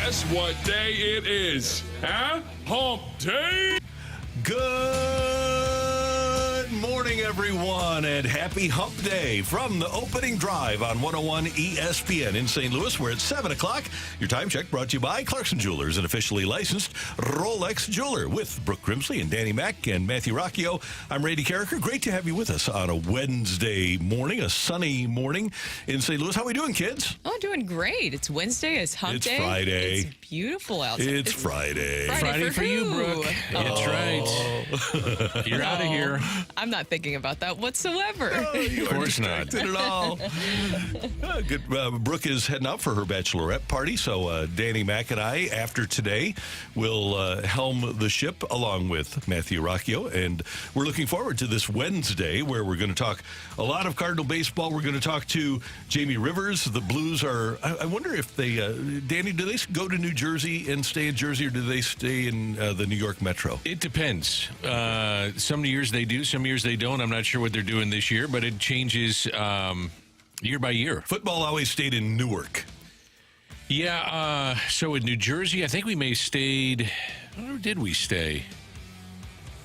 Guess what day it is? Huh? Hump Day? Good morning, everyone, and happy Hump Day from the opening drive on 101 ESPN in St. Louis. We're at 7 o'clock. Your time check brought to you by Clarkson Jewelers, an officially licensed Rolex jeweler, with Brooke Grimsley and Danny Mac and Matthew Rocchio. I'm Randy Karraker. Great to have you with us on a Wednesday morning, a sunny morning in St. Louis. How are we doing, kids? Oh, doing great. It's Wednesday. It's Hump Day. It's Friday. It's beautiful outside. It's Friday. Friday for you, Brooke. That's right. You're out of here. I'm not thinking about that whatsoever. Of course not. At all. Good. Brooke is heading out for her bachelorette party, so Danny Mac and I, after today, will helm the ship along with Matthew Rocchio, and we're looking forward to this Wednesday where we're going to talk a lot of Cardinal baseball. We're going to talk to Jamie Rivers. The Blues are, I wonder if they, Danny, do they go to New Jersey and stay in Jersey, or do they stay in the New York Metro? It depends. Some years they do, some years they don't. I'm not sure what they're doing this year, but it changes year by year. Football always stayed in Newark. Yeah, so in New Jersey, I think we may have stayed. Where did we stay?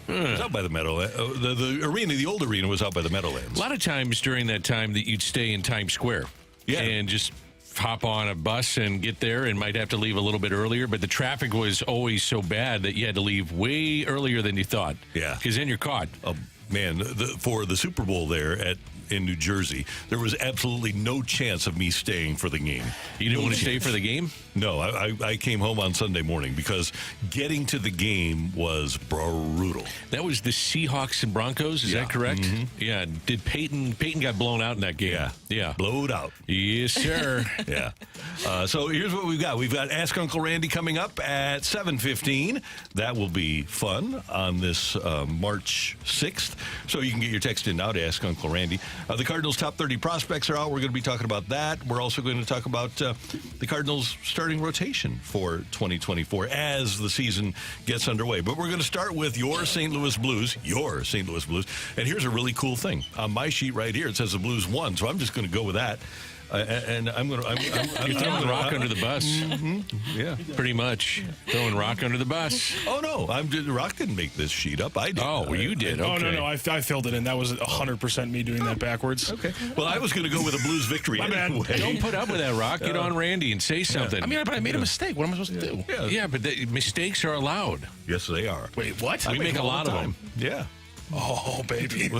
It was out by the Meadowlands. The arena, the old arena, was out by the Meadowlands. A lot of times during that time that you'd stay in Times Square. Yeah. And just hop on a bus and get there, and might have to leave a little bit earlier, but the traffic was always so bad that you had to leave way earlier than you thought. Yeah. Because then you're caught. Man, for the Super Bowl there in New Jersey, there was absolutely no chance of me staying for the game. You didn't want to stay for the game? No, I came home on Sunday morning because getting to the game was brutal. That was the Seahawks and Broncos, is that correct? Mm-hmm. Yeah. Did Peyton got blown out in that game? Yeah. Blowed out. Yes, sir. Yeah. So here's what we've got. We've got Ask Uncle Randy coming up at 7:15. That will be fun on this March 6th. So you can get your text in now to Ask Uncle Randy. The Cardinals' top 30 prospects are out. We're going to be talking about that. We're also going to talk about the Cardinals' starting rotation for 2024 as the season gets underway. But we're going to start with your St. Louis Blues. And here's a really cool thing. On my sheet right here, it says the Blues won. So I'm just going to go with that. And I'm going to... You're throwing rock under the bus. Mm-hmm. Yeah. Pretty much. Throwing rock under the bus. Oh, no. Rock didn't make this sheet up. I did. Oh, well, you did. Okay. Oh, no. I filled it in. That was 100% me doing that backwards. Okay. Well, I was going to go with a Blues victory anyway. Don't put up with that, Rock. Get on Randy and say something. I mean, but I made a mistake. What am I supposed to do? Yeah, but mistakes are allowed. Yes, they are. Wait, what? We make a lot of them. Yeah. Oh, baby. They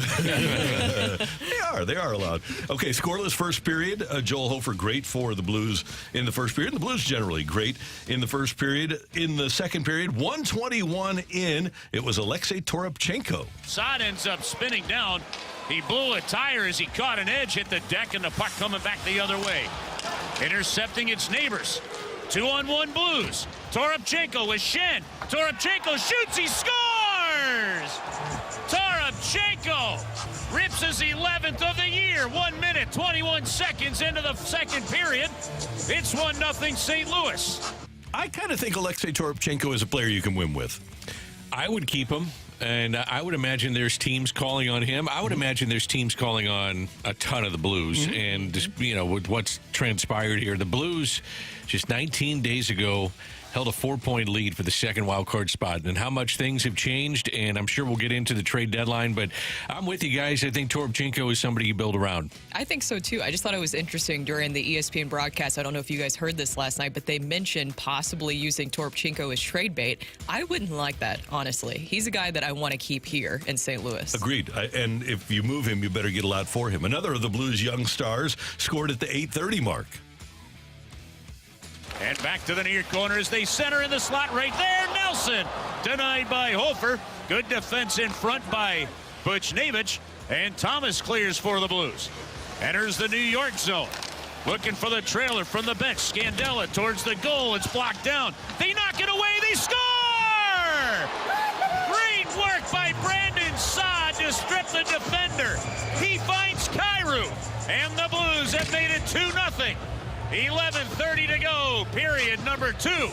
are allowed. Okay, scoreless first period. Joel Hofer, great for the Blues in the first period. The Blues generally great in the first period. In the second period, 1:21 in, it was Alexei Toropchenko. Sod ends up spinning down. He blew a tire as he caught an edge, hit the deck, and the puck coming back the other way. Intercepting its neighbors. 2-on-1 Blues. Toropchenko with Shen. Toropchenko shoots, he scores! Toropchenko rips his 11th of the year. 1 minute, 21 seconds into the second period. It's 1-0 St. Louis. I kind of think Alexei Toropchenko is a player you can win with. I would keep him, and I would imagine there's teams calling on him. I would imagine there's teams calling on a ton of the Blues, and just, with what's transpired here, the Blues just 19 days ago held a 4-point lead for the second wild card spot, and how much things have changed, and I'm sure we'll get into the trade deadline, but I'm with you guys. I think Toropchenko is somebody you build around. I think so, too. I just thought it was interesting during the ESPN broadcast. I don't know if you guys heard this last night, but they mentioned possibly using Toropchenko as trade bait. I wouldn't like that, honestly. He's a guy that I want to keep here in St. Louis. Agreed. And if you move him, you better get a lot for him. Another of the Blues' young stars scored at the 8:30 mark. And back to the near corner as they center in the slot right there. Nelson denied by Hofer. Good defense in front by Buchnevich. And Thomas clears for the Blues. Enters the New York zone. Looking for the trailer from the bench. Scandella towards the goal. It's blocked down. They knock it away. They score! Great work by Brandon Saad to strip the defender. He finds Kyrou. And the Blues have made it 2-0. 11:30 to go, period number 2.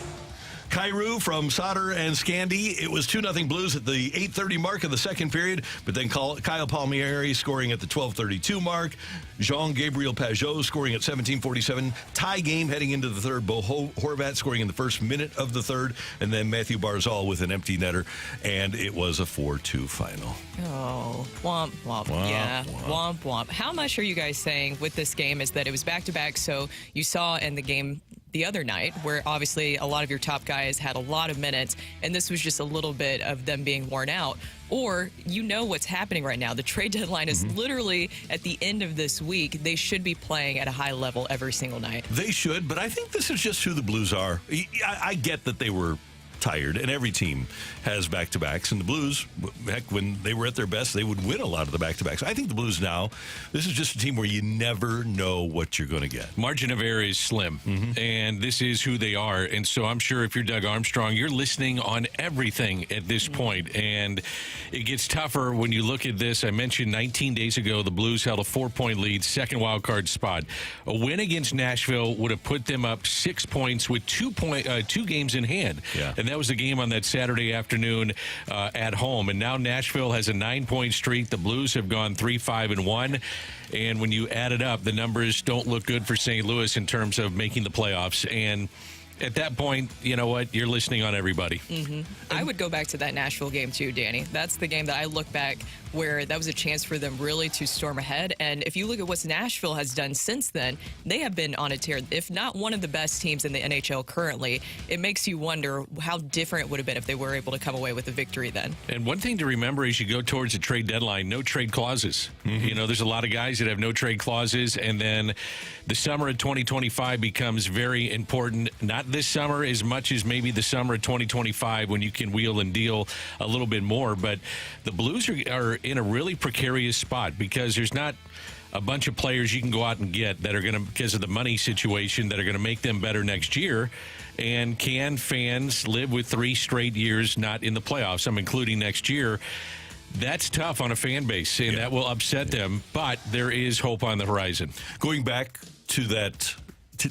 Cairo from Sauter and Scandi. It was 2-0 Blues at the 8:30 mark of the second period, but then Kyle Palmieri scoring at the 12:32 mark. Jean-Gabriel Pajot scoring at 17:47. Tie game heading into the third. Bo Horvat scoring in the first minute of the third, and then Matthew Barzal with an empty netter, and it was a 4-2 final. Oh, womp, womp. Yeah, womp, womp. How much are you guys saying with this game is that it was back-to-back, so you saw in the game the other night where obviously a lot of your top guys had a lot of minutes, and this was just a little bit of them being worn out? Or you know what's happening right now. The trade deadline is literally at the end of this week. They should be playing at a high level every single night. They should, but I think this is just who the Blues are. I get that they were tired, and every team has back-to-backs, and the Blues, heck, when they were at their best, they would win a lot of the back-to-backs. I think the Blues now, this is just a team where you never know what you're going to get. Margin of error is slim, and this is who they are. And so I'm sure if you're Doug Armstrong, you're listening on everything at this point, and it gets tougher when you look at this. I mentioned 19 days ago, the Blues held a 4-point lead, second wild card spot. A win against Nashville would have put them up 6 points with 2 games in hand. Yeah. And that was the game on that Saturday afternoon at home. And now Nashville has a 9-point streak. The Blues have gone 3-5-1. And when you add it up, the numbers don't look good for St. Louis in terms of making the playoffs. And at that point, you know what? You're listening on everybody. I would go back to that Nashville game too, Danny. That's the game that I look back where that was a chance for them really to storm ahead. And if you look at what Nashville has done since then, they have been on a tear. If not one of the best teams in the NHL currently, it makes you wonder how different it would have been if they were able to come away with a victory then. And one thing to remember as you go towards the trade deadline, no trade clauses. You know, there's a lot of guys that have no trade clauses, and then the summer of 2025 becomes very important. Not this summer as much as maybe the summer of 2025 when you can wheel and deal a little bit more. But the Blues are in a really precarious spot because there's not a bunch of players you can go out and get that are going to, because of the money situation, that are going to make them better next year. And can fans live with 3 straight years not in the playoffs? I'm including next year. That's tough on a fan base, and that will upset them. But there is hope on the horizon. Going back to that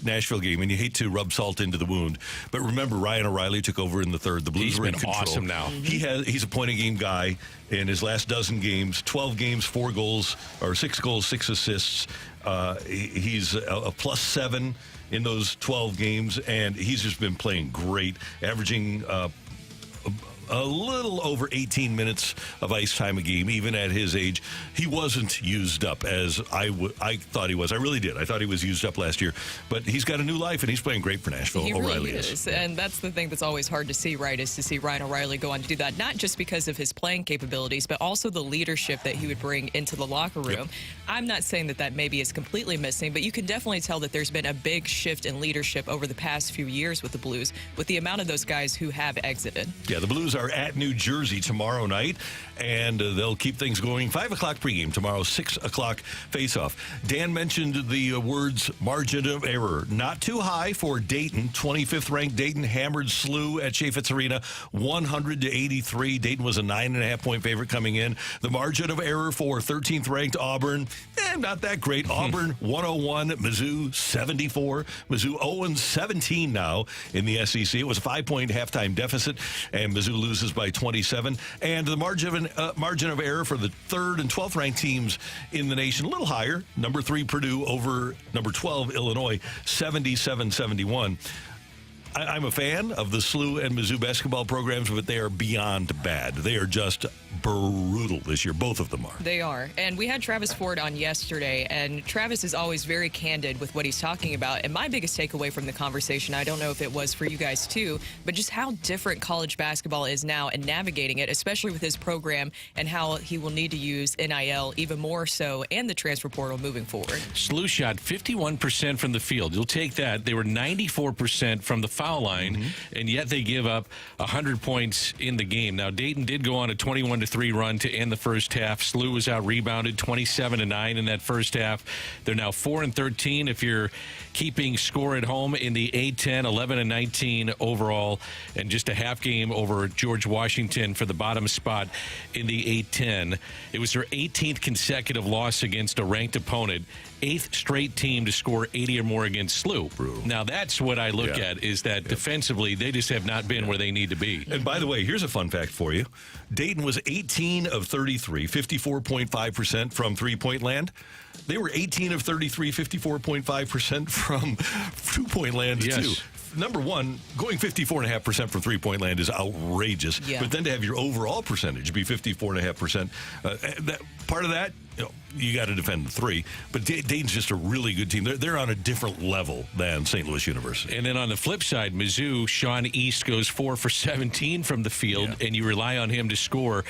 Nashville game, and you hate to rub salt into the wound, but remember Ryan O'Reilly took over in the third. The Blues were in control. Awesome now. He's a point-a-game guy in his last dozen games, 12 games, 4 goals, or 6 goals, 6 assists. He's a +7 in those 12 games, and he's just been playing great, averaging a little over 18 minutes of ice time a game, even at his age. He wasn't used up as I thought he was. I really did. I thought he was used up last year. But he's got a new life, and he's playing great for Nashville. He O'Reilly really is. And that's the thing that's always hard to see, right, is to see Ryan O'Reilly go on to do that, not just because of his playing capabilities, but also the leadership that he would bring into the locker room. Yep. I'm not saying that maybe is completely missing, but you can definitely tell that there's been a big shift in leadership over the past few years with the Blues, with the amount of those guys who have exited. Yeah, the Blues are at New Jersey tomorrow night, and they'll keep things going. 5 o'clock pregame tomorrow, 6 o'clock faceoff. Dan mentioned the words margin of error. Not too high for Dayton. 25th ranked Dayton hammered SLU at Chaffetz Arena 100-83. Dayton was a 9.5 point favorite coming in. The margin of error for 13th ranked Auburn, not that great. Auburn 101, Mizzou 74. Mizzou 0-17 now in the SEC. It was a 5-point halftime deficit, and Mizzou loses by 27. And the margin of error for the 3rd and 12th ranked teams in the nation, a little higher. Number 3 Purdue over number 12 Illinois, 77-71. I'm a fan of the SLU and Mizzou basketball programs, but they are beyond bad. They are just brutal this year. Both of them are. They are. And we had Travis Ford on yesterday, and Travis is always very candid with what he's talking about. And my biggest takeaway from the conversation, I don't know if it was for you guys too, but just how different college basketball is now and navigating it, especially with his program and how he will need to use NIL even more so and the transfer portal moving forward. SLU shot 51% from the field. You'll take that. They were 94% from the foul line, and yet they give up 100 points in the game. Now, Dayton did go on a 21-3 run to end the first half. SLU was out-rebounded 27-9 in that first half. They're now 4-13 if you're keeping score at home in the A-10, 11-19 overall, and just a half game over George Washington for the bottom spot in the A-10. It was their 18th consecutive loss against a ranked opponent, 8th straight team to score 80 or more against SLU. Brutal. Now, that's what I look at, is that defensively, they just have not been where they need to be. And by the way, here's a fun fact for you. Dayton was 18 of 33, 54.5% from three-point land. They were 18 of 33, 54.5% from two-point land, too. Number one, going 54.5% from three-point land is outrageous. Yeah. But then to have your overall percentage be 54.5%, part of that, you got to defend the three. But Dayton's just a really good team. They're on a different level than St. Louis University. And then on the flip side, Mizzou, Sean East goes 4 for 17 from the field, and you rely on him to score.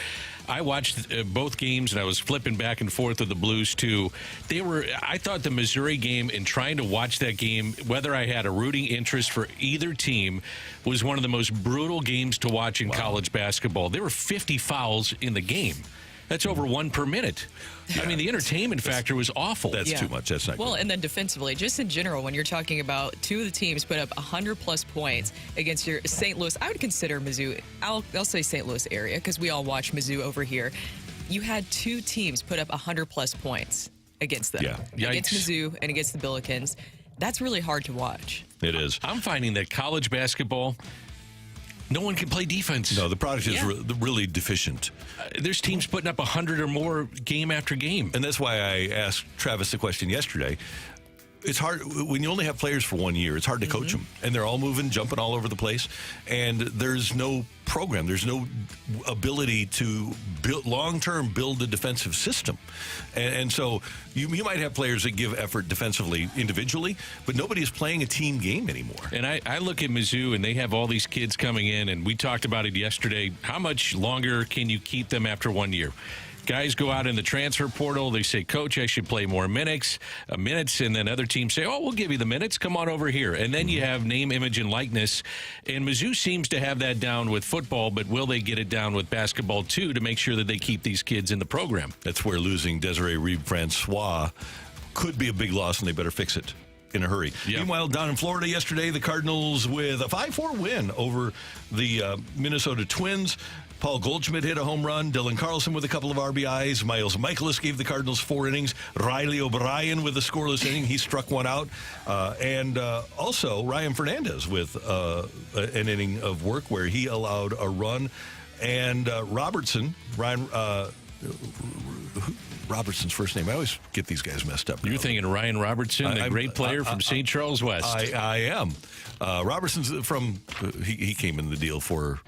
I watched both games, and I was flipping back and forth with the Blues, too. I thought the Missouri game, and trying to watch that game, whether I had a rooting interest for either team, was one of the most brutal games to watch in college basketball. There were 50 fouls in the game. That's over 1 per minute. I mean, the entertainment factor was awful. That's too much. That's not Well, good. and then defensively, just in general, when you're talking about two of the teams put up 100-plus points against your St. Louis, I would consider Mizzou, I'll say St. Louis area, because we all watch Mizzou over here. You had two teams put up 100-plus points against them. Yeah. Against Yikes. Mizzou and against the Billikens. That's really hard to watch. It is. I'm finding that college basketball, no one can play defense. No, the product is really deficient. There's teams putting up 100 or more game after game. And that's why I asked Travis the question yesterday. It's hard when you only have players for 1 year. It's hard to coach them, and they're all moving, jumping all over the place. And there's no program. There's no ability to long-term build a defensive system. And so you might have players that give effort defensively individually, but nobody is playing a team game anymore. And I look at Mizzou, and they have all these kids coming in, and we talked about it yesterday. How much longer can you keep them after 1 year? Guys go out in the transfer portal. They say, Coach, I should play more minutes. And then other teams say, oh, we'll give you the minutes. Come on over here. And then you have name, image, and likeness. And Mizzou seems to have that down with football, but will they get it down with basketball, too, to make sure that they keep these kids in the program? That's where losing Desiree Reed-Francois could be a big loss, and they better fix it in a hurry. Yep. Meanwhile, down in Florida yesterday, the Cardinals with a 5-4 win over the Minnesota Twins. Paul Goldschmidt hit a home run. Dylan Carlson with a couple of RBIs. Miles Michaelis gave the Cardinals 4 innings. Riley O'Brien with a scoreless inning. He struck one out. And also Ryan Fernandez with an inning of work where he allowed a run. And Robertson, Robertson's first name. I always get these guys messed up. You're thinking Ryan Robertson, the great player from St. Charles West. I am. Robertson's from, he came in the deal for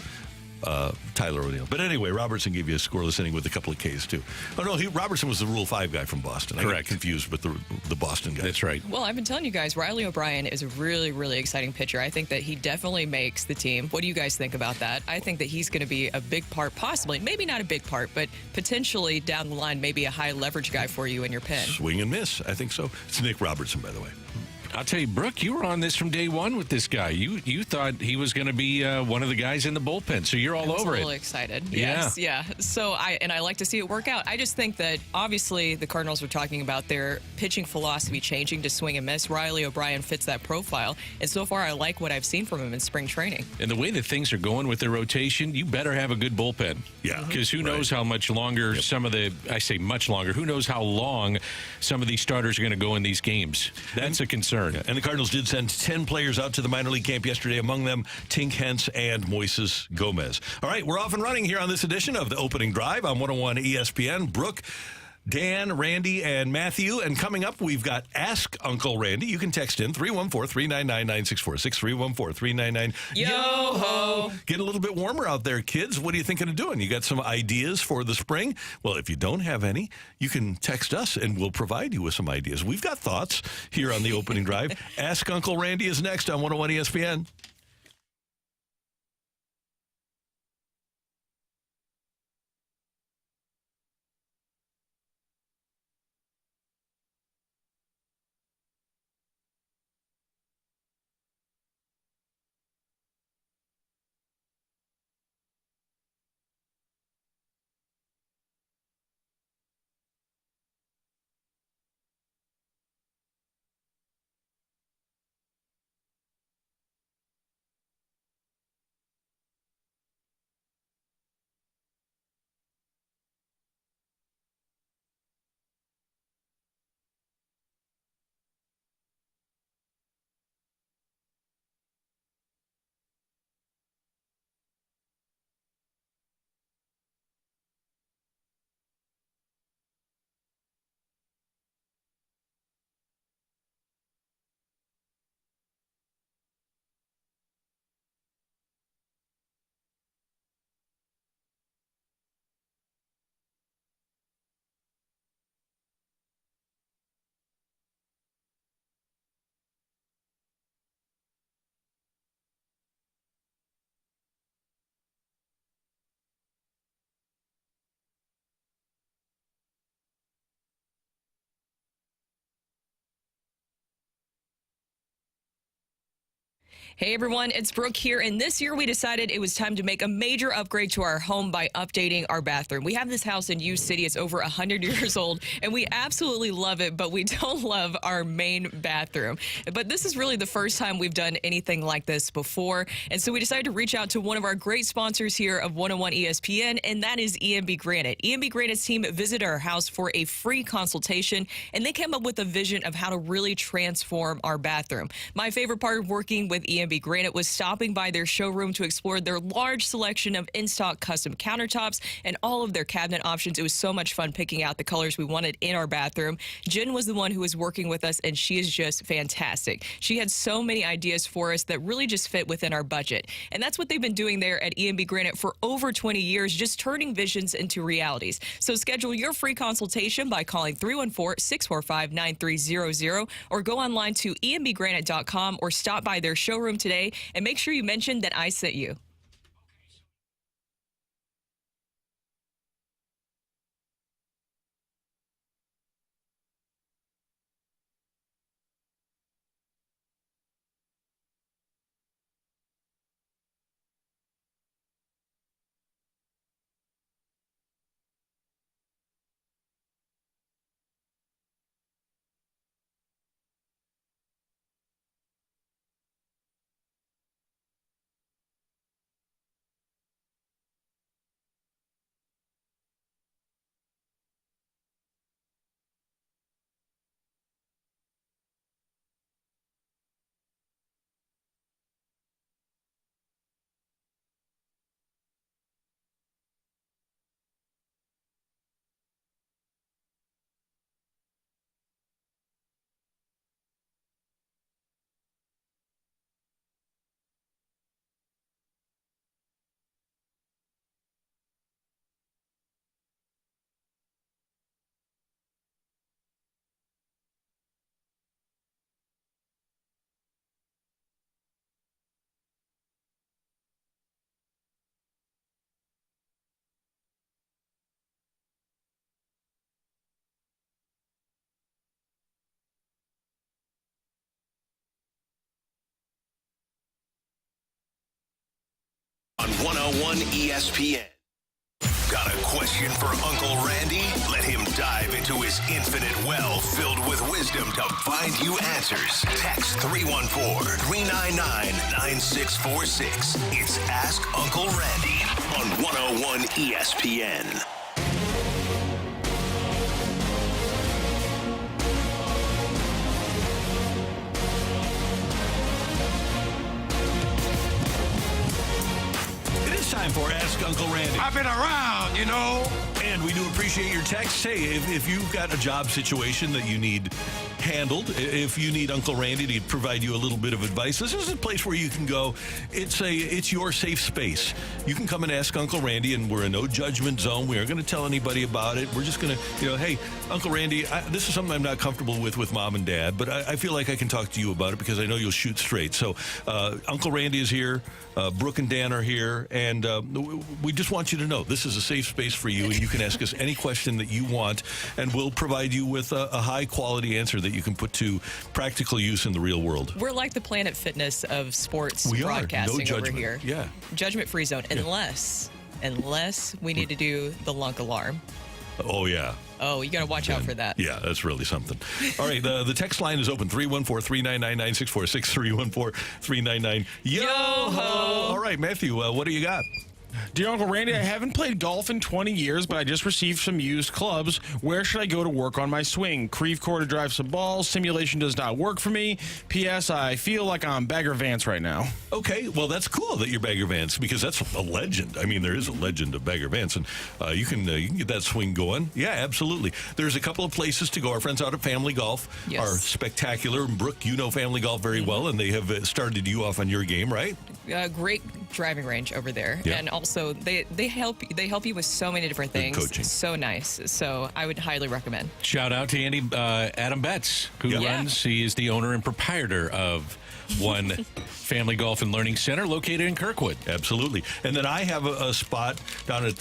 Tyler O'Neill. But anyway, Robertson gave you a scoreless inning with a couple of Ks, too. Oh, no, Robertson was the Rule 5 guy from Boston. Correct. I got confused with the Boston guy. That's right. Well, I've been telling you guys, Riley O'Brien is a really, really exciting pitcher. I think that he definitely makes the team. What do you guys think about that? I think that he's going to be a big part, possibly, maybe not a big part, but potentially down the line, maybe a high leverage guy for you in your pen. Swing and miss. I think so. It's Nick Robertson, by the way. I'll tell you, Brooke, you were on this from day one with this guy. You thought he was going to be one of the guys in the bullpen, so you're all over it. I'm really excited. Yes, yeah. So I like to see it work out. I just think that obviously the Cardinals were talking about their pitching philosophy changing to swing and miss. Riley O'Brien fits that profile, and so far I like what I've seen from him in spring training. And the way that things are going with their rotation, you better have a good bullpen. Yeah. Because who knows how much longer I say much longer, who knows how long some of these starters are going to go in these games. That's a concern. Yeah. And the Cardinals did send 10 players out to the minor league camp yesterday, among them Tink Hence and Moises Gomez. All right, we're off and running here on this edition of the Opening Drive on 101 ESPN. Brooke, Dan, Randy, and Matthew. And coming up, we've got Ask Uncle Randy. You can text in 314-399-9646, 314-399. Yo-ho! Getting a little bit warmer out there, kids. What are you thinking of doing? You got some ideas for the spring? Well, if you don't have any, you can text us, and we'll provide you with some ideas. We've got thoughts here on the Opening Drive. Ask Uncle Randy is next on 101 ESPN. Hey everyone, it's Brooke here, and this year we decided it was time to make a major upgrade to our home by updating our bathroom. We have this house in U City. It's over 100 years old, and we absolutely love it, but we don't love our main bathroom. But this is really the first time we've done anything like this before, and so we decided to reach out to one of our great sponsors here of 101 ESPN, and that is EMB Granite. EMB Granite's team visited our house for a free consultation, and they came up with a vision of how to really transform our bathroom. My favorite part of working with EMB Granite was stopping by their showroom to explore their large selection of in-stock custom countertops and all of their cabinet options. It was so much fun picking out the colors we wanted in our bathroom. Jen was the one who was working with us, and she is just fantastic. She had so many ideas for us that really just fit within our budget. And that's what they've been doing there at EMB Granite for over 20 years, just turning visions into realities. So schedule your free consultation by calling 314-645-9300 or go online to embgranite.com or stop by their showroom today, and make sure you mention that I sent you. On 101 ESPN. Got a question for Uncle Randy? Let him dive into his infinite well filled with wisdom to find you answers. Text 314-399-9646. It's Ask Uncle Randy on 101 ESPN. Time for Ask Uncle Randy. I've been around, you know. And we do appreciate your text. Hey, if you've got a job situation that you need handled, if you need Uncle Randy to provide you a little bit of advice, this is a place where you can go. It's your safe space. You can come and ask Uncle Randy, and we're a no judgment zone. We aren't going to tell anybody about it. We're just going to, hey, Uncle Randy, this is something I'm not comfortable with Mom and Dad, but I feel like I can talk to you about it because I know you'll shoot straight. So Uncle Randy is here. Brooke and Dan are here, and we just want you to know this is a safe space for you, and you can ask us any question that you want, and we'll provide you with a high-quality answer that you can put to practical use in the real world. We're like the Planet Fitness of sports We broadcasting no over judgment. here. Yeah. Judgment-free zone, unless we need to do the lunk alarm. Oh, yeah. Oh, you got to watch out for that. Yeah, that's really something. All right, the text line is open, 314-399-9646, 314-399-YO-HO. All right, Matthew, what do you got? Dear Uncle Randy, I haven't played golf in 20 years, but I just received some used clubs. Where should I go to work on my swing? Creve Coeur to drive some balls. Simulation does not work for me. P.S. I feel like I'm Bagger Vance right now. Okay, well, that's cool that you're Bagger Vance because that's a legend. I mean, there is a legend of Bagger Vance, and you can get that swing going. Yeah, absolutely. There's a couple of places to go. Our friends out at Family Golf are spectacular. Brooke, you know Family Golf very well, and they have started you off on your game, right? Great driving range over there, and also they help you with so many different things. Good coaching. So nice. So I would highly recommend. Shout out to Adam Betts, who runs. He is the owner and proprietor of One Family Golf and Learning Center located in Kirkwood. Absolutely. And then I have a spot down at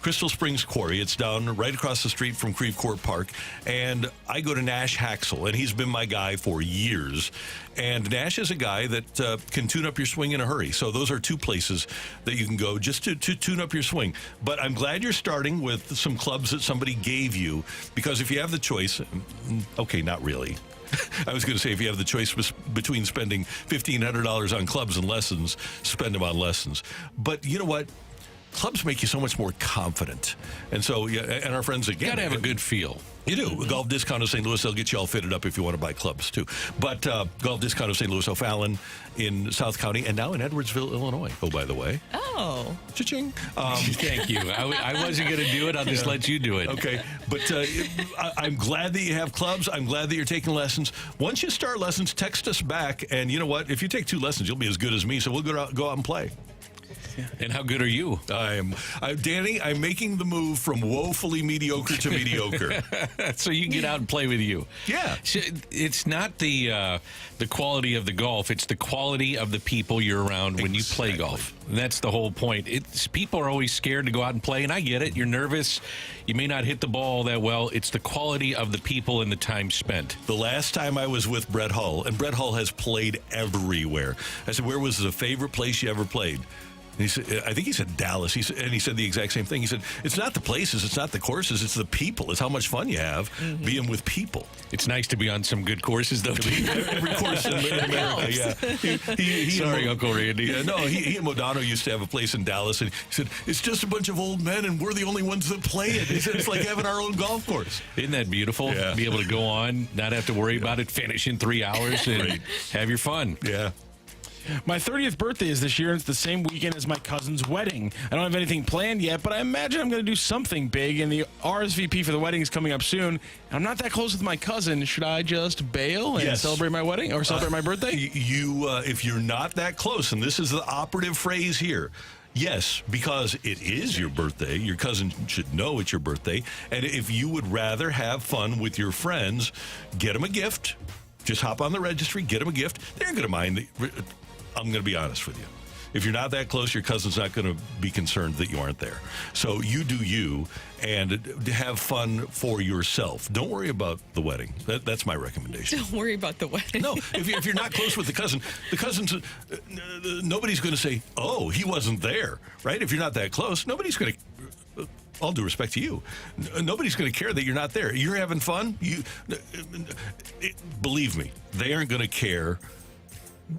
Crystal Springs Quarry. It's down right across the street from Creve Court Park. And I go to Nash Haxel, and he's been my guy for years. And Nash is a guy that can tune up your swing in a hurry. So those are two places that you can go just to tune up your swing. But I'm glad you're starting with some clubs that somebody gave you, because if you have the choice, okay, not really. I was going to say, if you have the choice between spending $1,500 on clubs and lessons, spend them on lessons. But you know what? Clubs make you so much more confident. And so, yeah, and our friends, again, You got to have a good feel. You do. A Golf Discount of St. Louis, they'll get you all fitted up if you want to buy clubs, too. But Golf Discount of St. Louis, O'Fallon in South County, and now in Edwardsville, Illinois. Oh, by the way. Oh. Cha-ching. Thank you. I wasn't going to do it. I'll just let you do it. Okay. But I'm glad that you have clubs. I'm glad that you're taking lessons. Once you start lessons, text us back. And you know what? If you take 2 lessons, you'll be as good as me. So we'll go out and play. And how good are you? Danny, I'm making the move from woefully mediocre to mediocre. So you can get out and play with you. Yeah. It's not the quality of the golf. It's the quality of the people you're around when you play golf. And that's the whole point. People are always scared to go out and play, and I get it. You're nervous. You may not hit the ball that well. It's the quality of the people and the time spent. The last time I was with Brett Hull, and Brett Hull has played everywhere. I said, where was the favorite place you ever played? And he said, I think he said Dallas. He said the exact same thing. He said, it's not the places, it's not the courses, it's the people. It's how much fun you have being with people. It's nice to be on some good courses, though. Every course in America, yeah. Sorry, Uncle Randy. Yeah, no, he and Modano used to have a place in Dallas, and he said, it's just a bunch of old men, and we're the only ones that play it. He said, it's like having our own golf course. Isn't that beautiful? Yeah. Be able to go on, not have to worry about it, finish in 3 hours, and have your fun. Yeah. My 30th birthday is this year, and it's the same weekend as my cousin's wedding. I don't have anything planned yet, but I imagine I'm going to do something big, and the RSVP for the wedding is coming up soon. I'm not that close with my cousin. Should I just bail and celebrate my wedding or celebrate my birthday? If you're not that close, and this is the operative phrase here, yes, because it is your birthday. Your cousin should know it's your birthday. And if you would rather have fun with your friends, get them a gift. Just hop on the registry, get them a gift. They're going to mind. I'm going to be honest with you. If you're not that close, your cousin's not going to be concerned that you aren't there. So you do you, and have fun for yourself. Don't worry about the wedding. That's my recommendation. Don't worry about the wedding. No, if you're not close with the cousin's, nobody's going to say, oh, he wasn't there, right? If you're not that close, nobody's going to... all due respect to you, nobody's going to care that you're not there. You're having fun. Believe me, they aren't going to care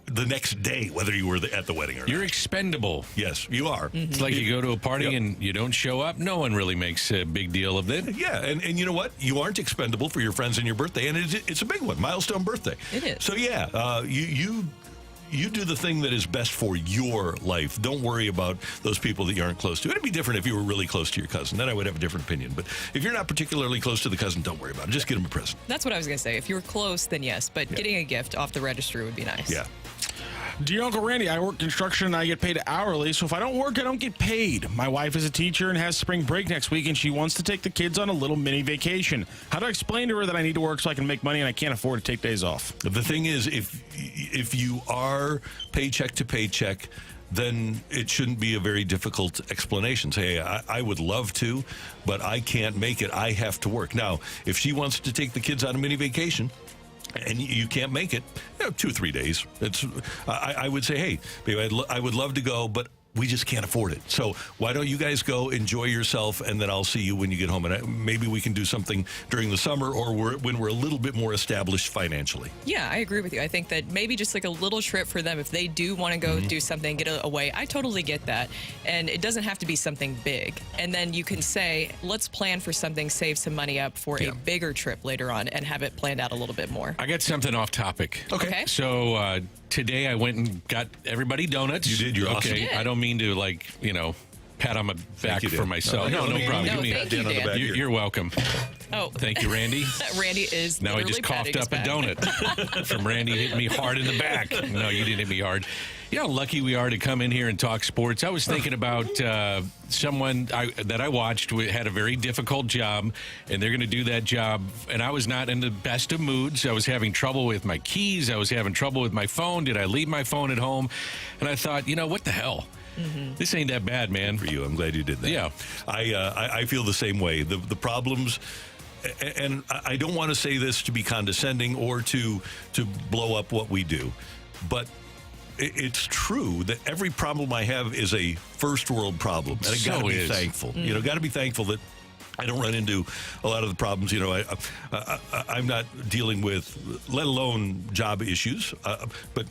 the next day whether you were at the wedding or not. You're expendable. Yes, you are. It's like you go to a party and you don't show up. No one really makes a big deal of it. Yeah, and you know what? You aren't expendable for your friends and your birthday, and it's a big one, milestone birthday. It is. So yeah, you do the thing that is best for your life. Don't worry about those people that you aren't close to. It'd be different if you were really close to your cousin. Then I would have a different opinion. But if you're not particularly close to the cousin, don't worry about it. Just get them a present. That's what I was going to say. If you're close, then yes. But getting a gift off the registry would be nice. Yeah. Dear Uncle Randy, I work construction and I get paid hourly, so if I don't work, I don't get paid. My wife is a teacher and has spring break next week, and she wants to take the kids on a little mini vacation. How do I explain to her that I need to work so I can make money and I can't afford to take days off? The thing is, if you are paycheck to paycheck, then it shouldn't be a very difficult explanation. Say, hey, I would love to, but I can't make it. I have to work. Now, if she wants to take the kids on a mini vacation, and you can't make it, 2 or 3 days. I would say, hey, babe, I would love to go, but we just can't afford it. So why don't you guys go enjoy yourself, and then I'll see you when you get home. And maybe we can do something during the summer or when we're a little bit more established financially. Yeah, I agree with you. I think that maybe just like a little trip for them, if they do want to go do something, get away, I totally get that. And it doesn't have to be something big. And then you can say, let's plan for something, save some money up for a bigger trip later on, and have it planned out a little bit more. I got something off topic. Okay. So today I went and got everybody donuts. You did. You're awesome. Okay. I don't mean to, pat on my back for myself. No problem. No, Give me thank you, Dan. You're welcome. Oh, thank you, Randy. Randy is Now I literally just coughed up a patting his donut from Randy hitting me hard in the back. No, you didn't hit me hard. You know how lucky we are to come in here and talk sports. I was thinking about someone that I watched had a very difficult job, and they're going to do that job. And I was not in the best of moods. I was having trouble with my keys. I was having trouble with my phone. Did I leave my phone at home? And I thought, what the hell? This ain't that bad, man. For you, I'm glad you did that. Yeah. I feel the same way. The problems, and I don't want to say this to be condescending or to blow up what we do, but it's true that every problem I have is a first world problem, and I got to be thankful. You know, got to be thankful that I don't run into a lot of the problems. You know, I'm not dealing with, let alone job issues, but.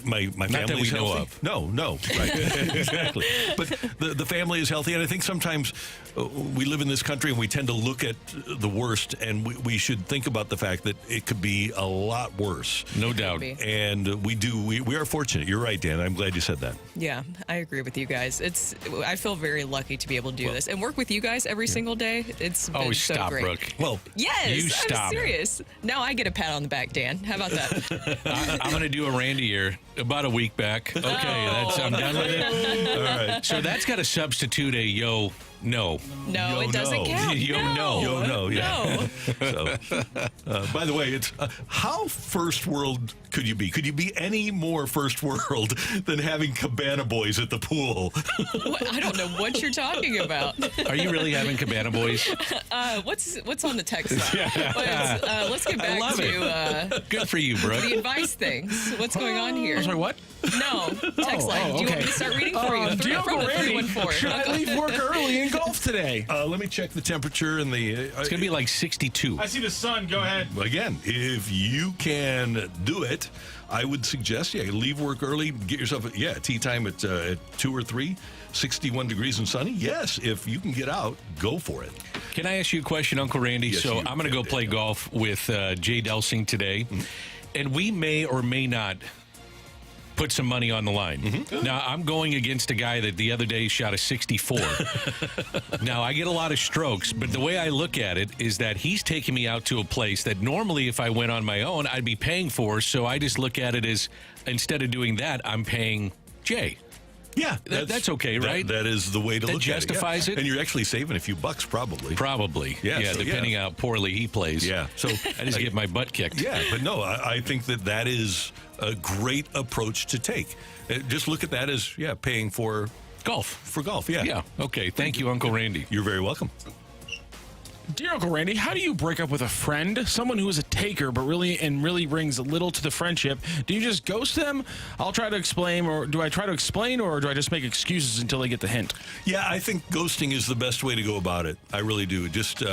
My family is healthy. No, right, exactly. But the family is healthy, and I think sometimes we live in this country and we tend to look at the worst, and we should think about the fact that it could be a lot worse. No doubt. And we are fortunate. You're right, Dan. I'm glad you said that. Yeah, I agree with you guys. I feel very lucky to be able to do this and work with you guys every single day. It's been so stop, great. Brooke. Well, yes, I'm I'm serious. Now I get a pat on the back, Dan. How about that? I'm going to do a Randy here. About a week back. Okay, I'm done with it. All right. So that's got to substitute a yo. No, it doesn't count. No. Yeah. So, by the way, it's how first world could you be? Could you be any more first world than having Cabana Boys at the pool? What? I don't know what you're talking about. Are you really having Cabana Boys? What's on the text line? Let's get back to good for you, Brooke. the advice things. What's going on here? Sorry, what? No, text line. Do you want me to start reading for you? Dear Uncle Randy, should I leave work early in golf today? Let me check the temperature and the. It's going to be like 62. I see the sun. Go ahead. Again, if you can do it, I would suggest, leave work early, get yourself, tea time at 2 or 3, 61 degrees and sunny. Yes, if you can get out, go for it. Can I ask you a question, Uncle Randy? Yes, so I'm going to go play golf with Jay Delsing today, and we may or may not put some money on the line. Now, I'm going against a guy that the other day shot a 64. Now, I get a lot of strokes, but the way I look at it is that he's taking me out to a place that normally if I went on my own, I'd be paying for. So I just look at it as instead of doing that, I'm paying Jay. Yeah, that's okay, right? That is the way to look at it. That justifies it. And you're actually saving a few bucks, probably. Probably. Yeah, so, depending how poorly he plays. Yeah. So I just get my butt kicked. Yeah, but no, I think that is a great approach to take. Just look at that as, paying for golf. For golf, yeah. Yeah. Okay. Thank you, Uncle Randy. You're very welcome. Dear Uncle Randy, how do you break up with a friend, someone who is a taker, but really brings little to the friendship? Do you just ghost them? I'll try to explain, or do I try to explain, or do I just make excuses until they get the hint? Yeah, I think ghosting is the best way to go about it. I really do. Just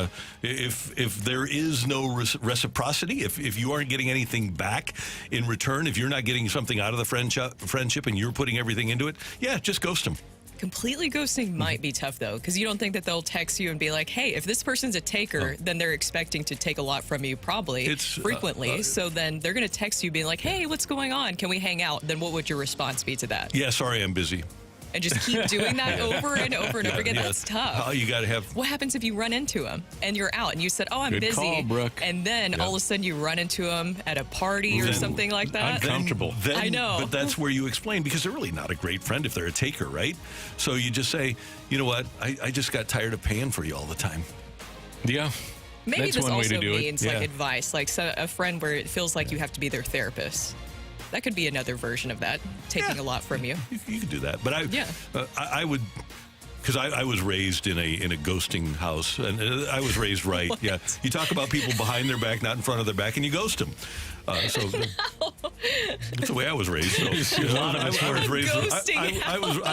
if there is no reciprocity, if you aren't getting anything back in return, if you're not getting something out of the friendship and you're putting everything into it, just ghost them. Completely ghosting might be tough, though, because you don't think that they'll text you and be like, hey, if this person's a taker, then they're expecting to take a lot from you frequently. So then they're going to text you being like, hey, what's going on? Can we hang out? Then what would your response be to that? Yeah, sorry, I'm busy. And just keep doing that over and over and over again. That's tough. You got to have. What happens if you run into him and you're out and you said, I'm Good busy. call, Brooke. And then all of a sudden you run into him at a party or something like that? Uncomfortable. I know. But that's where you explain, because they're really not a great friend if they're a taker, right? So you just say, you know what? I just got tired of paying for you all the time. Yeah. Maybe that's this one way also to do means it. like advice, like a friend where it feels like you have to be their therapist. That could be another version of that, taking a lot from you. You could do that, but I would, because I was raised in a ghosting house, and I was raised right. What? Yeah, you talk about people behind their back, not in front of their back, and you ghost them. So that's the way I was raised. So, I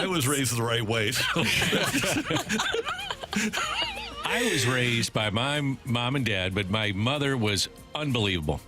was raised the right way. So. I was raised by my mom and dad, but my mother was unbelievable.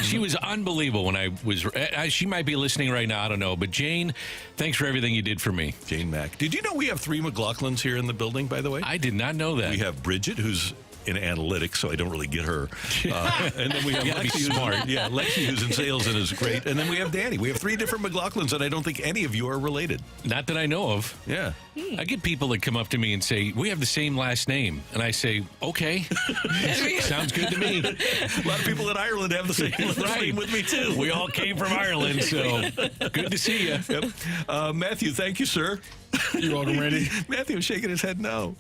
She was unbelievable when I was. She might be listening right now. I don't know. But Jane, thanks for everything you did for me. Jane Mack. Did you know we have 3 McLaughlins here in the building, by the way? I did not know that. We have Bridget, who's in analytics, so I don't really get her. And then we have Lexi, Lexi, who's in sales and is great. And then we have Danny. We have 3 different McLaughlins, and I don't think any of you are related. Not that I know of. Yeah. I get people that come up to me and say, we have the same last name. And I say, okay. Sounds good to me. A lot of people in Ireland have the same last name with me, too. We all came from Ireland, so good to see you. Yep. Matthew, thank you, sir. You're welcome, Randy. Matthew was shaking his head no.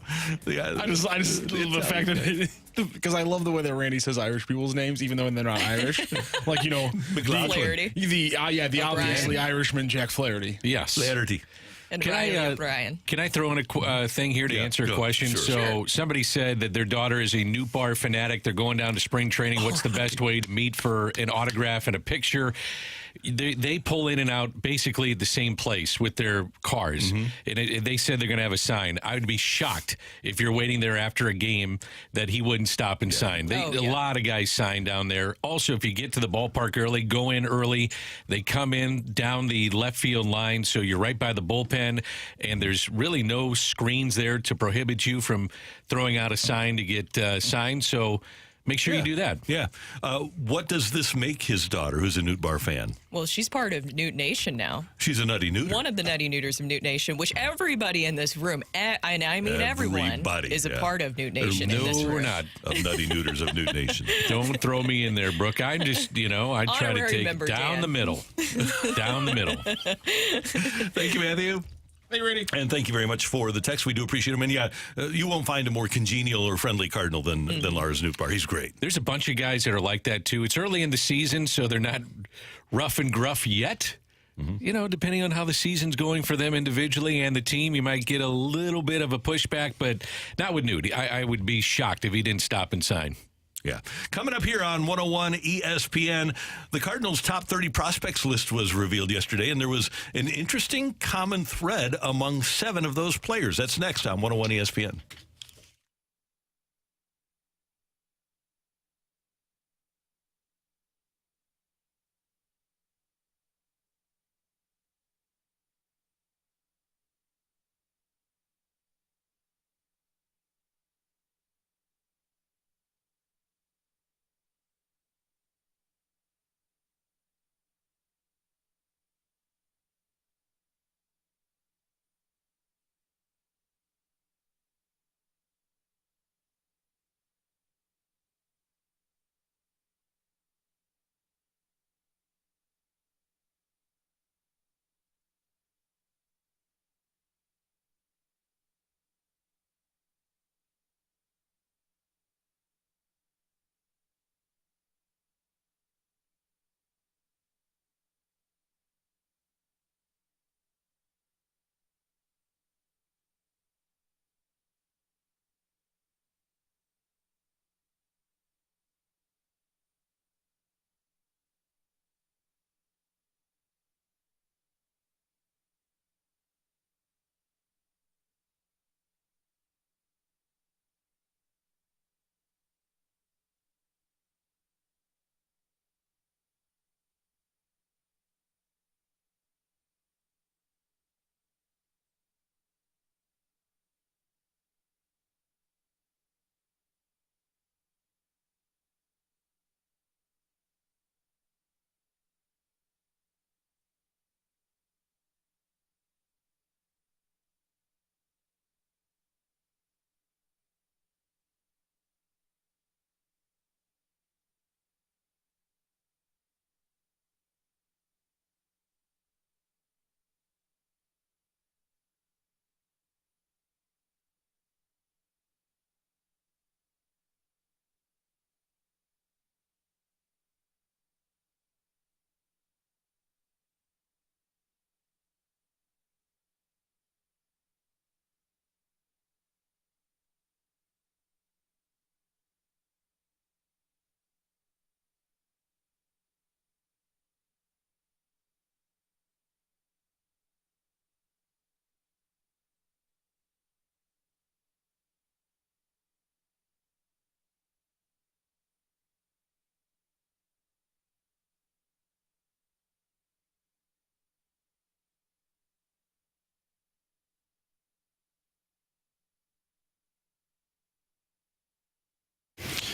I just love the fact that because I love the way that Randy says Irish people's names, even though they're not Irish. Like, McLaughlin. the obviously Irishman Jack Flaherty. Yes. Flaherty. And Riley O'Brien. Can I throw in a thing here to answer a question? Sure. Somebody said that their daughter is a Newt Bar fanatic. They're going down to spring training. What's the best way to meet for an autograph and a picture? They pull in and out basically at the same place with their cars. And they said they're going to have a sign. I would be shocked if you're waiting there after a game that he wouldn't stop and sign. A lot of guys sign down there. Also, if you get to the ballpark early, go in early. They come in down the left field line, so you're right by the bullpen, and there's really no screens there to prohibit you from throwing out a sign to get signed. So make sure you do that. Yeah. What does this make his daughter, who's a Newt Bar fan? Well, she's part of Newt Nation now. She's a Nutty Newter. One of the Nutty Neuters of Newt Nation, which everybody in this room, and I mean everyone, is a part of Newt Nation in this room. No, we're not. Of Nutty Neuters of Newt Nation. Don't throw me in there, Brooke. I just, I try to take down the middle. Down the middle. Thank you, Matthew. Hey, Randy. And thank you very much for the text. We do appreciate him. And you won't find a more congenial or friendly Cardinal than Lars Newtbar. He's great. There's a bunch of guys that are like that, too. It's early in the season, so they're not rough and gruff yet. Depending on how the season's going for them individually and the team, you might get a little bit of a pushback, but not with Newt. I would be shocked if he didn't stop and sign. Yeah. Coming up here on 101 ESPN, the Cardinals' top 30 prospects list was revealed yesterday, and there was an interesting common thread among 7 of those players. That's next on 101 ESPN.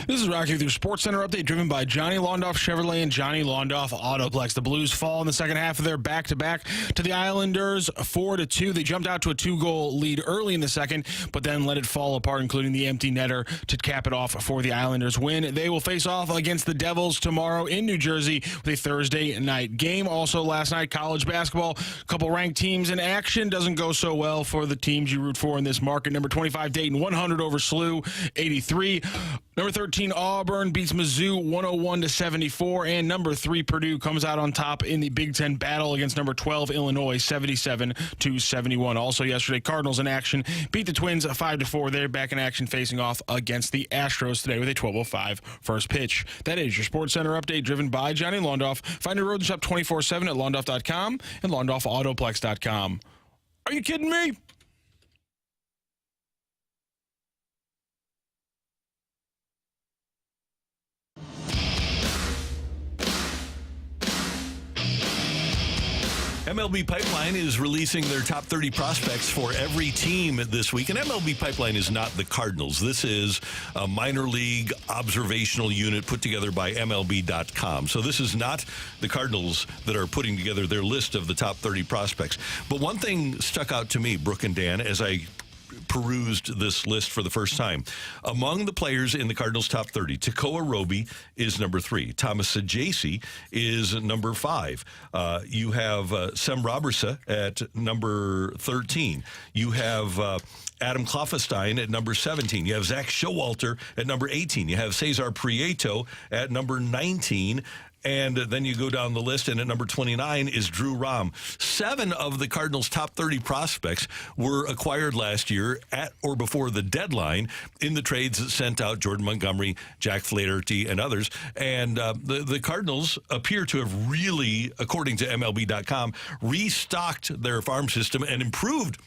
This is Rocky with your Sports Center update, driven by Johnny Londoff Chevrolet and Johnny Londoff Autoplex. The Blues fall in the second half of their back-to-back to the Islanders 4-2. They jumped out to a 2-goal lead early in the second, but then let it fall apart, including the empty netter to cap it off for the Islanders win. They will face off against the Devils tomorrow in New Jersey with a Thursday night game. Also last night, college basketball, a couple ranked teams in action. Doesn't go so well for the teams you root for in this market. Number 25, Dayton, 100 over SLU, 83. Number 13, Auburn beats Mizzou 101-74, and number 3, Purdue comes out on top in the Big Ten battle against number 12, Illinois, 77-71. Also yesterday, Cardinals in action beat the Twins 5-4. They're back in action facing off against the Astros today with a 12:05 first pitch. That is your Sports Center update driven by Johnny Londoff. Find a road shop 24/7 at londoff.com and londoffautoplex.com. Are you kidding me? MLB Pipeline is releasing their top 30 prospects for every team this week. And MLB Pipeline is not the Cardinals. This is a minor league observational unit put together by MLB.com. So this is not the Cardinals that are putting together their list of the top 30 prospects. But one thing stuck out to me, Brooke and Dan, as I perused this list for the first time. Among the players in the Cardinals' top 30, Tekoa Roby is number 3. Thomas Saggese is number 5. You have Sem Robertson at number 13. You have Adam Kloffenstein at number 17. You have Zach Showalter at number 18. You have Cesar Prieto at number 19. And then you go down the list, and at number 29 is Drew Rom. 7 of the Cardinals' top 30 prospects were acquired last year at or before the deadline in the trades that sent out Jordan Montgomery, Jack Flaherty, and others. And the Cardinals appear to have really, according to MLB.com, restocked their farm system and improved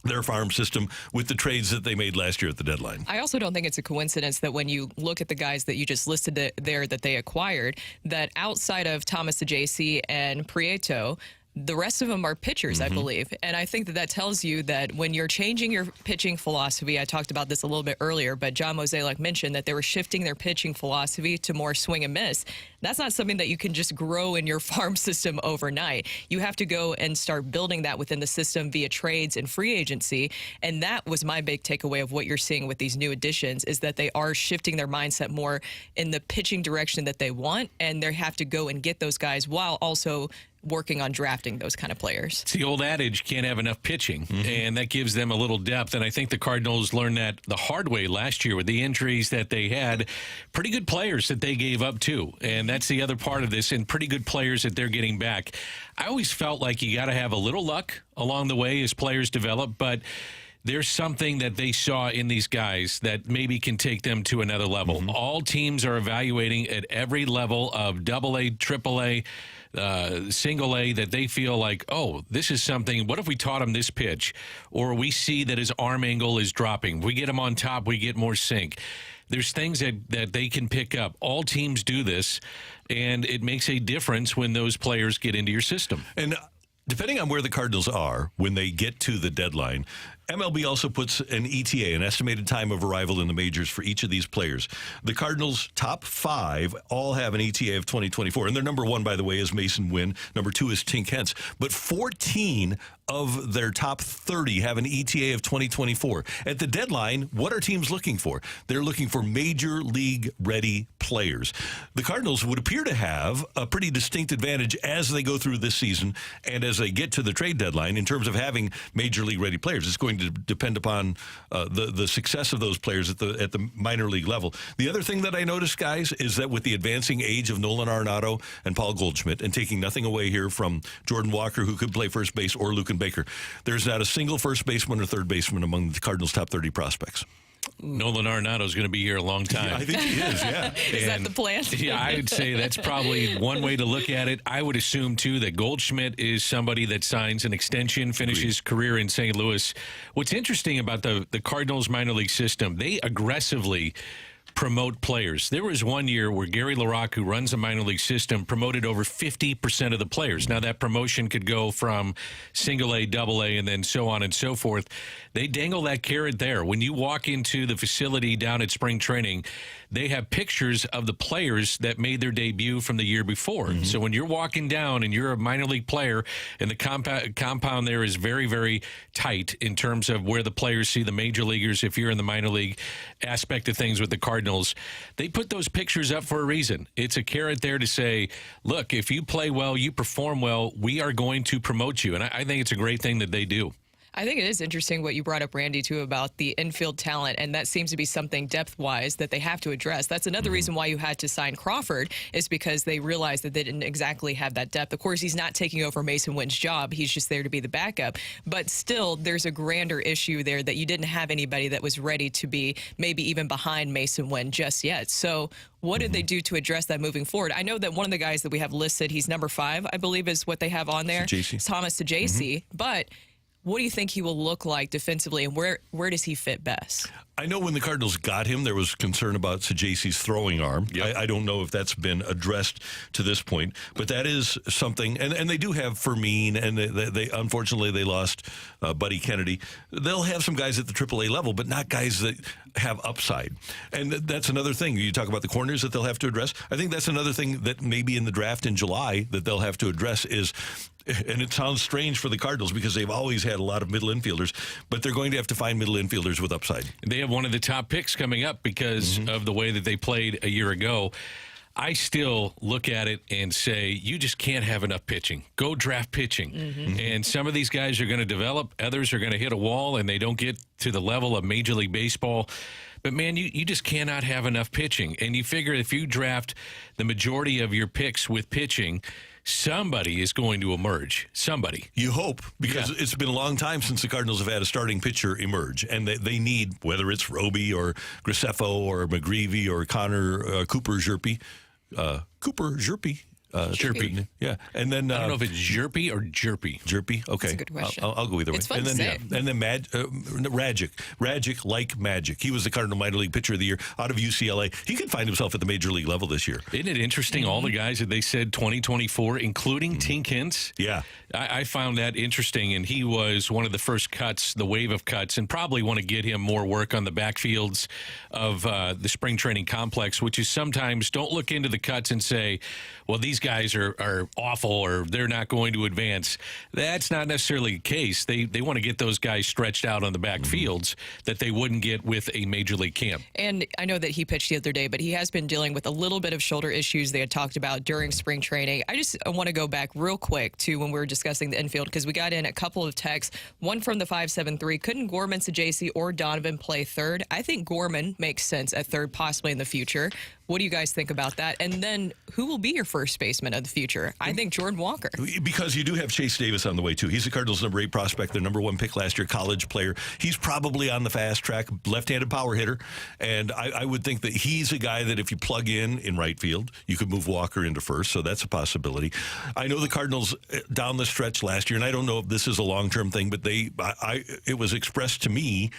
their farm system with the trades that they made last year at the deadline. I also don't think it's a coincidence that when you look at the guys that you just listed there that they acquired, that outside of Thomas Saggese and Prieto, the rest of them are pitchers, I believe. And I think that tells you that when you're changing your pitching philosophy, I talked about this a little bit earlier, but John Mozeliak mentioned that they were shifting their pitching philosophy to more swing and miss. That's not something that you can just grow in your farm system overnight. You have to go and start building that within the system via trades and free agency. And that was my big takeaway of what you're seeing with these new additions, is that they are shifting their mindset more in the pitching direction that they want, and they have to go and get those guys while also working on drafting those kind of players. It's the old adage, can't have enough pitching, and that gives them a little depth. And I think the Cardinals learned that the hard way last year with the injuries that they had. Pretty good players that they gave up too, and that's the other part of this, and pretty good players that they're getting back. I always felt like you got to have a little luck along the way as players develop, but there's something that they saw in these guys that maybe can take them to another level. All teams are evaluating at every level of AA, AAA, single A, that they feel like, oh, this is something. What if we taught him this pitch? Or we see that his arm angle is dropping. We get him on top, we get more sink. There's things that they can pick up. All teams do this, and it makes a difference when those players get into your system. And depending on where the Cardinals are when they get to the deadline, MLB also puts an ETA, an estimated time of arrival in the majors for each of these players. The Cardinals' top 5 all have an ETA of 2024. And their number 1, by the way, is Mason Wynn. Number 2 is Tink Hence. But 14 of their top 30 have an ETA of 2024. At the deadline, what are teams looking for? They're looking for major league ready players. The Cardinals would appear to have a pretty distinct advantage as they go through this season and as they get to the trade deadline in terms of having major league ready players. It's going to depend upon the success of those players at the minor league level. The other thing that I noticed, guys, is that with the advancing age of Nolan Arenado and Paul Goldschmidt, and taking nothing away here from Jordan Walker, who could play first base, or Luken Baker, there's not a single first baseman or third baseman among the Cardinals' top 30 prospects. Nolan Arenado is going to be here a long time. Yeah, I think he is, yeah. Is that the plan? Yeah, I would say that's probably one way to look at it. I would assume, too, that Goldschmidt is somebody that signs an extension, finishes his career in St. Louis. What's interesting about the Cardinals minor league system, they aggressively promote players. There was one year where Gary LaRocque, who runs a minor league system, promoted over 50% of the players. Now, that promotion could go from single A, double A, and then so on and so forth. They dangle that carrot there. When you walk into the facility down at spring training, they have pictures of the players that made their debut from the year before. So when you're walking down and you're a minor league player, and the compound there is very, very tight in terms of where the players see the major leaguers, if you're in the minor league aspect of things with the Cardinals, they put those pictures up for a reason. It's a carrot there to say, look, if you play well, you perform well, we are going to promote you. And I think it's a great thing that they do. I think it is interesting what you brought up, Randy, too, about the infield talent, and that seems to be something depth-wise that they have to address. That's another reason why you had to sign Crawford, is because they realized that they didn't exactly have that depth. Of course, he's not taking over Mason Wynn's job. He's just there to be the backup. But still, there's a grander issue there that you didn't have anybody that was ready to be maybe even behind Mason Wynn just yet. So what did they do to address that moving forward? I know that one of the guys that we have listed, he's number 5, I believe is what they have on there. Thomas Sajasi. But what do you think he will look like defensively, and where does he fit best? I know when the Cardinals got him, there was concern about Sajasi's throwing arm. Yep. I don't know if that's been addressed to this point, but that is something. And they do have Fermin, and they unfortunately they lost Buddy Kennedy. They'll have some guys at the AAA level, but not guys that have upside. And that's another thing. You talk about the corners that they'll have to address. I think that's another thing that maybe in the draft in July that they'll have to address is, and it sounds strange for the Cardinals because they've always had a lot of middle infielders, but they're going to have to find middle infielders with upside. They have one of the top picks coming up because of the way that they played a year ago. I still look at it and say, you just can't have enough pitching. Go draft pitching. And some of these guys are going to develop. Others are going to hit a wall, and they don't get to the level of Major League Baseball. But, man, you just cannot have enough pitching. And you figure if you draft the majority of your picks with pitching, somebody is going to emerge. Somebody. You hope, because it's been a long time since the Cardinals have had a starting pitcher emerge, and they need, whether it's Roby or Graceffo or McGreevy or Cooper Zerpe. Zerpe. Yeah. And then I don't know if it's Zerpe or Jerpy. Jerpy? Okay. That's a good question. I'll go either way. It's fun and to then, say. And then Rajic like magic. He was the Cardinal minor league pitcher of the year out of UCLA. He could find himself at the major league level this year. Isn't it interesting, all the guys that they said 2024, including Tink Hintz? Yeah. I found that interesting, and he was one of the first cuts, the wave of cuts, and probably want to get him more work on the backfields of the spring training complex, which is sometimes don't look into the cuts and say, well, these guys are awful or they're not going to advance. That's not necessarily the case. They want to get those guys stretched out on the backfields that they wouldn't get with a major league camp. And I know that he pitched the other day, but he has been dealing with a little bit of shoulder issues they had talked about during spring training. I want to go back real quick to when we were discussing the infield, because we got in a couple of texts, one from the 573. Couldn't Gorman, Sajasi, or Donovan play third? I think Gorman makes sense at third, possibly in the future. What do you guys think about that? And then who will be your first baseman of the future? I think Jordan Walker. Because you do have Chase Davis on the way, too. He's the Cardinals' number 8 prospect, their number 1 pick last year, college player. He's probably on the fast track, left-handed power hitter. And I would think that he's a guy that if you plug in right field, you could move Walker into first, so that's a possibility. I know the Cardinals down the stretch last year, and I don't know if this is a long-term thing, but it was expressed to me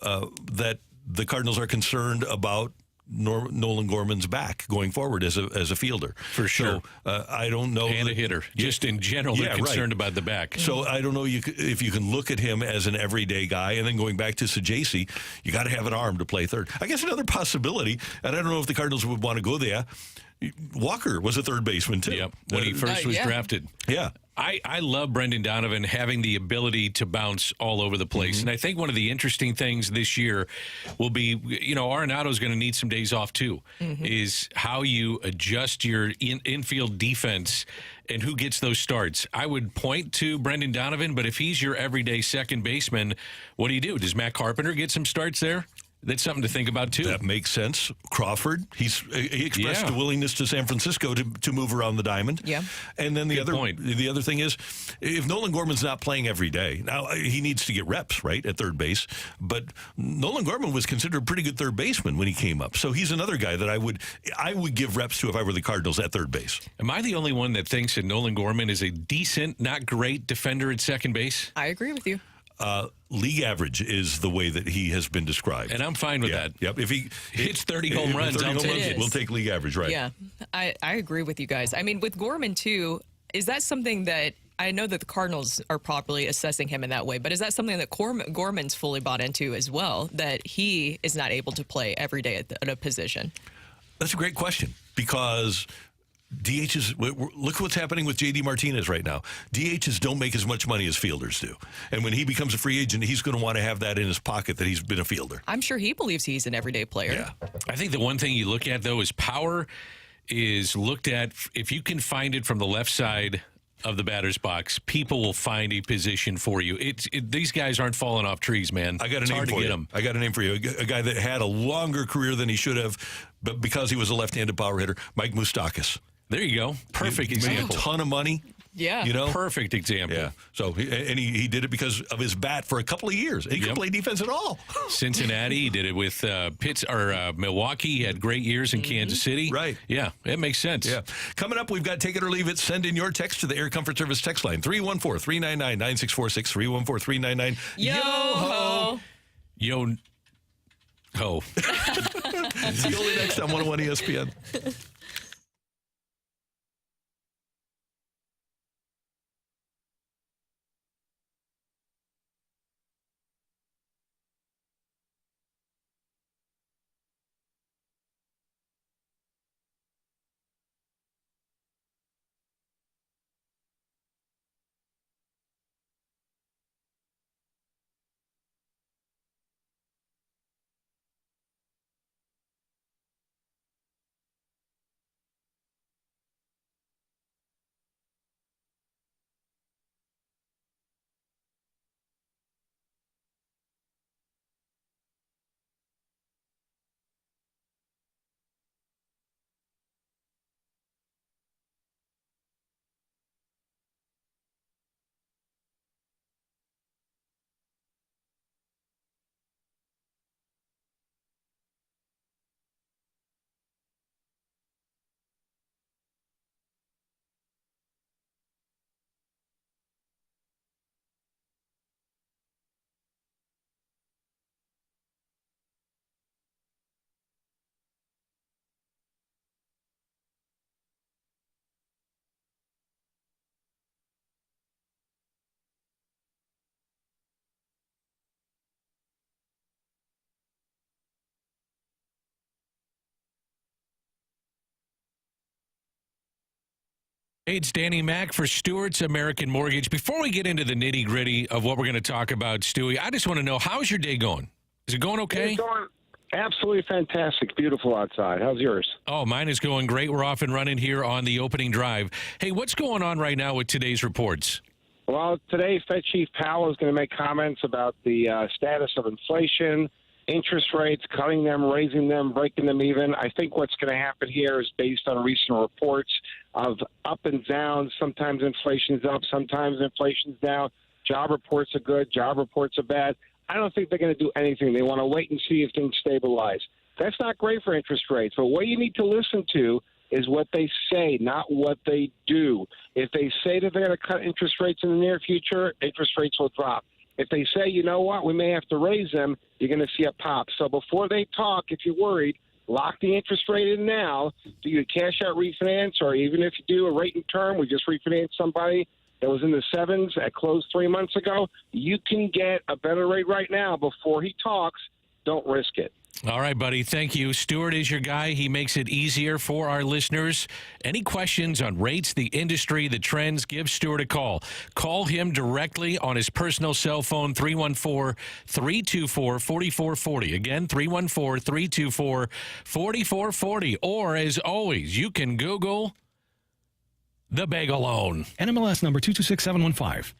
that the Cardinals are concerned about Nolan Gorman's back going forward as a fielder. For sure. So, I don't know. And a hitter. Just in general, they're concerned about the back. So I don't know if you can look at him as an everyday guy. And then going back to Sajasi, you got to have an arm to play third. I guess another possibility, and I don't know if the Cardinals would want to go there, Walker was a third baseman, too. Yep, when he first was drafted. Yeah. I love Brendan Donovan having the ability to bounce all over the place. And I think one of the interesting things this year will be, Arenado's going to need some days off too, is how you adjust your infield defense and who gets those starts. I would point to Brendan Donovan, but if he's your everyday second baseman, what do? Does Matt Carpenter get some starts there? That's something to think about, too. That makes sense. Crawford, he expressed a willingness to San Francisco to move around the diamond. Yeah. And then the other thing is, if Nolan Gorman's not playing every day, now he needs to get reps, right, at third base. But Nolan Gorman was considered a pretty good third baseman when he came up. So he's another guy that I would give reps to if I were the Cardinals at third base. Am I the only one that thinks that Nolan Gorman is a decent, not great defender at second base? I agree with you. League average is the way that he has been described. And I'm fine with that. Yep. If he hits 30 home runs, we'll take league average, right? Yeah, I agree with you guys. I mean, with Gorman, too, is that something that I know that the Cardinals are properly assessing him in that way, but is that something that Gorman's fully bought into as well, that he is not able to play every day at a position? That's a great question, because DHs, look what's happening with J.D. Martinez right now. DHs don't make as much money as fielders do. And when he becomes a free agent, he's going to want to have that in his pocket that he's been a fielder. I'm sure he believes he's an everyday player. Yeah. I think the one thing you look at, though, is power is looked at if you can find it from the left side of the batter's box, people will find a position for you. These guys aren't falling off trees, man. I got a It's name hard for to get you. them. I got a name for you. A guy that had a longer career than he should have, but because he was a left-handed power hitter, Mike Moustakas. There you go. Perfect He made example. a ton of money. Yeah. You know? Perfect example. Yeah. So, he did it because of his bat for a couple of years. He couldn't play defense at all. Cincinnati, he did it with Milwaukee. He had great years in Kansas City. Right. Yeah, it makes sense. Yeah. Coming up, we've got Take It or Leave It. Send in your text to the Air Comfort Service text line, 314-399-9646, 314-399. Yo-ho. Yo-ho. See you only next on 101 ESPN. Hey, it's Danny Mac for Stewart's American Mortgage. Before we get into the nitty-gritty of what we're going to talk about, Stewie, I just want to know, how's your day going? Is it going okay? It's going absolutely fantastic. Beautiful outside. How's yours? Oh, mine is going great. We're off and running here on the opening drive. Hey, what's going on right now with today's reports? Well, today Fed Chief Powell is going to make comments about the status of inflation, interest rates, cutting them, raising them, breaking them even. I think what's going to happen here is based on recent reports of up and down. Sometimes inflation's up, sometimes inflation's down. Job reports are good, job reports are bad. I don't think they're going to do anything. They want to wait and see if things stabilize. That's not great for interest rates. But what you need to listen to is what they say, not what they do. If they say that they're going to cut interest rates in the near future, interest rates will drop. If they say, you know what, we may have to raise them, you're going to see a pop. So before they talk, if you're worried, lock the interest rate in now. Do you cash out refinance, or even if you do a rate and term, we just refinanced somebody that was in the sevens that closed 3 months ago, you can get a better rate right now before he talks. Don't risk it. All right, buddy. Thank you. Stewart is your guy. He makes it easier for our listeners. Any questions on rates, the industry, the trends, give Stewart a call. Call him directly on his personal cell phone, 314-324-4440. Again, 314-324-4440. Or, as always, you can Google the Bagel Loan. NMLS number 226715.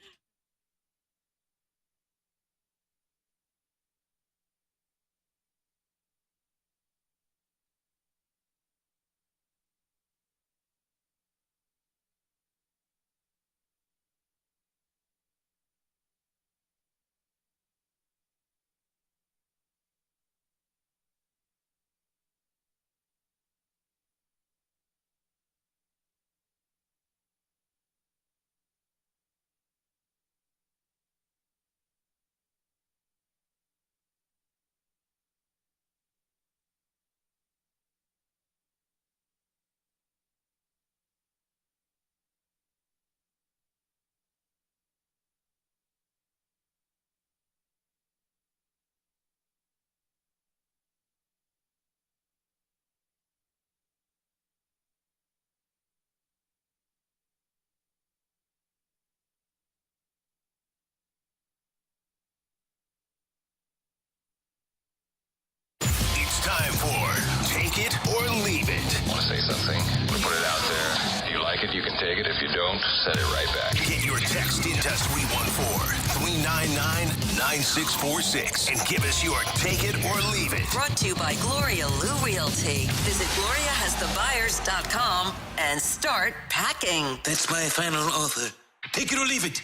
send it right back. Get your text into 314-399-9646 and give us your take it or leave it. Brought to you by Gloria Lou Realty. Visit GloriaHasTheBuyers.com and start packing. That's my final offer. Take it or leave it.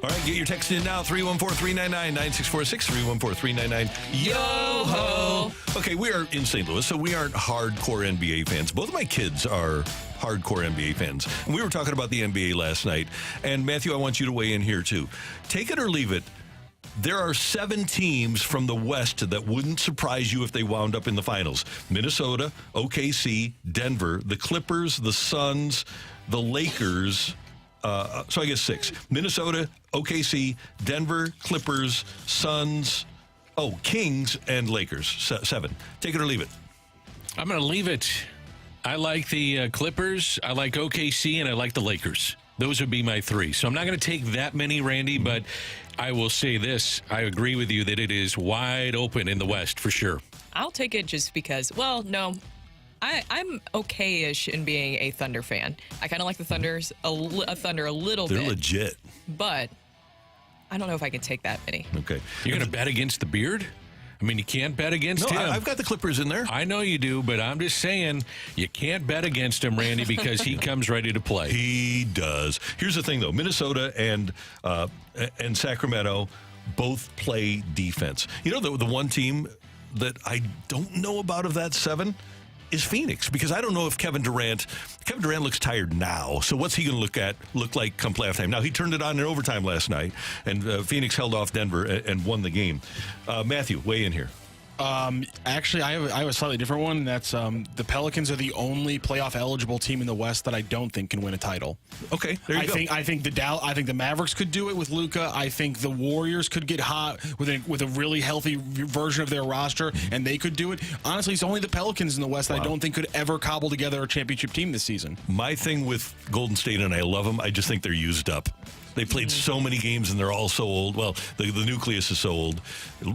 All right, get your text in now, 314-399-9646, 314-399-YO-HO. Okay, we are in St. Louis, so we aren't hardcore NBA fans. Both of my kids are hardcore NBA fans. And we were talking about the NBA last night. And, Matthew, I want you to weigh in here, too. Take it or leave it. There are 7 teams from the West that wouldn't surprise you if they wound up in the finals. Minnesota, OKC, Denver, the Clippers, the Suns, the Lakers. So I guess 6. Minnesota, OKC, Denver, Clippers, Suns, Kings, and Lakers. 7. Take it or leave it. I'm going to leave it. I like the Clippers, I like OKC, and I like the Lakers. Those would be my 3. So I'm not going to take that many, Randy, but I will say this. I agree with you that it is wide open in the West for sure. I'll take it just because, well, no. I'm okay-ish in being a Thunder fan. I kind of like the Thunder a little bit. They're legit. But I don't know if I can take that many. Okay. You're going to bet against the Beard? I mean, you can't bet against him. I've got the Clippers in there. I know you do, but I'm just saying you can't bet against him, Randy, because he comes ready to play. He does. Here's the thing, though. Minnesota and Sacramento both play defense. You know, the one team that I don't know about of that 7 is Phoenix, because I don't know if Kevin Durant looks tired now. So what's he going to look like come playoff time? Now, he turned it on in overtime last night, and Phoenix held off Denver and won the game. Matthew, weigh in here. Actually, I have a slightly different one. That's the Pelicans are the only playoff eligible team in the West that I don't think can win a title. Okay, there you go. I think the Mavericks could do it with Luka. I think the Warriors could get hot with a really healthy version of their roster, and they could do it. Honestly, it's only the Pelicans in the West that I don't think could ever cobble together a championship team this season. My thing with Golden State, and I love them, I just think they're used up. They played so many games, and they're all so old. Well, the nucleus is so old,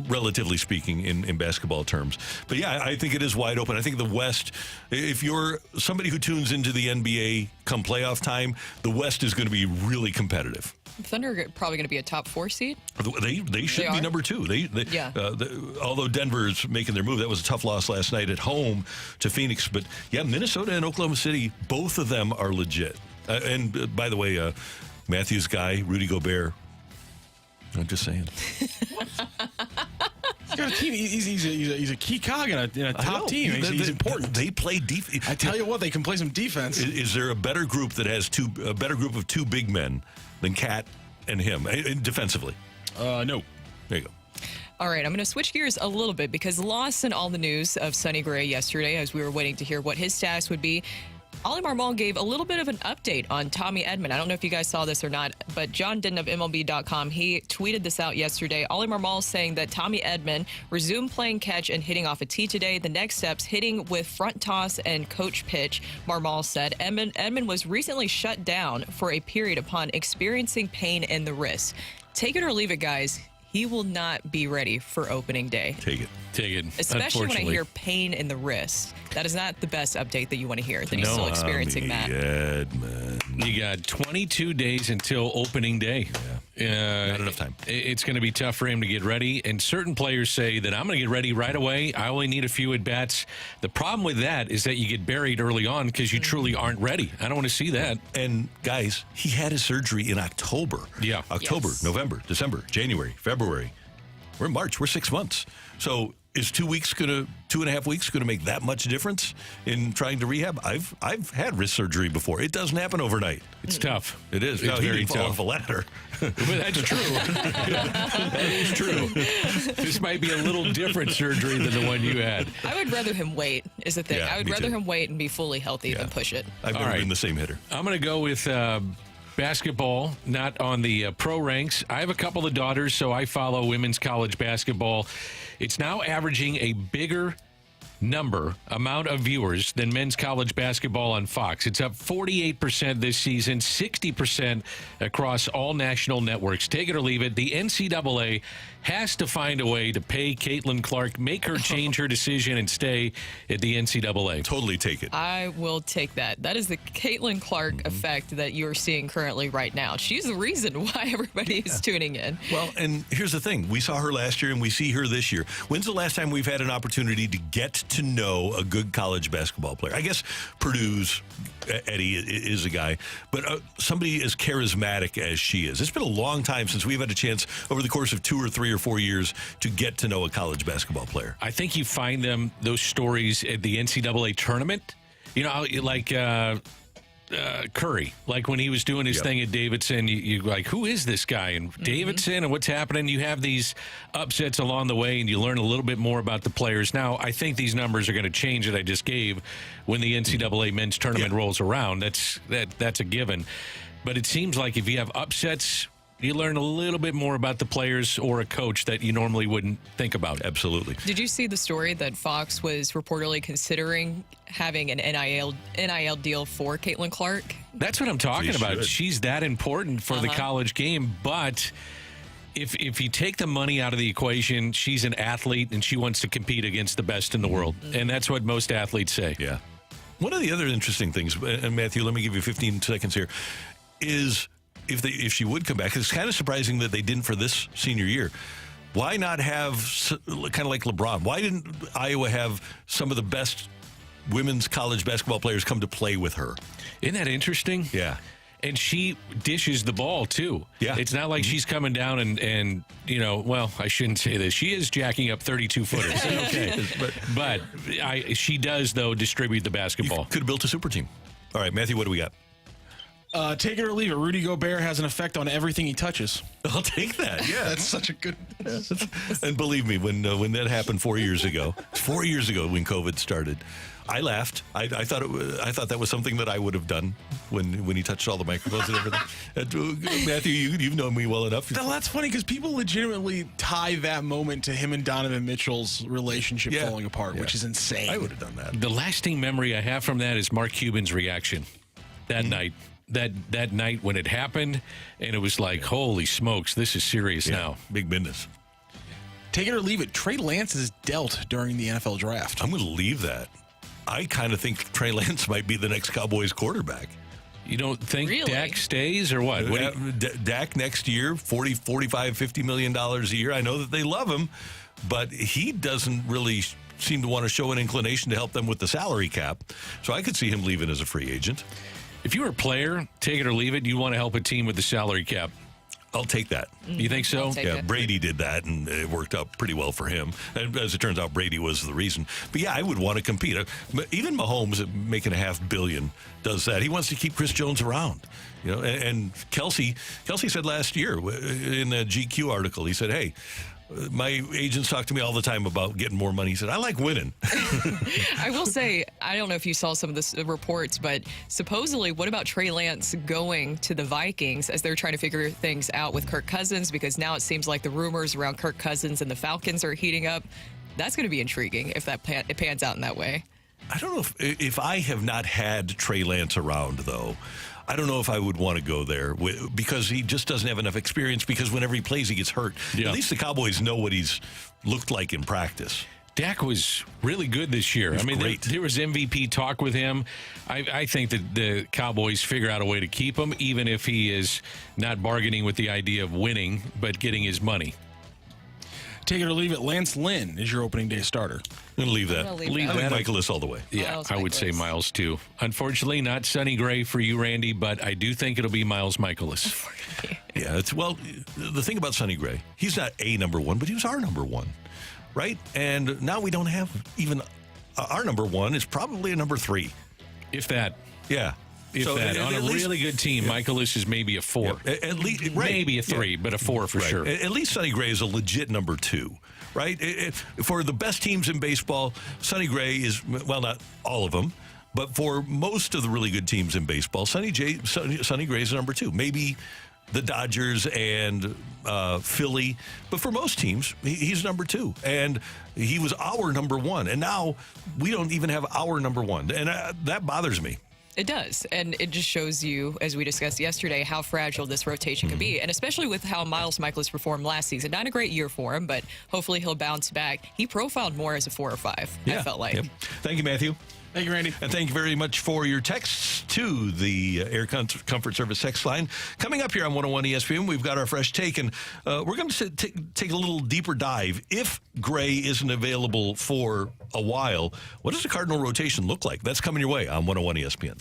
relatively speaking, in basketball terms. But, yeah, I think it is wide open. I think the West, if you're somebody who tunes into the NBA come playoff time, the West is going to be really competitive. Thunder are probably going to be a top 4 seed. They should be number 2. Although Denver's making their move, that was a tough loss last night at home to Phoenix. But, yeah, Minnesota and Oklahoma City, both of them are legit. And, by the way, Matthew's guy, Rudy Gobert. I'm just saying. He's got a team. He's a key cog in a top team. He's important. They play defense. I tell you what, they can play some defense. Is there a better group that has a better group of 2 big men than Cat and him defensively? No. There you go. All right, I'm going to switch gears a little bit because lost in all the news of Sonny Gray yesterday as we were waiting to hear what his status would be. Ollie Marmol gave a little bit of an update on Tommy Edman. I don't know if you guys saw this or not, but John Denton of MLB.com, he tweeted this out yesterday. Ollie Marmol saying that Tommy Edman resumed playing catch and hitting off a tee today. The next steps, hitting with front toss and coach pitch, Marmol said. Edman was recently shut down for a period upon experiencing pain in the wrist. Take it or leave it, guys. He will not be ready for opening day. Take it. Especially when I hear pain in the wrist. That is not the best update that you want to hear, that he's still experiencing that. You got 22 days until opening day. Not enough time. It's going to be tough for him to get ready. And certain players say that I'm going to get ready right away. I only need a few at-bats. The problem with that is that you get buried early on because you truly aren't ready. I don't want to see that. And, guys, he had his surgery in October. Yeah. October, November, December, January, February. We're in March. We're 6 months. So is 2.5 weeks going to make that much difference in trying to rehab? I've had wrist surgery before. It doesn't happen overnight. It's tough. It is. It's very fall tough. off a ladder. But that's true. That is true. This might be a little different surgery than the one you had. I would rather him wait, is the thing. Yeah, I would rather him wait and be fully healthy than push it. I've never been the same hitter. I'm going to go with basketball, not on the pro ranks. I have a couple of daughters, so I follow women's college basketball. It's now averaging a bigger amount of viewers than men's college basketball on Fox. It's up 48% this season, 60% across all national networks. Take it or leave it. The NCAA has to find a way to pay Caitlin Clark, make her change her decision and stay at the NCAA. Totally take it. I will take that. That is the Caitlin Clark effect that you're seeing currently right now. She's the reason why everybody is tuning in. Well, and here's the thing. We saw her last year and we see her this year. When's the last time we've had an opportunity to get to know a good college basketball player? I guess Purdue's Eddie is a guy, but somebody as charismatic as she is. It's been a long time since we've had a chance over the course of 2 or 3 or 4 years to get to know a college basketball player. I think you find those stories at the NCAA tournament. You know, like Curry, like when he was doing his thing at Davidson, you like, who is this guy? And Davidson and what's happening? You have these upsets along the way, and you learn a little bit more about the players. Now, I think these numbers are going to change that I just gave when the NCAA men's tournament rolls around. That's a given. But it seems like if you have upsets, you learn a little bit more about the players or a coach that you normally wouldn't think about. Absolutely. Did you see the story that Fox was reportedly considering having an NIL deal for Caitlin Clark? That's what I'm talking about. She's that important for the college game, but if you take the money out of the equation, she's an athlete and she wants to compete against the best in the world. And that's what most athletes say. Yeah. One of the other interesting things, and Matthew, let me give you 15 seconds here, is if she would come back, it's kind of surprising that they didn't for this senior year. Why not have, kind of like LeBron, why didn't Iowa have some of the best women's college basketball players come to play with her? Isn't that interesting? Yeah. And she dishes the ball, too. Yeah. It's not like she's coming down and you know, well, I shouldn't say this. She is jacking up 32-footers. Okay. But she does, though, distribute the basketball. You could have built a super team. All right, Matthew, what do we got? Take it or leave it. Rudy Gobert has an effect on everything he touches. I'll take that. Yeah, that's such a good. And believe me, when that happened 4 years ago, 4 years ago when COVID started, I laughed. I thought that was something that I would have done when he touched all the microphones and everything. Matthew, you've known me well enough. No, that's funny because people legitimately tie that moment to him and Donovan Mitchell's relationship falling apart, which is insane. I would have done that. The lasting memory I have from that is Mark Cuban's reaction that night. That night when it happened, and it was like, holy smokes, this is serious now. Big business. Take it or leave it. Trey Lance is dealt during the NFL draft. I'm going to leave that. I kind of think Trey Lance might be the next Cowboys quarterback. You don't think Dak stays or what? Dak next year, $40, $45, $50 million a year. I know that they love him, but he doesn't really seem to want to show an inclination to help them with the salary cap. So I could see him leaving as a free agent. If you were a player, take it or leave it, you want to help a team with the salary cap. I'll take that. You think so? Yeah, Brady did that, and it worked out pretty well for him. And as it turns out, Brady was the reason. But yeah, I would want to compete. Even Mahomes, at making $500 million, does that. He wants to keep Chris Jones around. You know, and Kelsey said last year in the GQ article, he said, "Hey, my agents talk to me all the time about getting more money." He said, "I like winning." I will say, I don't know if you saw some of the reports, but supposedly, what about Trey Lance going to the Vikings as they're trying to figure things out with Kirk Cousins? Because now it seems like the rumors around Kirk Cousins and the Falcons are heating up. That's going to be intriguing if it pans out in that way. I don't know if I have not had Trey Lance around, though. I don't know if I would want to go there because he just doesn't have enough experience, because whenever he plays, he gets hurt. Yeah. At least the Cowboys know what he's looked like in practice. Dak was really good this year. I mean, there was MVP talk with him. I think that the Cowboys figure out a way to keep him, even if he is not bargaining with the idea of winning, but getting his money. Take it or leave it. Lance Lynn is your opening day starter. I'm going to leave that. I think Michaelis all the way. Yeah, I would say Miles, too. Unfortunately, not Sonny Gray for you, Randy, but I do think it'll be Miles Michaelis. Yeah, the thing about Sonny Gray, he's not a number one, but he was our number one, right? And now we don't have even our number one is probably a number 3. If that. Yeah. On a really good team, Michaelis is maybe a 4. Yeah, at least, right. Maybe a 3, but a 4 for sure. At least Sonny Gray is a legit number 2, right? For the best teams in baseball, Sonny Gray is, well, not all of them, but for most of the really good teams in baseball, Sonny Gray is number 2. Maybe the Dodgers and Philly. But for most teams, he's number 2. And he was our number 1. And now we don't even have our number 1. And that bothers me. It does. And it just shows you, as we discussed yesterday, how fragile this rotation can be. And especially with how Miles Michaelis performed last season. Not a great year for him, but hopefully he'll bounce back. He profiled more as a 4 or 5, I felt like. Yep. Thank you, Matthew. Thank you, Randy. And thank you very much for your texts to the Air Comfort Service text line. Coming up here on 101 ESPN, we've got our fresh take, and we're going to take a little deeper dive. If Gray isn't available for a while, what does the Cardinal rotation look like? That's coming your way on 101 ESPN.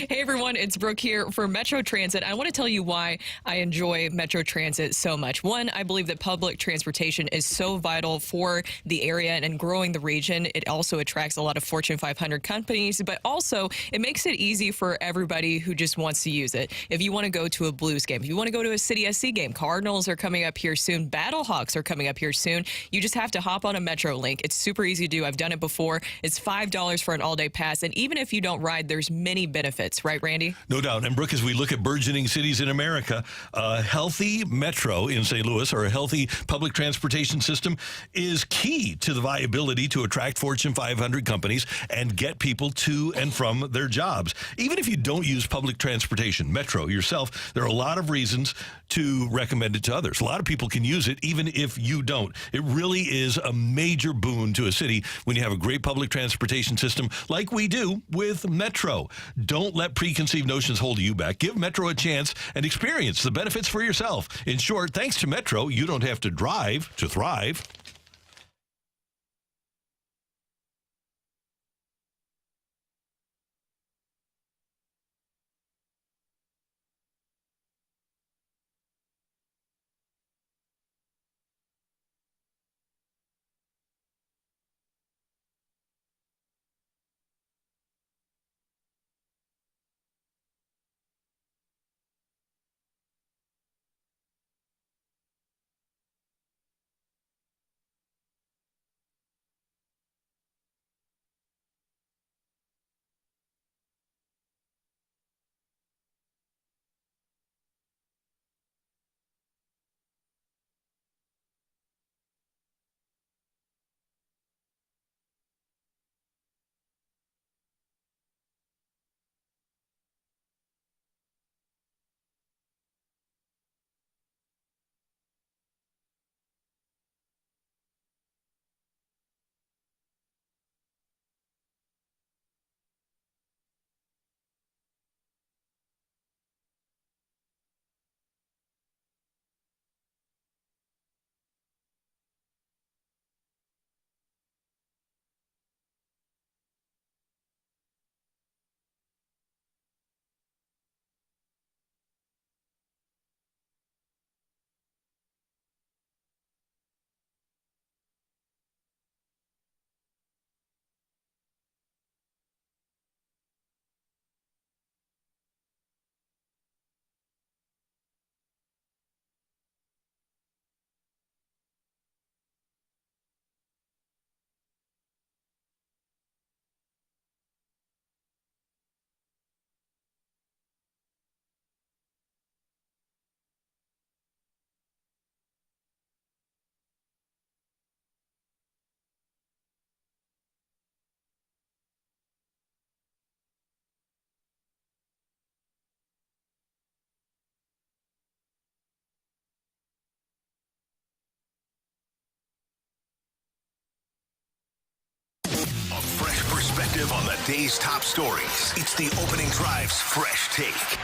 Hey everyone, it's Brooke here for Metro Transit. I want to tell you why I enjoy Metro Transit so much. One, I believe that public transportation is so vital for the area and growing the region. It also attracts a lot of Fortune 500 companies, but also it makes it easy for everybody who just wants to use it. If you want to go to a Blues game, if you want to go to a City SC game, Cardinals are coming up here soon, Battlehawks are coming up here soon. You just have to hop on a Metro link. It's super easy to do. I've done it before. It's $5 for an all-day pass, and even if you don't ride, there's many benefits, right, Randy? No doubt. And Brooke, as we look at burgeoning cities in America, a healthy metro in St. Louis or a healthy public transportation system is key to the viability to attract Fortune 500 companies and get people to and from their jobs. Even if you don't use public transportation, Metro yourself, there are a lot of reasons to recommend it to others. A lot of people can use it even if you don't. It really is a major boon to a city when you have a great public transportation system like we do with Metro. Don't let preconceived notions hold you back. Give Metro a chance and experience the benefits for yourself. In short, thanks to Metro, you don't have to drive to thrive. perspective on the day's top stories. It's the Opening Drive's Fresh Take.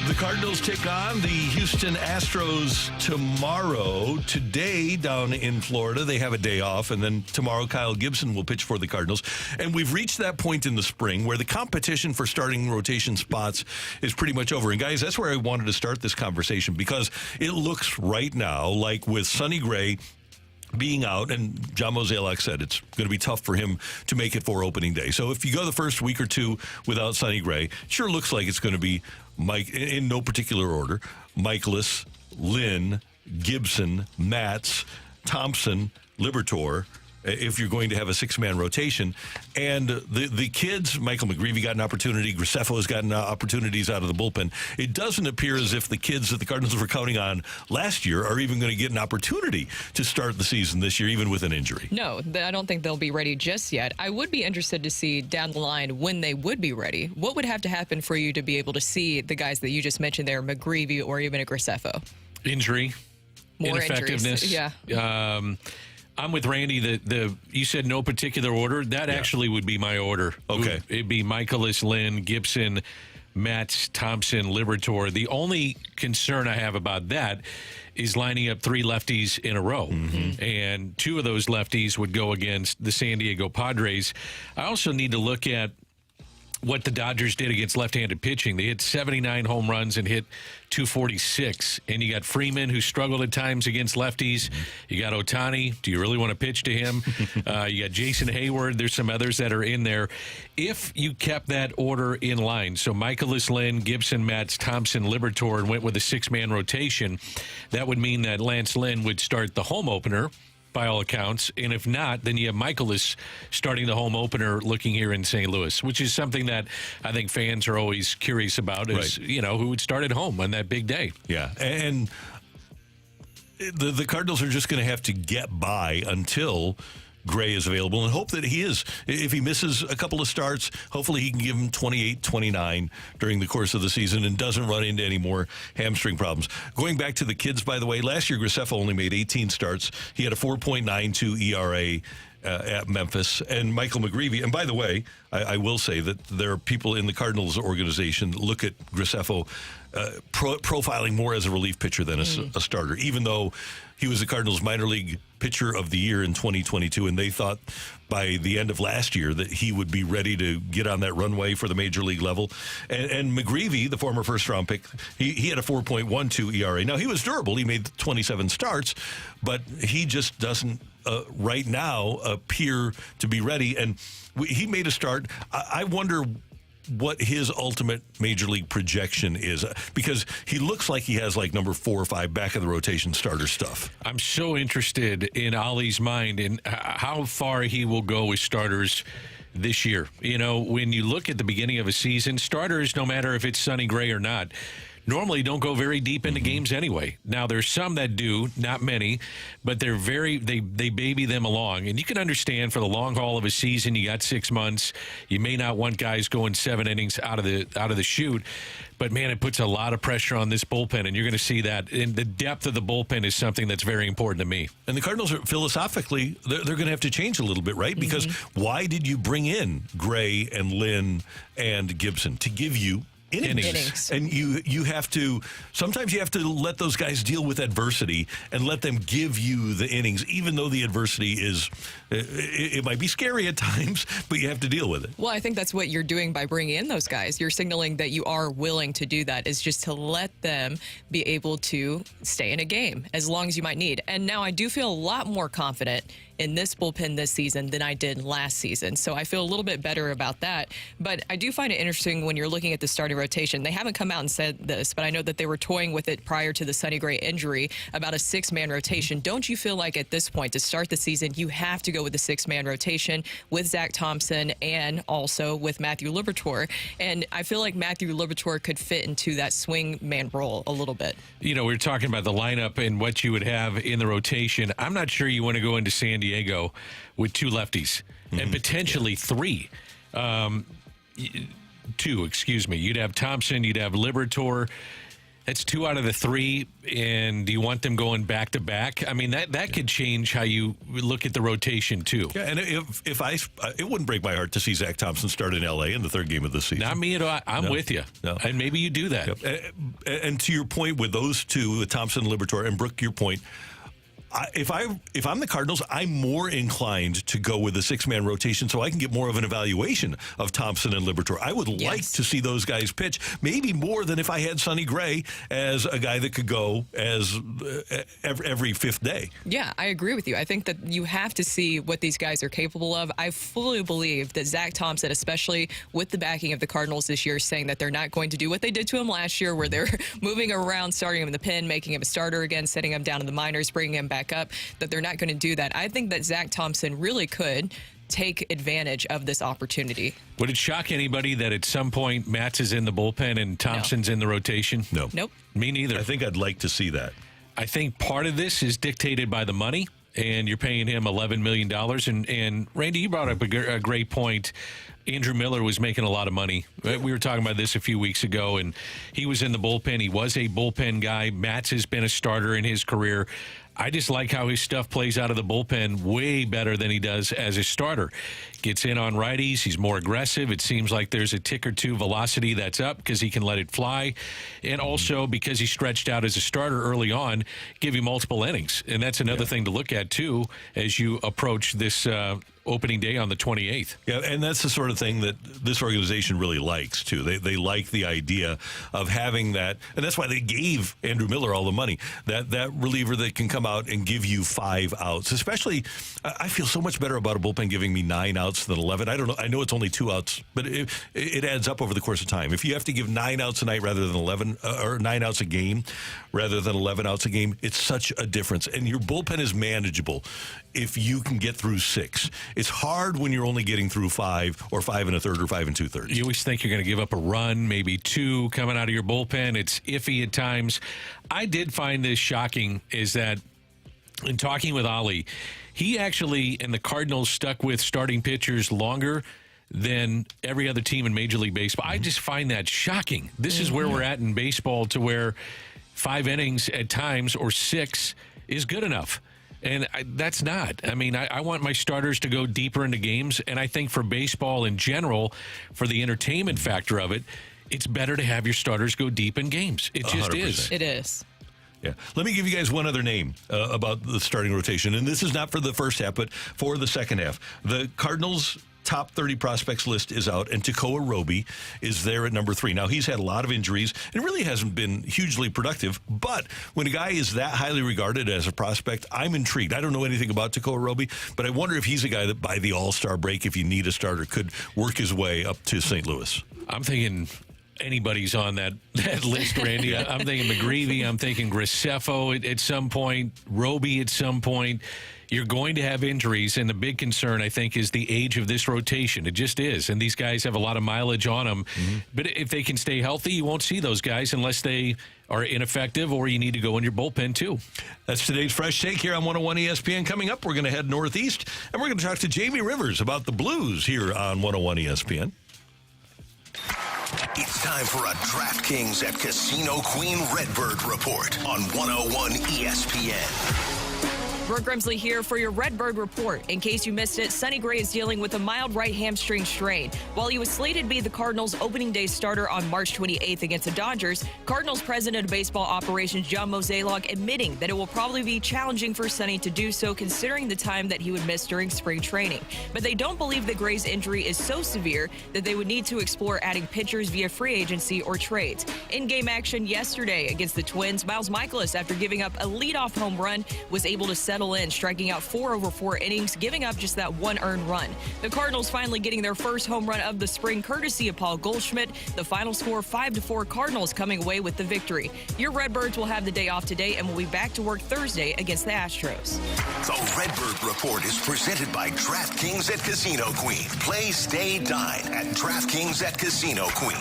The Cardinals take on the Houston Astros tomorrow. Today, down in Florida, they have a day off, and then tomorrow Kyle Gibson will pitch for the Cardinals. And we've reached that point in the spring where the competition for starting rotation spots is pretty much over. And guys, that's where I wanted to start this conversation, because it looks right now like with Sonny Gray being out, and John Mozeliak said it's going to be tough for him to make it for opening day. So if you go the first week or two without Sonny Gray, sure looks like it's going to be Mike, in no particular order, Michaelis, Lynn, Gibson, Matz, Thompson, Liberatore, if you're going to have a six-man rotation. And the kids, Michael McGreevy got an opportunity, Graceffo has gotten opportunities out of the bullpen. It doesn't appear as if the kids that the Cardinals were counting on last year are even going to get an opportunity to start the season this year, even with an injury. No, I don't think they'll be ready just yet. I would be interested to see down the line when they would be ready. What would have to happen for you to be able to see the guys that you just mentioned there, McGreevy or even a Graceffo? Injury, more ineffectiveness. Injuries. Yeah. I'm with Randy. You said no particular order. That actually would be my order. Okay. It'd be Michaelis, Lynn, Gibson, Matz, Thompson, Liberatore. The only concern I have about that is lining up three lefties in a row. Mm-hmm. And two of those lefties would go against the San Diego Padres. I also need to look at what the Dodgers did against left-handed pitching. They hit 79 home runs and hit 246. And you got Freeman, who struggled at times against lefties. You got Ohtani. Do you really want to pitch to him? You got Jason Hayward. There's some others that are in there. If you kept that order in line, so Michaelis, Lynn, Gibson, Matz, Thompson, Liberatore, and went with a six-man rotation, that would mean that Lance Lynn would start the home opener, by all accounts. And if not, then you have Michaelis starting the home opener looking here in St. Louis, which is something that I think fans are always curious about is, who would start at home on that big day. Yeah. And the Cardinals are just going to have to get by until Gray is available, and hope that he is. If he misses a couple of starts, hopefully he can give him 28, 29 during the course of the season and doesn't run into any more hamstring problems. Going back to the kids, by the way, last year Graceffo only made 18 starts. He had a 4.92 ERA at Memphis, and Michael McGreevy. And by the way, I will say that there are people in the Cardinals organization that look at Graceffo profiling more as a relief pitcher than a starter, even though he was the Cardinals minor league pitcher of the year in 2022, and they thought by the end of last year that he would be ready to get on that runway for the major league level. And McGreevy, the former first-round pick, he had a 4.12 ERA. Now, he was durable. He made 27 starts, but he just doesn't right now appear to be ready. And he made a start. I wonder what his ultimate major league projection is, because he looks like he has like number 4 or 5 back of the rotation starter stuff. I'm so interested in Ollie's mind and how far he will go with starters this year. When you look at the beginning of a season, starters, no matter if it's Sonny Gray or not, normally don't go very deep into games anyway. Now, there's some that do, not many, but they baby them along. And you can understand for the long haul of a season, you got 6 months. You may not want guys going 7 innings out of the chute. But, man, it puts a lot of pressure on this bullpen, and you're going to see that. And the depth of the bullpen is something that's very important to me. And the Cardinals, philosophically, they're going to have to change a little bit, right? Because why did you bring in Gray and Lynn and Gibson? To give you innings. And you have to, sometimes you have to let those guys deal with adversity and let them give you the innings, even though the adversity is, it might be scary at times, but you have to deal with it. Well, I think that's what you're doing by bringing in those guys. You're signaling that you are willing to do that, is just to let them be able to stay in a game as long as you might need. And now I do feel a lot more confident in this bullpen this season than I did last season. So I feel a little bit better about that. But I do find it interesting when you're looking at the starting rotation. They haven't come out and said this, but I know that they were toying with it prior to the Sonny Gray injury about a 6-man rotation. Don't you feel like at this point to start the season, you have to go with the 6-man rotation with Zach Thompson and also with Matthew Liberatore? And I feel like Matthew Liberatore could fit into that swing man role a little bit. We were talking about the lineup and what you would have in the rotation. I'm not sure you want to go into San Diego with 2 lefties and potentially 3. two, excuse me. You'd have Thompson, you'd have Liberatore. That's 2 out of the 3, and do you want them going back-to-back? I mean, that could change how you look at the rotation, too. Yeah, and if it wouldn't break my heart to see Zach Thompson start in L.A. in the 3rd game of the season. Not me at all. I'm with you. No. And maybe you do that. Yep. And to your point with those two, with Thompson, Liberatore, and Brooke, your point, if I'm the Cardinals, I'm more inclined to go with a 6-man rotation so I can get more of an evaluation of Thompson and Liberatore. I would like to see those guys pitch, maybe more than if I had Sonny Gray as a guy that could go as every 5th day. Yeah, I agree with you. I think that you have to see what these guys are capable of. I fully believe that Zach Thompson, especially with the backing of the Cardinals this year, saying that they're not going to do what they did to him last year, where they're moving around, starting him in the pen, making him a starter again, setting him down in the minors, bringing him back up, that they're not going to do that. I think that Zach Thompson really could take advantage of this opportunity. Would it shock anybody that at some point Matz is in the bullpen and Thompson's in the rotation? No. Nope. Me neither. I think I'd like to see that. I think part of this is dictated by the money, and you're paying him $11 million. And Randy, you brought up a great point. Andrew Miller was making a lot of money. We were talking about this a few weeks ago, and he was in the bullpen. He was a bullpen guy. Matz has been a starter in his career. I just like how his stuff plays out of the bullpen way better than he does as a starter. Gets in on righties. He's more aggressive. It seems like there's a tick or two velocity that's up because he can let it fly. And also because he stretched out as a starter early on, give you multiple innings. And that's another thing to look at, too, as you approach this opening day on the 28th. Yeah, and that's the sort of thing that this organization really likes, too. They like the idea of having that, and that's why they gave Andrew Miller all the money, that reliever that can come out and give you 5 outs. Especially, I feel so much better about a bullpen giving me 9 outs than 11. I don't know. I know it's only 2 outs, but it adds up over the course of time. If you have to give 9 outs a night rather than 11, or 9 outs a game rather than 11 outs a game, it's such a difference. And your bullpen is manageable if you can get through 6. It's hard when you're only getting through 5 or 5 1/3 or 5 2/3. You always think you're going to give up a run, maybe 2 coming out of your bullpen. It's iffy at times. I did find this shocking is that in talking with Ali, he actually and the Cardinals stuck with starting pitchers longer than every other team in Major League Baseball. I just find that shocking. This is where we're at in baseball, to where 5 innings at times or 6 is good enough. And that's not. I mean, I want my starters to go deeper into games. And I think for baseball in general, for the entertainment factor of it, it's better to have your starters go deep in games. It just 100%. is. It is. Yeah. Let me give you guys one other name about the starting rotation. And this is not for the first half, but for the second half. The Cardinals' top 30 prospects list is out, and Tekoa Roby is there at number 3. Now, he's had a lot of injuries and really hasn't been hugely productive, but when a guy is that highly regarded as a prospect, I'm intrigued. I don't know anything about Tekoa Roby, but I wonder if he's a guy that by the All-Star break, if you need a starter, could work his way up to St. Louis. I'm thinking anybody's on that list, Randy. I'm thinking McGreevy. I'm thinking Graceffo at some point, Roby at some point. You're going to have injuries, and the big concern, I think, is the age of this rotation. It just is, and these guys have a lot of mileage on them. Mm-hmm. But if they can stay healthy, you won't see those guys unless they are ineffective or you need to go in your bullpen, too. That's today's Fresh Take here on 101 ESPN. Coming up, we're going to head northeast, and we're going to talk to Jamie Rivers about the Blues here on 101 ESPN. It's time for a DraftKings at Casino Queen Redbird report on 101 ESPN. Brooke Grimsley here for your Redbird report. In case you missed it, Sonny Gray is dealing with a mild right hamstring strain. While he was slated to be the Cardinals' opening day starter on March 28th against the Dodgers, Cardinals president of baseball operations John Mozeliak admitting that it will probably be challenging for Sonny to do so considering the time that he would miss during spring training. But they don't believe that Gray's injury is so severe that they would need to explore adding pitchers via free agency or trades. In-game action yesterday against the Twins, Miles Mikolas, after giving up a leadoff home run, was able to settle in, striking out 4 over 4 innings, giving up just that 1 earned run. The Cardinals finally getting their first home run of the spring, courtesy of Paul Goldschmidt. The final score 5-4, Cardinals coming away with the victory. Your Redbirds will have the day off today and will be back to work Thursday against the Astros. The Redbird Report is presented by DraftKings at Casino Queen. Play, stay, dine at DraftKings at Casino Queen.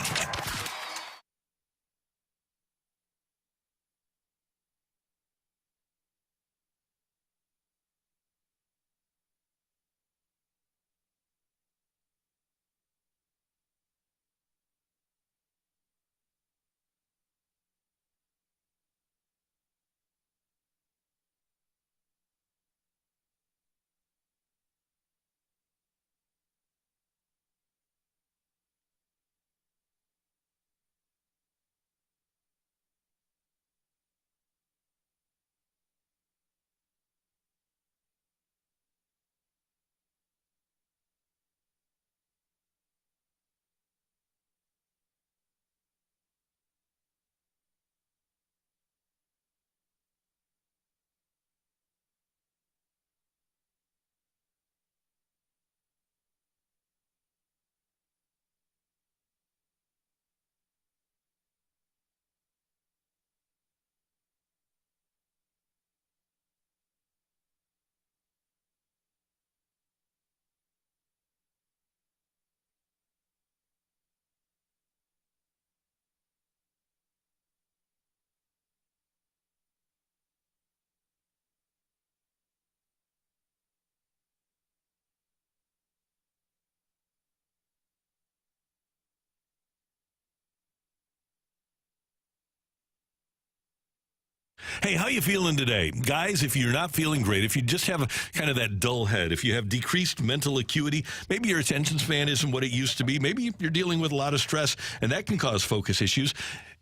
Hey, how you feeling today? Guys, if you're not feeling great, if you just have kind of that dull head, if you have decreased mental acuity, maybe your attention span isn't what it used to be, maybe you're dealing with a lot of stress, and that can cause focus issues.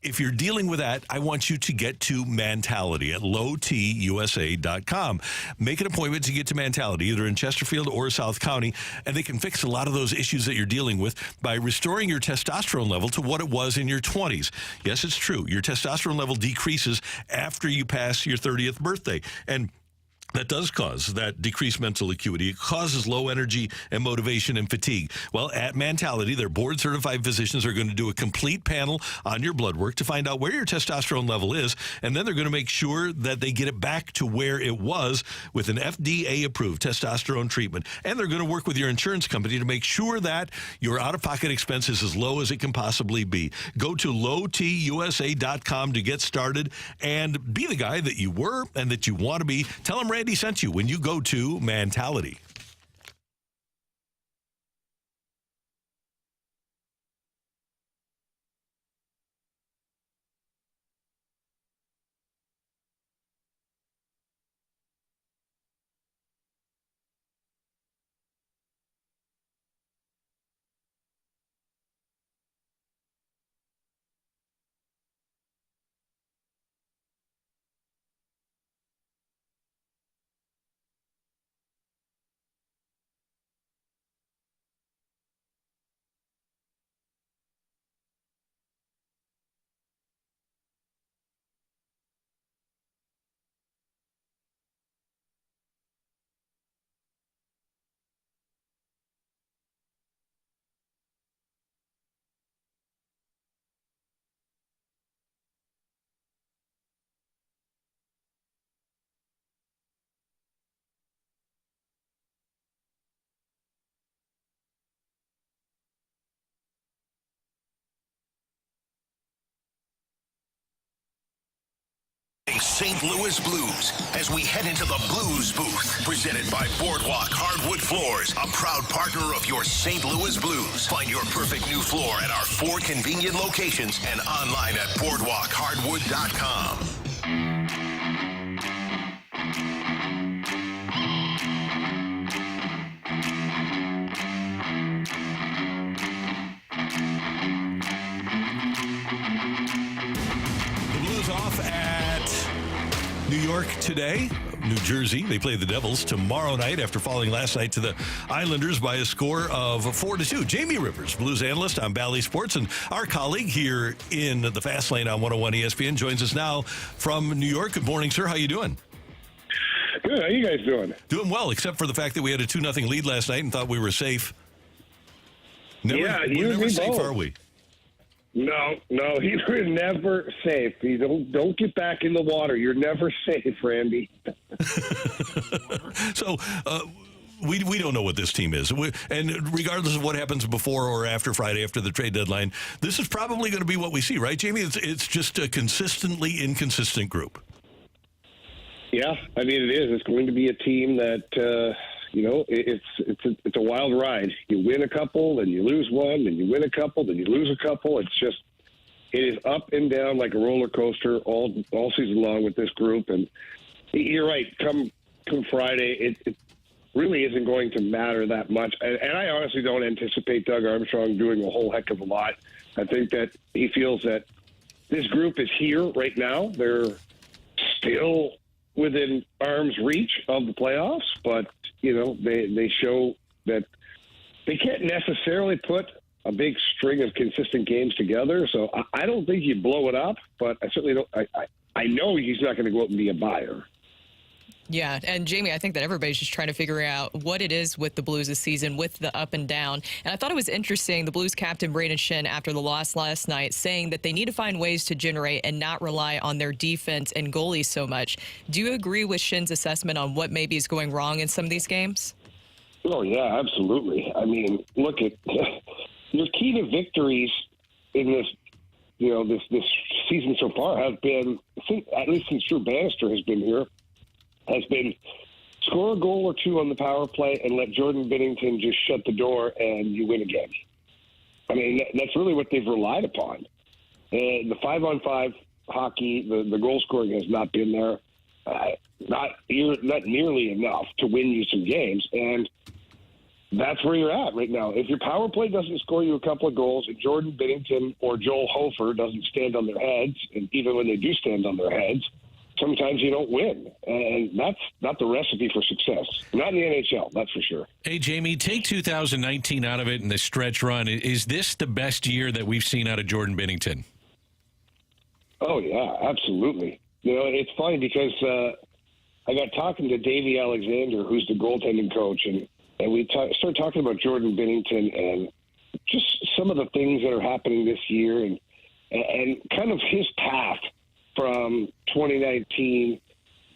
If you're dealing with that, I want you to get to Mentality at lowtusa.com. Make an appointment to get to Mentality, either in Chesterfield or South County, and they can fix a lot of those issues that you're dealing with by restoring your testosterone level to what it was in your 20s. Yes, it's true. Your testosterone level decreases after you pass your 30th birthday. And that does cause that decreased mental acuity. It causes low energy and motivation and fatigue. Well, at Mentality, their board-certified physicians are going to do a complete panel on your blood work to find out where your testosterone level is, and then they're going to make sure that they get it back to where it was with an FDA-approved testosterone treatment. And they're going to work with your insurance company to make sure that your out-of-pocket expense is as low as it can possibly be. Go to lowtusa.com to get started and be the guy that you were and that you want to be. Tell them Randy sent you when you go to Mentality. St. Louis Blues as we head into the Blues Booth, presented by Boardwalk Hardwood Floors, a proud partner of your St. Louis Blues. Find your perfect new floor at our 4 convenient locations and online at boardwalkhardwood.com. The Blues off at New York today. New Jersey, they play the Devils tomorrow night after falling last night to the Islanders by a score of 4-2. Jamie Rivers, Blues analyst on Bally Sports, and our colleague here in the Fast Lane on 101 ESPN joins us now from New York. Good morning, sir. How you doing? Good. How you guys doing? Doing well, except for the fact that we had a 2-0 lead last night and thought we were safe. We're never safe, are we? No, you're never safe. You don't get back in the water. You're never safe, Randy. So we don't know what this team is. And regardless of what happens before or after Friday, after the trade deadline, this is probably going to be what we see, right, Jamie? It's just a consistently inconsistent group. Yeah, I mean, it is. It's going to be a team that, it's a wild ride. You win a couple, then you lose one, then you win a couple, then you lose a couple. It is up and down like a roller coaster all season long with this group. And you're right. Come Friday, it really isn't going to matter that much. And I honestly don't anticipate Doug Armstrong doing a whole heck of a lot. I think that he feels that this group is here right now. They're still within arm's reach of the playoffs, but they show that they can't necessarily put a big string of consistent games together. So I don't think you blow it up, but I certainly don't. I know he's not going to go out and be a buyer. Yeah, and Jamie, I think that everybody's just trying to figure out what it is with the Blues this season, with the up and down. And I thought it was interesting, the Blues captain Braden Shin, after the loss last night, saying that they need to find ways to generate and not rely on their defense and goalies so much. Do you agree with Shin's assessment on what maybe is going wrong in some of these games? Oh, yeah, absolutely. I mean, look at your key to victories in this, this season so far have been, at least since Drew Bannister has been here, has been score a goal or two on the power play and let Jordan Binnington just shut the door and you win a game. I mean, that's really what they've relied upon. And the 5-on-5 hockey. The goal scoring has not been there, not nearly enough to win you some games, and that's where you're at right now. If your power play doesn't score you a couple of goals, and Jordan Binnington or Joel Hofer doesn't stand on their heads, and even when they do stand on their heads, sometimes you don't win. And that's not the recipe for success. Not in the NHL, that's for sure. Hey, Jamie, take 2019 out of it and the stretch run. Is this the best year that we've seen out of Jordan Binnington? Oh, yeah, absolutely. You know, it's funny because I got talking to Davey Alexander, who's the goaltending coach, and we started talking about Jordan Binnington and just some of the things that are happening this year and kind of his path from 2019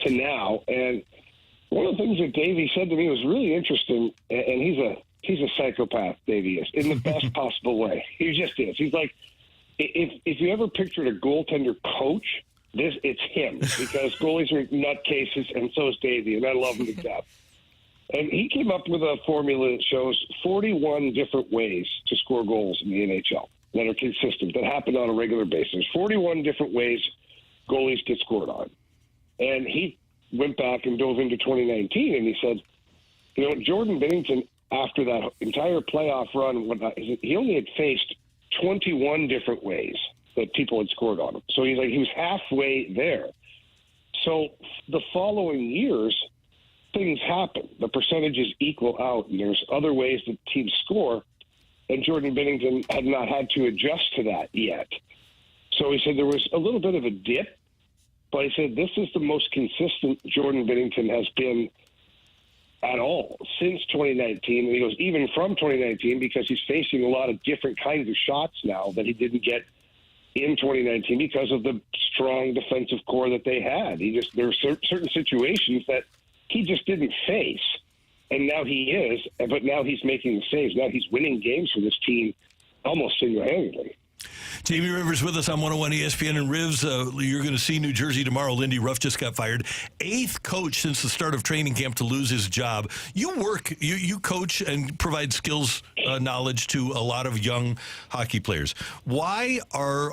to now. And one of the things that Davey said to me was really interesting, and he's a psychopath, Davey is, in the best possible way. He just is. He's like, if you ever pictured a goaltender coach, it's him, because goalies are nutcases, and so is Davey, and I love him to death. And he came up with a formula that shows 41 different ways to score goals in the NHL that are consistent, that happen on a regular basis. 41 different ways goalies get scored on. And he went back and dove into 2019, and he said, you know, Jordan Binnington, after that entire playoff run and whatnot, he only had faced 21 different ways that people had scored on him. So he was halfway there. So the following years, things happen. The percentages equal out, and there's other ways that teams score, and Jordan Binnington had not had to adjust to that yet. So he said there was a little bit of a dip, but he said this is the most consistent Jordan Binnington has been at all since 2019. And he goes, even from 2019, because he's facing a lot of different kinds of shots now that he didn't get in 2019 because of the strong defensive core that they had. There are certain situations that he just didn't face, and now he is, but now he's making the saves. Now he's winning games for this team almost single-handedly. Jamie Rivers with us on 101 ESPN and Rivs. You're going to see New Jersey tomorrow. Lindy Ruff just got fired. 8th coach since the start of training camp to lose his job. You coach and provide skills knowledge to a lot of young hockey players. Why are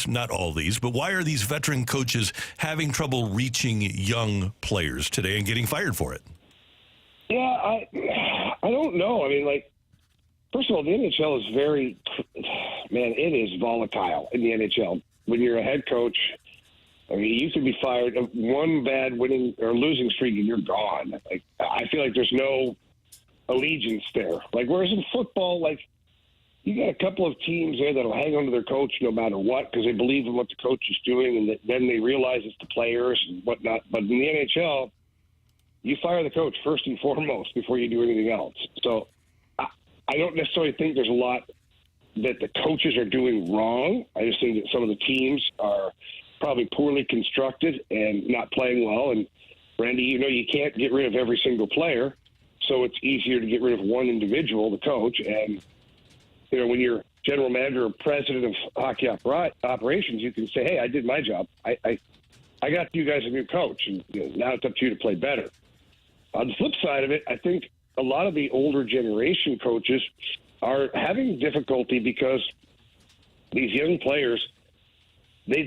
not all these, but why are these veteran coaches having trouble reaching young players today and getting fired for it? Yeah, I don't know. I mean, first of all, the NHL is it is volatile in the NHL. When you're a head coach, I mean, you could be fired of one bad winning or losing streak and you're gone. I feel like there's no allegiance there. Whereas in football, you got a couple of teams there that'll hang on to their coach no matter what because they believe in what the coach is doing, and then they realize it's the players and whatnot. But in the NHL, you fire the coach first and foremost before you do anything else. So I don't necessarily think there's a lot that the coaches are doing wrong. I just think that some of the teams are probably poorly constructed and not playing well. And, Randy, you can't get rid of every single player, so it's easier to get rid of one individual, the coach. And, when you're general manager or president of hockey operations, you can say, hey, I did my job. I got you guys a new coach, and now it's up to you to play better. On the flip side of it, I think a lot of the older generation coaches are having difficulty because these young players, they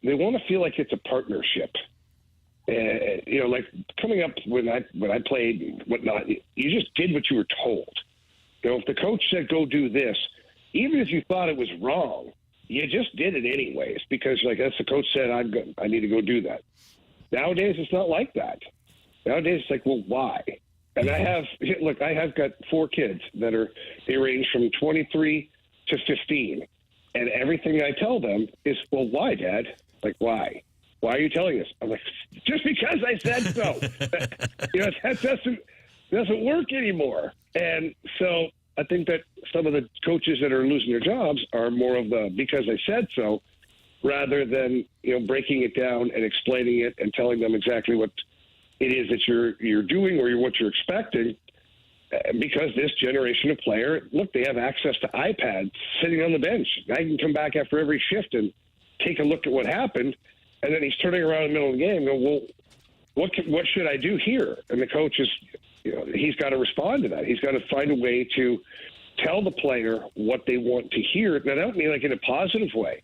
want to feel like it's a partnership. Coming up when I played and whatnot, you just did what you were told. If the coach said go do this, even if you thought it was wrong, you just did it anyways because that's the coach said I need to go do that. Nowadays it's not like that. Nowadays it's well, why? And I have got 4 kids they range from 23 to 15. And everything I tell them is, well, why, Dad? Why? Why are you telling us? I'm just because I said so. That doesn't work anymore. And so I think that some of the coaches that are losing their jobs are more of the because I said so rather than, breaking it down and explaining it and telling them exactly what it is that you're doing or what you're expecting, because this generation of player, they have access to iPads sitting on the bench. I can come back after every shift and take a look at what happened, and then he's turning around in the middle of the game and go, well, what should I do here? And the coach is, he's got to respond to that. He's got to find a way to tell the player what they want to hear. And I don't mean in a positive way.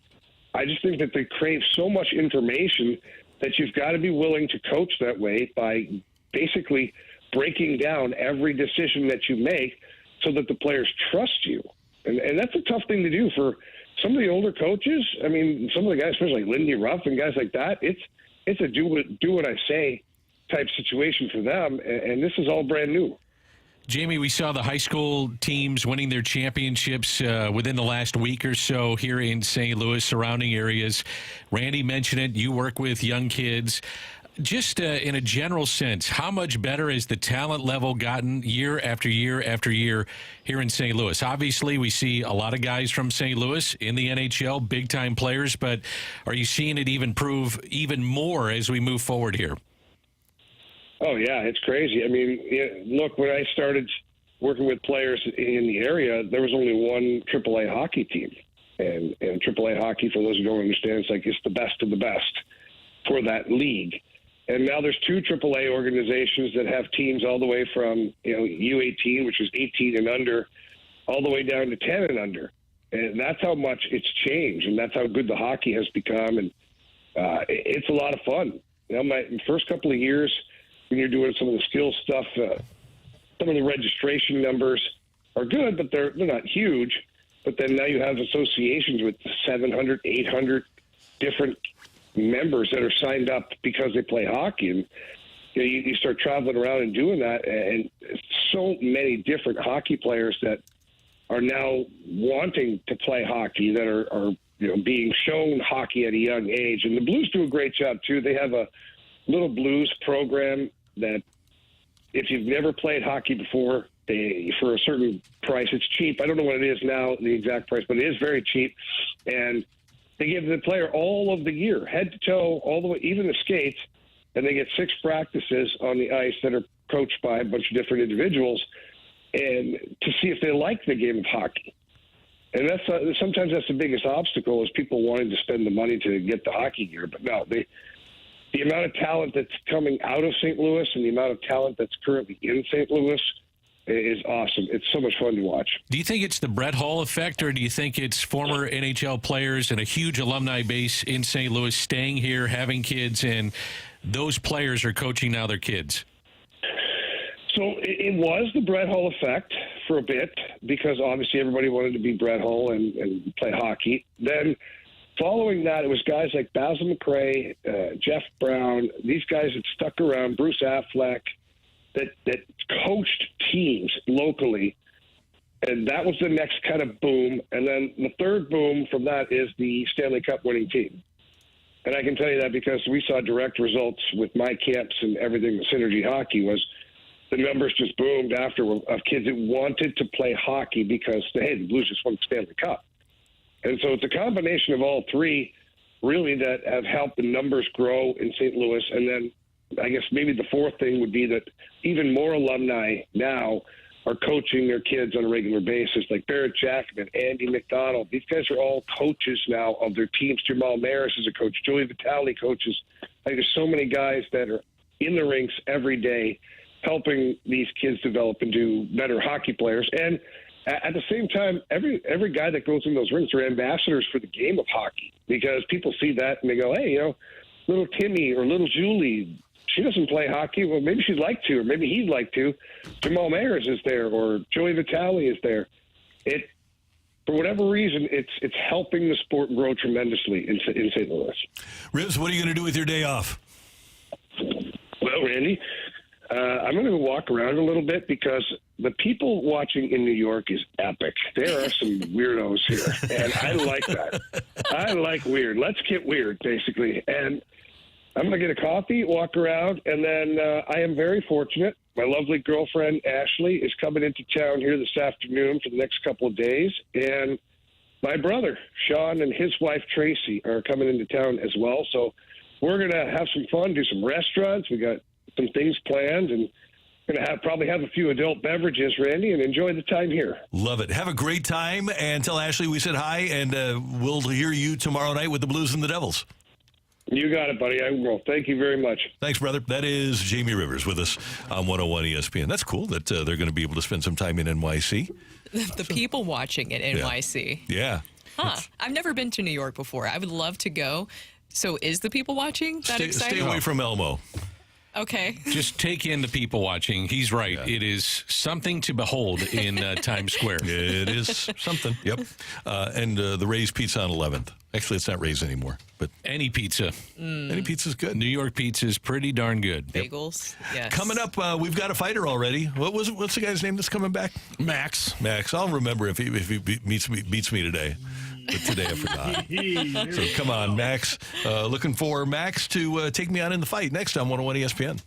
I just think that they crave so much information that you've got to be willing to coach that way by basically breaking down every decision that you make so that the players trust you. And that's a tough thing to do for some of the older coaches. I mean, some of the guys, especially like Lindy Ruff and guys like that, it's a do what I say type situation for them. And this is all brand new. Jamie, we saw the high school teams winning their championships within the last week or so here in St. Louis, surrounding areas. Randy mentioned it. You work with young kids. Just in a general sense, how much better has the talent level gotten year after year after year here in St. Louis? Obviously, we see a lot of guys from St. Louis in the NHL, big-time players, but are you seeing it improve even more as we move forward here? Oh, yeah, it's crazy. I mean, look, when I started working with players in the area, there was only one AAA hockey team. And AAA hockey, for those who don't understand, it's the best of the best for that league. And now there's two AAA organizations that have teams all the way from, U18, which was 18 and under, all the way down to 10 and under. And that's how much it's changed, and that's how good the hockey has become. And it's a lot of fun. My first couple of years, when you're doing some of the skill stuff, some of the registration numbers are good, but they're not huge. But then now you have associations with 700, 800 different members that are signed up because they play hockey. And you start traveling around and doing that, and so many different hockey players that are now wanting to play hockey that are being shown hockey at a young age. And the Blues do a great job, too. They have a little Blues program that if you've never played hockey before, for a certain price, it's cheap. I don't know what it is now, the exact price, but it is very cheap. And they give the player all of the gear, head to toe, all the way, even the skates, and they get 6 practices on the ice that are coached by a bunch of different individuals, and to see if they like the game of hockey. And that's sometimes that's the biggest obstacle, is people wanting to spend the money to get the hockey gear. But no, the amount of talent that's coming out of St. Louis and the amount of talent that's currently in St. Louis is awesome. It's so much fun to watch. Do you think it's the Brett Hull effect, or do you think it's former NHL players and a huge alumni base in St. Louis staying here, having kids, and those players are coaching now their kids? So it was the Brett Hull effect for a bit, because obviously everybody wanted to be Brett Hull and play hockey. Then following that, it was guys like Basil McRae, Jeff Brown, these guys that stuck around, Bruce Affleck, that coached teams locally. And that was the next kind of boom. And then the third boom from that is the Stanley Cup winning team. And I can tell you that because we saw direct results with my camps and everything with Synergy Hockey. Was the numbers just boomed after of kids that wanted to play hockey because, hey, the Blues just won the Stanley Cup. And so it's a combination of all three, really, that have helped the numbers grow in St. Louis. And then I guess maybe the fourth thing would be that even more alumni now are coaching their kids on a regular basis, like Barrett Jackman, Andy McDonald. These guys are all coaches now of their teams. Jamal Maris is a coach. Joey Vitale coaches. There's so many guys that are in the rinks every day helping these kids develop into better hockey players. And at the same time, every guy that goes in those rinks are ambassadors for the game of hockey, because people see that and they go, hey, little Timmy or little Julie, she doesn't play hockey. Well, maybe she'd like to, or maybe he'd like to. Jamal Maris is there, or Joey Vitale is there. For whatever reason, it's helping the sport grow tremendously in St. Louis. Ribs, what are you going to do with your day off? Well, Randy, I'm going to go walk around a little bit, because the people watching in New York is epic. There are some weirdos here, and I like that. I like weird. Let's get weird, basically. And I'm going to get a coffee, walk around, and then I am very fortunate. My lovely girlfriend, Ashley, is coming into town here this afternoon for the next couple of days. And my brother, Sean, and his wife, Tracy, are coming into town as well. So we're going to have some fun, do some restaurants. We got some things planned, and going to probably have a few adult beverages, Randy, and enjoy the time here. Love it. Have a great time, and tell Ashley we said hi, and we'll hear you tomorrow night with the Blues and the Devils. You got it, buddy. I will. Thank you very much. Thanks, brother. That is Jamie Rivers with us on 101 ESPN. That's cool that they're going to be able to spend some time in NYC. The people watching in NYC. Yeah. Huh. I've never been to New York before. I would love to go. So is the people watching that exciting? Stay away from Elmo. Okay. Just take in the people watching. He's right. Yeah. It is something to behold in Times Square. It is something. Yep. And the Ray's Pizza on 11th. Actually, it's not Ray's anymore. But any pizza. Any pizza's good. New York pizza is pretty darn good. Bagels. Yes. Coming up, we've got a fighter already. What's the guy's name that's coming back? Max. I'll remember if he beats me today. But today I forgot. So come on, Max. Looking for Max to take me on in the fight next on 101 ESPN.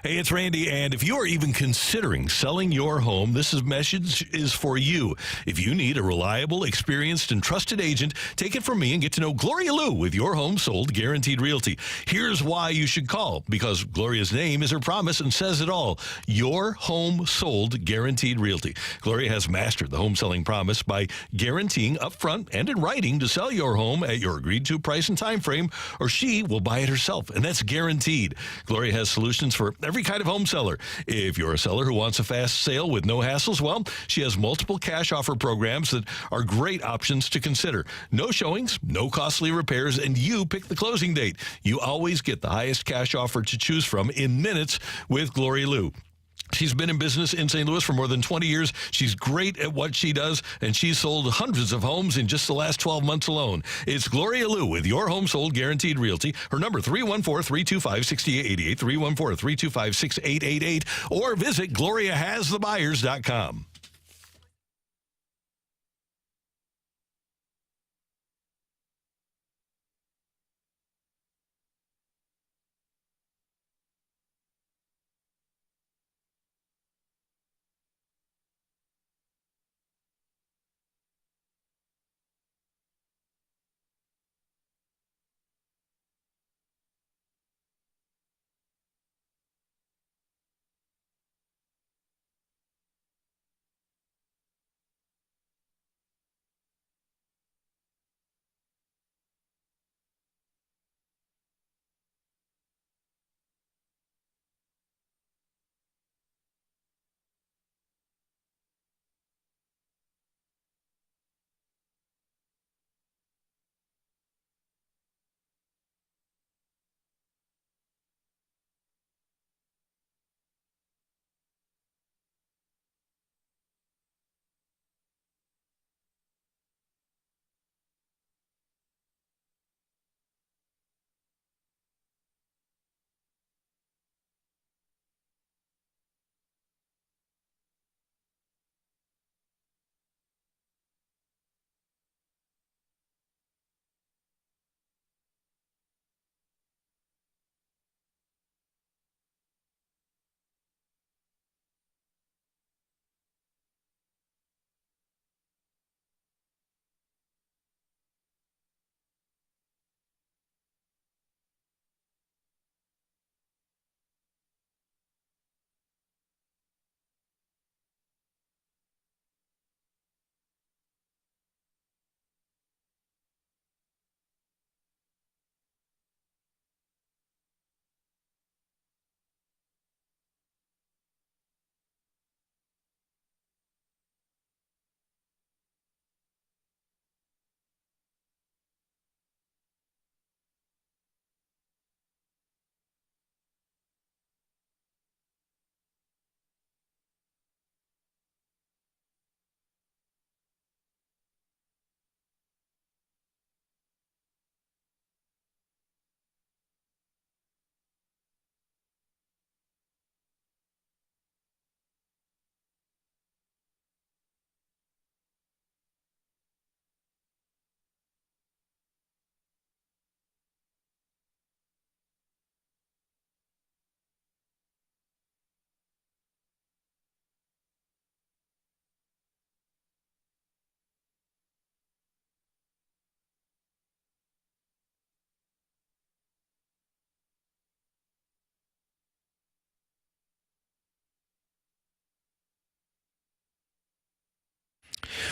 Hey, it's Randy, and if you are even considering selling your home, this message is for you. If you need a reliable, experienced, and trusted agent, take it from me and get to know Gloria Lou with Your Home Sold Guaranteed Realty. Here's why you should call, because Gloria's name is her promise and says it all. Your Home Sold Guaranteed Realty. Gloria has mastered the home selling promise by guaranteeing upfront and in writing to sell your home at your agreed-to price and time frame, or she will buy it herself, and that's guaranteed. Gloria has solutions for every kind of home seller. If you're a seller who wants a fast sale with no hassles, well, she has multiple cash offer programs that are great options to consider. No showings, no costly repairs, and you pick the closing date. You always get the highest cash offer to choose from in minutes with Gloria Lou. She's been in business in St. Louis for more than 20 years. She's great at what she does, and she's sold hundreds of homes in just the last 12 months alone. It's Gloria Lou with Your Home Sold Guaranteed Realty. Her number, 314-325-6888, 314-325-6888, or visit GloriaHasTheBuyers.com.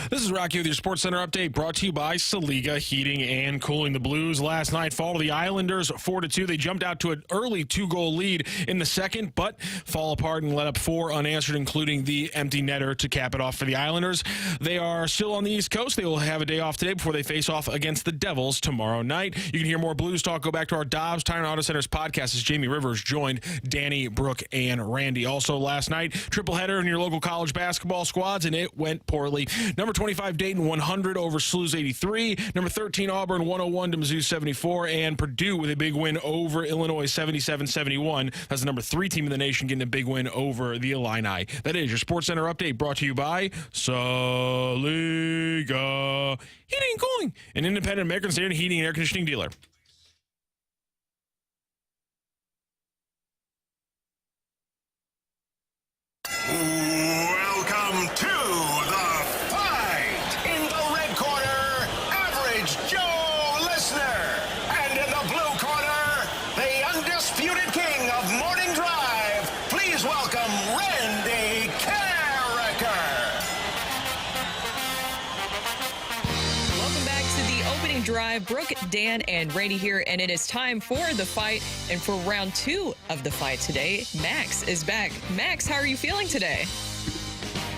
This is Rocky with your Sports Center update, brought to you by Saliga Heating and Cooling. The Blues last night fall to the Islanders 4-2. They jumped out to an early 2-goal lead in the second, but fall apart and let up 4 unanswered, including the empty netter to cap it off for the Islanders. They are still on the East Coast. They will have a day off today before they face off against the Devils tomorrow night. You can hear more Blues talk. Go back to our Dobbs Tire and Auto Centers podcast as Jamie Rivers joined Danny, Brooke, and Randy. Also last night, triple header in your local college basketball squads, and it went poorly. Number 25 Dayton 100 over Sleuths 83. Number 13 Auburn 101 to Mizzou 74. And Purdue with a big win over Illinois 77-71. That's the number 3 team in the nation getting a big win over the Illini. That is your Sports Center update brought to you by Saliga Heating and Cooling, an independent American standard heating and air conditioning dealer. Welcome to the fight. In the red corner, Average Joe Listener. And in the blue corner, the undisputed king of morning drive. Please welcome Randy Karraker. Welcome back to the opening drive. Brooke, Dan, and Randy here, and it is time for the fight. And for round 2 of the fight today, Max is back. Max, how are you feeling today?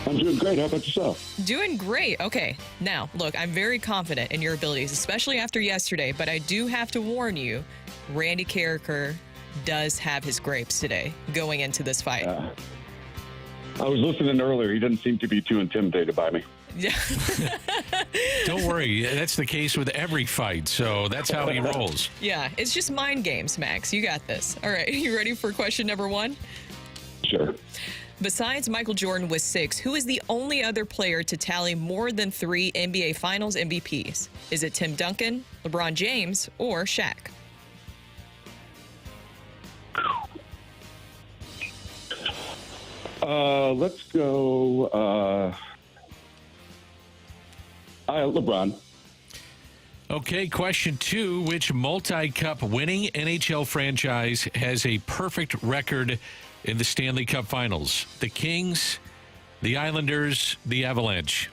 I'm doing great. How about yourself? Doing great. Okay. Now, look, I'm very confident in your abilities, especially after yesterday, but I do have to warn you, Randy Karraker does have his grapes today going into this fight. I was listening earlier. He didn't seem to be too intimidated by me. Yeah. Don't worry. That's the case with every fight, so that's how he rolls. Yeah, it's just mind games, Max. You got this. All right, you ready for question number 1? Sure. Besides Michael Jordan with 6, who is the only other player to tally more than 3 NBA Finals MVPs? Is it Tim Duncan, LeBron James, or Shaq? Let's go LeBron. Okay, question 2. Which multi-cup winning NHL franchise has a perfect record in the Stanley Cup Finals? The Kings, the Islanders, the Avalanche.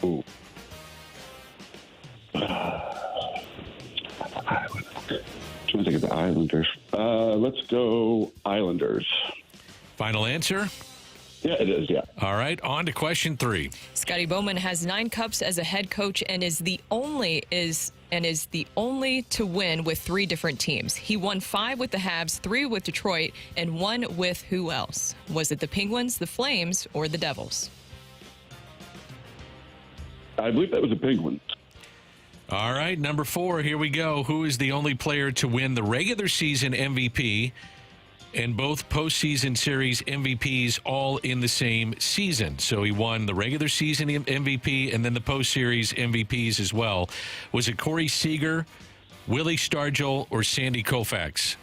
Ooh. Trying to think of the Islanders. Let's go Islanders. Final answer? Yeah, it is, yeah. All right, on to question 3. Scotty Bowman has 9 cups as a head coach and is the only to win with 3 different teams. He won 5 with the Habs, 3 with Detroit, and 1 with who else? Was it the Penguins, the Flames, or the Devils? I believe that was the Penguins. All right, number 4, here we go. Who is the only player to win the regular season MVP and both postseason series MVPs all in the same season? So he won the regular season MVP and then the post-series MVPs as well. Was it Corey Seager, Willie Stargell, or Sandy Koufax?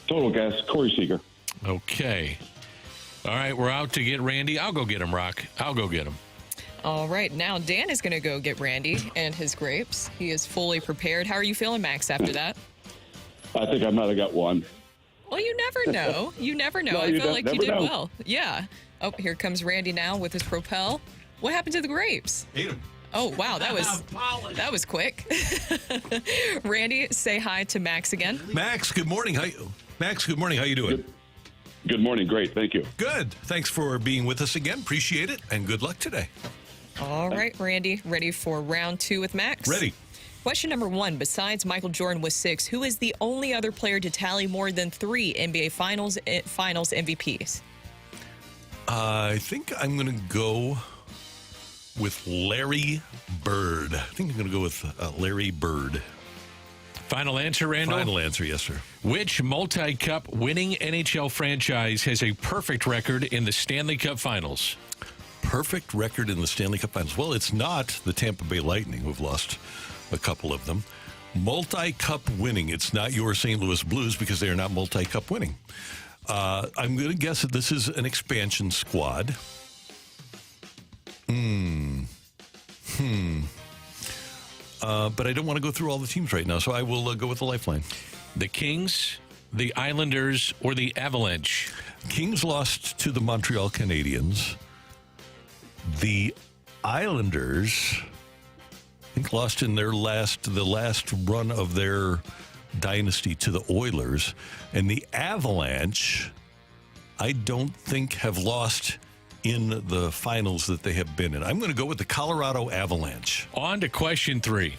Total guess, Corey Seager. Okay. All right, we're out to get Randy. I'll go get him, Rock. I'll go get him. All right, now Dan is going to go get Randy and his grapes. He is fully prepared. How are you feeling, Max, after that? I think I might have got one. Well, you never know. You never know. No, I feel like you did know. well. Yeah. Oh, here comes Randy now with his Propel. What happened to the grapes? Ate them. Oh, wow, that was quick. Randy, say hi to Max again. Max, good morning. Max, good morning. How you doing? Good morning. Great. Thank you. Good. Thanks for being with us again. Appreciate it. And good luck today. All right, Randy, ready for round 2 with Max? Ready. Question number 1. Besides Michael Jordan with 6, who is the only other player to tally more than 3 NBA Finals MVPs? I think I'm going to go with Larry Bird. I think I'm going to go with Larry Bird. Final answer, Randall? Final answer, yes, sir. Which multi-cup winning NHL franchise has a perfect record in the Stanley Cup Finals? Perfect record in the Stanley Cup Finals. Well, it's not the Tampa Bay Lightning, who've lost a couple of them. Multi-cup winning. It's not your St. Louis Blues because they are not multi-cup winning. I'm going to guess that this is an expansion squad. but I don't want to go through all the teams right now, so I will go with the lifeline. The Kings, the Islanders, or the Avalanche? Kings lost to the Montreal Canadiens. The Islanders, I think, lost in the last run of their dynasty to the Oilers. And the Avalanche, I don't think have lost in the finals that they have been in. I'm going to go with the Colorado Avalanche. On to question 3.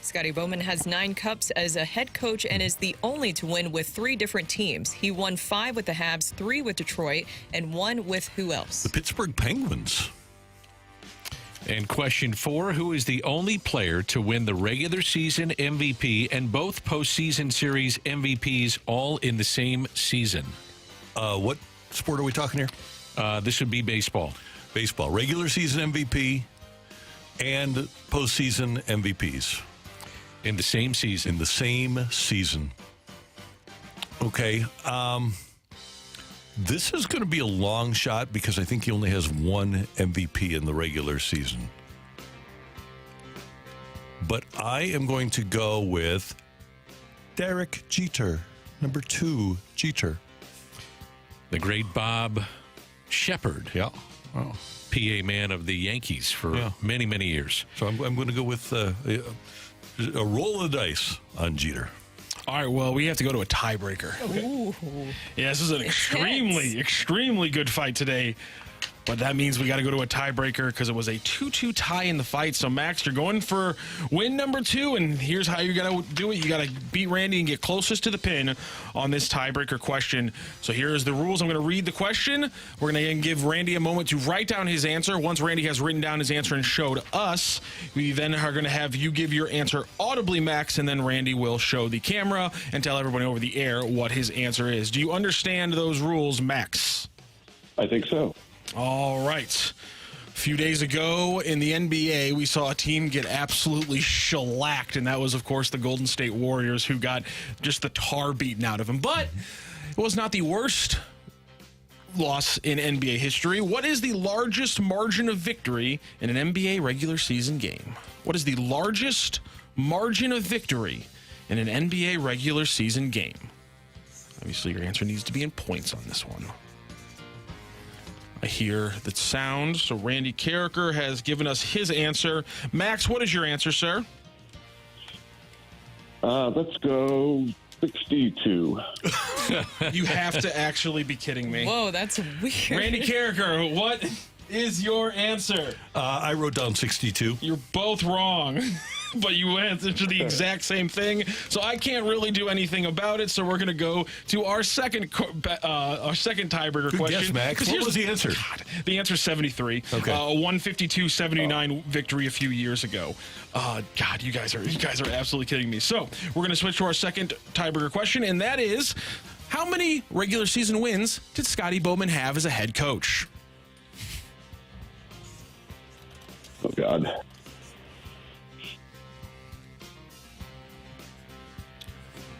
Scotty Bowman has 9 cups as a head coach and is the only to win with 3 different teams. He won 5 with the Habs, 3 with Detroit, and 1 with who else? The Pittsburgh Penguins. And question 4, who is the only player to win the regular season MVP and both postseason series MVPs all in the same season? What sport are we talking here? This would be baseball. Baseball. Regular season MVP and postseason MVPs. In the same season. In the same season. Okay. This is going to be a long shot because I think he only has 1 MVP in the regular season. But I am going to go with Derek Jeter, number 2, Jeter. The great Bob Shepard. Yeah. Oh. PA man of the Yankees for many, many years. So I'm going to go with a roll of the dice on Jeter. All right, well, we have to go to a tiebreaker. Ooh. Yeah, this is an extremely good fight today. But that means we got to go to a tiebreaker because it was a 2-2 tie in the fight. So, Max, you're going for win number 2, and here's how you got to do it. You got to beat Randy and get closest to the pin on this tiebreaker question. So here's the rules. I'm going to read the question. We're going to give Randy a moment to write down his answer. Once Randy has written down his answer and showed us, we then are going to have you give your answer audibly, Max, and then Randy will show the camera and tell everybody over the air what his answer is. Do you understand those rules, Max? I think so. All right. A few days ago in the NBA, we saw a team get absolutely shellacked, and that was, of course, the Golden State Warriors, who got just the tar beaten out of them. But it was not the worst loss in NBA history. What is the largest margin of victory in an NBA regular season game? What is the largest margin of victory in an NBA regular season game? Obviously, your answer needs to be in points on this one. I hear the sound. So Randy Karraker has given us his answer. Max, what is your answer, sir? Let's go 62. You have to actually be kidding me. Whoa, that's weird. Randy Karraker, what is your answer? I wrote down 62. You're both wrong. But you answered to the exact same thing, so I can't really do anything about it. So we're going to go to our second tiebreaker question. Yes, Max. What was the answer? God, the answer is 73. Okay. 152-79 victory a few years ago. God, you guys are absolutely kidding me. So we're going to switch to our second tiebreaker question, and that is, how many regular season wins did Scotty Bowman have as a head coach? Oh, God.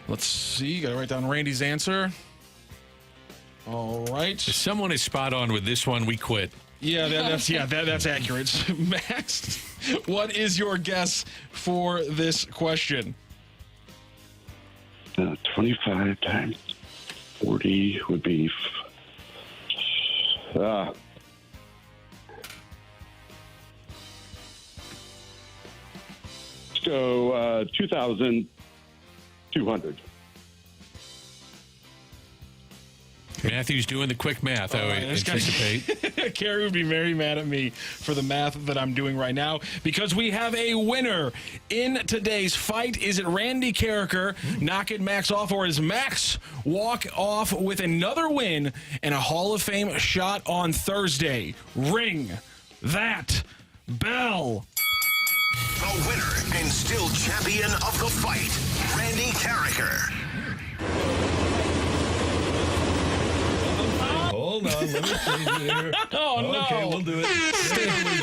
Let's see. Got to write down Randy's answer. All right. If someone is spot on with this one, we quit. Yeah, that's accurate. Max, what is your guess for this question? 25 times 40 would be... So 2,200. Matthew's doing the quick math, I would anticipate. Carrie would be very mad at me for the math that I'm doing right now because we have a winner in today's fight. Is it Randy Karraker knocking Max off, or is Max walk off with another win and a Hall of Fame shot on Thursday? Ring that bell. The winner and still champion of the fight, Randy Karraker. Hold on, let me change it here. Oh, no. Okay, we'll do it. There we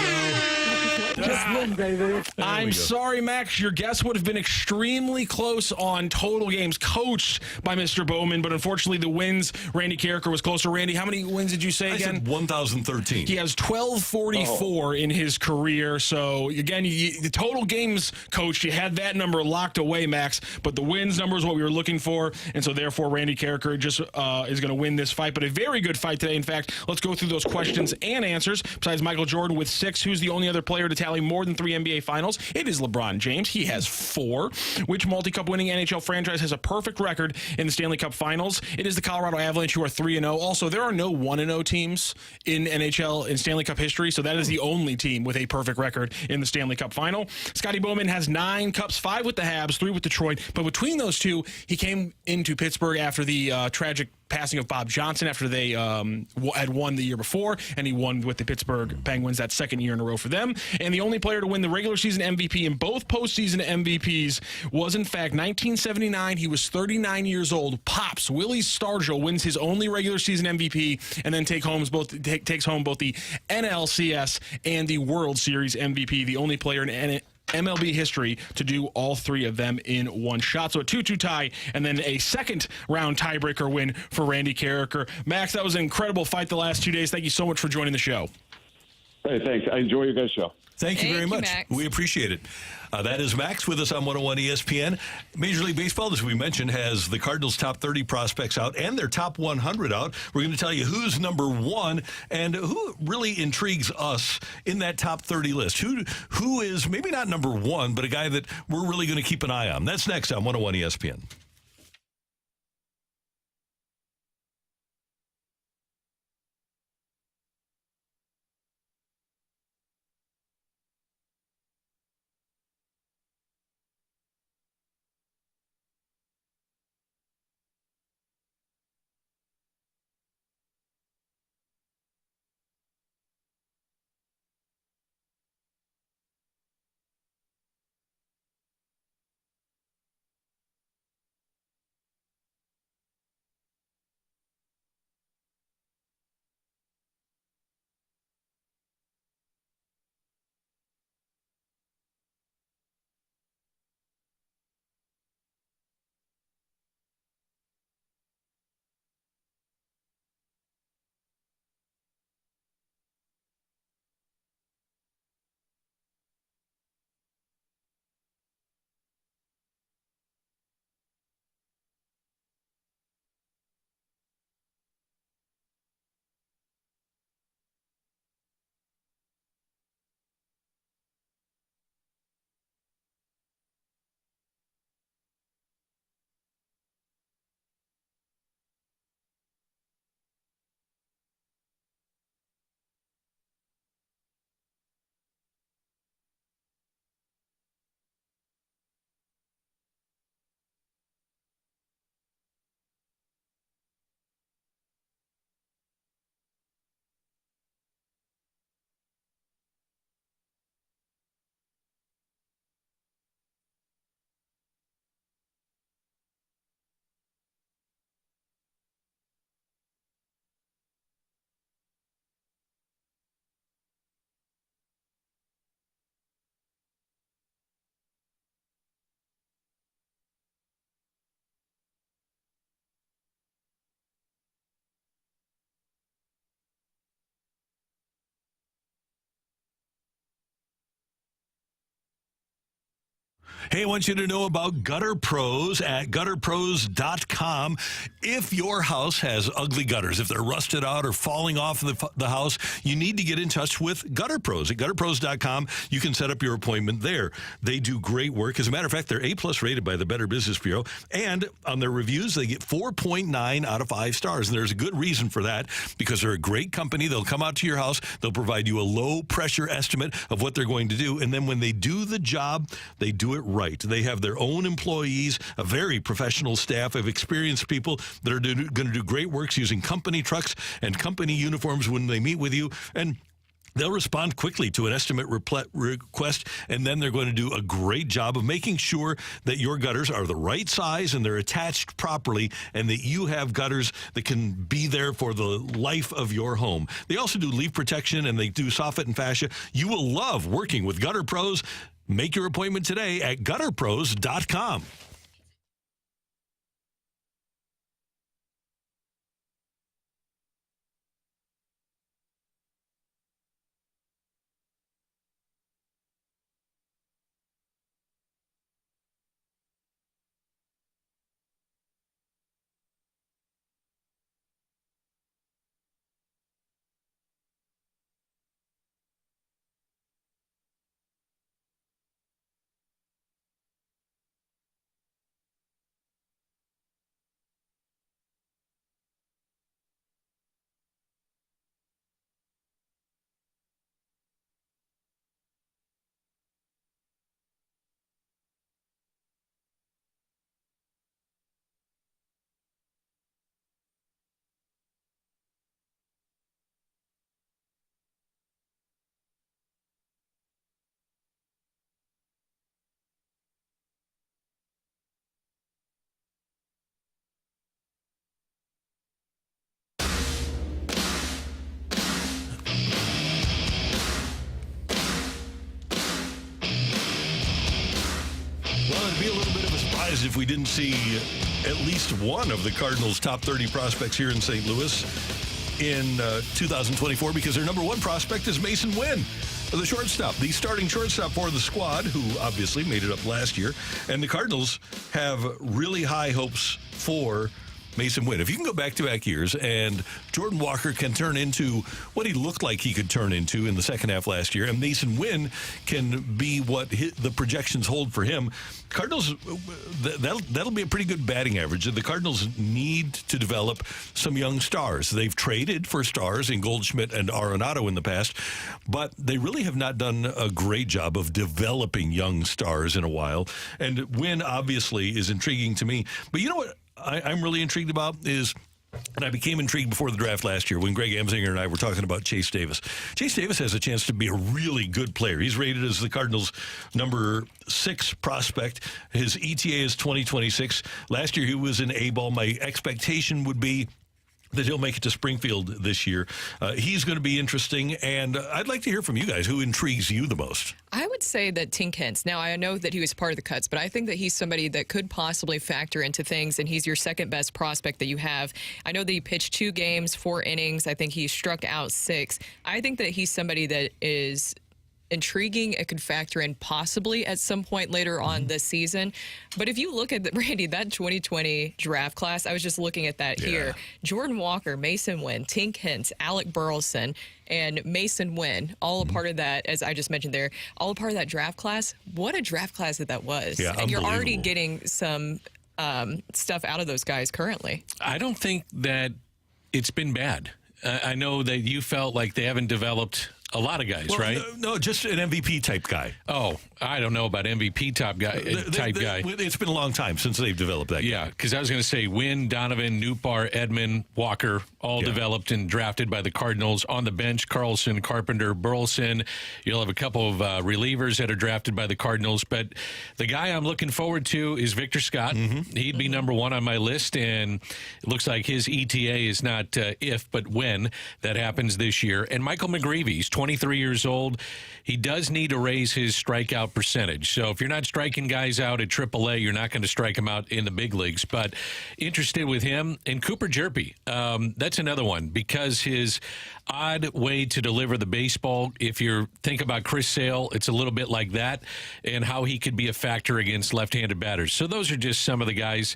go. Just win, baby. I'm sorry, Max. Your guess would have been extremely close on total games coached by Mr. Bowman, but unfortunately the wins, Randy Karraker was closer. Randy, how many wins did you say again? I said 1,013. He has 1,244 in his career. So, again, the total games coached, you had that number locked away, Max, but the wins number is what we were looking for, and so therefore Randy Karraker just is going to win this fight, but a very good fight today. In fact, let's go through those questions and answers. Besides Michael Jordan with 6, who's the only other player to tally more than 3 NBA Finals? It is LeBron James. He has 4. Which multi-cup winning NHL franchise has a perfect record in the Stanley Cup Finals? It is the Colorado Avalanche, who are 3-0. Also, there are no 1-0 teams in NHL in Stanley Cup history, so that is the only team with a perfect record in the Stanley Cup Final. Scotty Bowman has 9 cups, 5 with the Habs, 3 with Detroit, but between those two, he came into Pittsburgh after the tragic passing of Bob Johnson after they had won the year before, and he won with the Pittsburgh Penguins that second year in a row for them. And the only player to win the regular season MVP and both postseason MVPs was, in fact, 1979. He was 39 years old. Pops Willie Stargell wins his only regular season MVP and then takes home both the NLCS and the World Series MVP, the only player in MLB history to do all 3 of them in one shot. So a 2-2 tie, and then a second round tiebreaker win for Randy Karraker. Max, that was an incredible fight the last 2 days. Thank you so much for joining the show. Hey, thanks. I enjoy your guys' show. Thank you very much. Max. We appreciate it. That is Max with us on 101 ESPN. Major League Baseball, as we mentioned, has the Cardinals' top 30 prospects out and their top 100 out. We're going to tell you who's number 1 and who really intrigues us in that top 30 list. Who is maybe not number 1, but a guy that we're really going to keep an eye on. That's next on 101 ESPN. Hey, I want you to know about Gutter Pros at gutterpros.com. If your house has ugly gutters, if they're rusted out or falling off the house, you need to get in touch with Gutter Pros. At gutterpros.com, you can set up your appointment there. They do great work. As a matter of fact, they're A+ rated by the Better Business Bureau. And on their reviews, they get 4.9 out of 5 stars. And there's a good reason for that, because they're a great company. They'll come out to your house. They'll provide you a low-pressure estimate of what they're going to do. And then when they do the job, they do it right. They have their own employees, a very professional staff of experienced people that are going to do great works using company trucks and company uniforms when they meet with you. And They'll respond quickly to an estimate request, and then they're going to do a great job of making sure that your gutters are the right size and they're attached properly, and that you have gutters that can be there for the life of your home. They also do leak protection, and they do soffit and fascia. You will love working with Gutter Pros. Make your appointment today at gutterpros.com. Well, it'd be a little bit of a surprise if we didn't see at least one of the Cardinals' top 30 prospects here in St. Louis in 2024, because their number one prospect is Mason Wynn, the shortstop, the starting shortstop for the squad, who obviously made it up last year. And the Cardinals have really high hopes for Mason Wynn. If you can go back-to-back years and Jordan Walker can turn into what he looked like he could turn into in the second half last year, and Mason Wynn can be what the projections hold for him, Cardinals, that'll be a pretty good batting average. The Cardinals need to develop some young stars. They've traded for stars in Goldschmidt and Arenado in the past, but they really have not done a great job of developing young stars in a while. And Wynn obviously is intriguing to me. But you know what I'm really intrigued about is, and I became intrigued before the draft last year when Greg Amsinger and I were talking about Chase Davis. Chase Davis has a chance to be a really good player. He's rated as the Cardinals' number 6 prospect. His ETA is 2026. Last year he was an A-ball. My expectation would be that he'll make it to Springfield this year. He's going to be interesting, and I'd like to hear from you guys. Who intrigues you the most? I would say that Tink Hence. Now, I know that he was part of the cuts, but I think that he's somebody that could possibly factor into things, and he's your second best prospect that you have. I know that he pitched 2 games, 4 innings. I think he struck out 6. I think that he's somebody that is intriguing. It could factor in possibly at some point later on this season. But if you look at, Randy, that 2020 draft class, I was just looking at that here. Jordan Walker, Mason Wynn, Tink Hence, Alec Burleson, and Mason Wynn, all a part of that, as I just mentioned there, all a part of that draft class. What a draft class that was. Yeah, and you're already getting some stuff out of those guys currently. I don't think that it's been bad. I know that you felt like they haven't developed a lot of guys, right? No, just an MVP type guy. Oh, I don't know about MVP type guy. It's been a long time since they've developed that guy. Yeah, because I was going to say Wynn, Donovan, Nootbaar, Edmund, Walker, all developed and drafted by the Cardinals. On the bench, Carlson, Carpenter, Burleson. You'll have a couple of relievers that are drafted by the Cardinals. But the guy I'm looking forward to is Victor Scott. He'd be number 1 on my list, and it looks like his ETA is not if, but when that happens this year. And Michael McGreevy, he's 23 years old. He does need to raise his strikeout percentage. So if you're not striking guys out at AAA, you're not going to strike them out in the big leagues. But interested with him. And Cooper Jerpy, that's another one, because his odd way to deliver the baseball, if you think about Chris Sale, it's a little bit like that, and how he could be a factor against left-handed batters. So those are just some of the guys.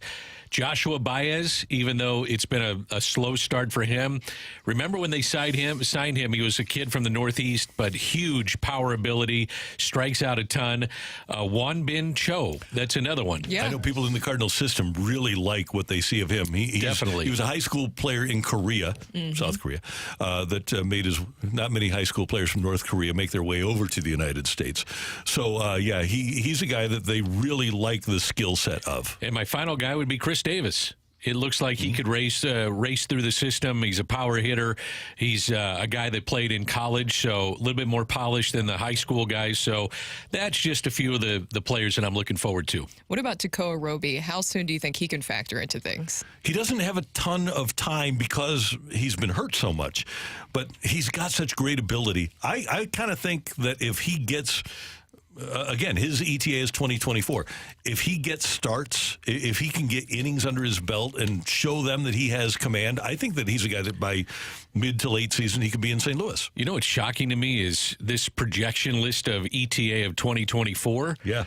Joshua Baez, even though it's been a slow start for him. Remember when they signed him? He was a kid from the Northeast, but huge power ability, strikes out a ton. Won Bin Cho, that's another one. Yeah. I know people in the Cardinals system really like what they see of him. Definitely. He was a high school player in Korea, South Korea, that made not many high school players from North Korea make their way over to the United States. So, he's a guy that they really like the skill set of. And my final guy would be Chris Davis. It looks like he could race through the system. He's a power hitter. He's a guy that played in college, so a little bit more polished than the high school guys. So that's just a few of the players that I'm looking forward to. What about Tekoa Roby? How soon do you think he can factor into things? He doesn't have a ton of time because he's been hurt so much, but he's got such great ability. I kind of think that if he gets... again, his ETA is 2024. If he gets starts, if he can get innings under his belt and show them that he has command, I think that he's a guy that by mid to late season he could be in St. Louis. You know what's shocking to me is this projection list of ETA of 2024. Yeah.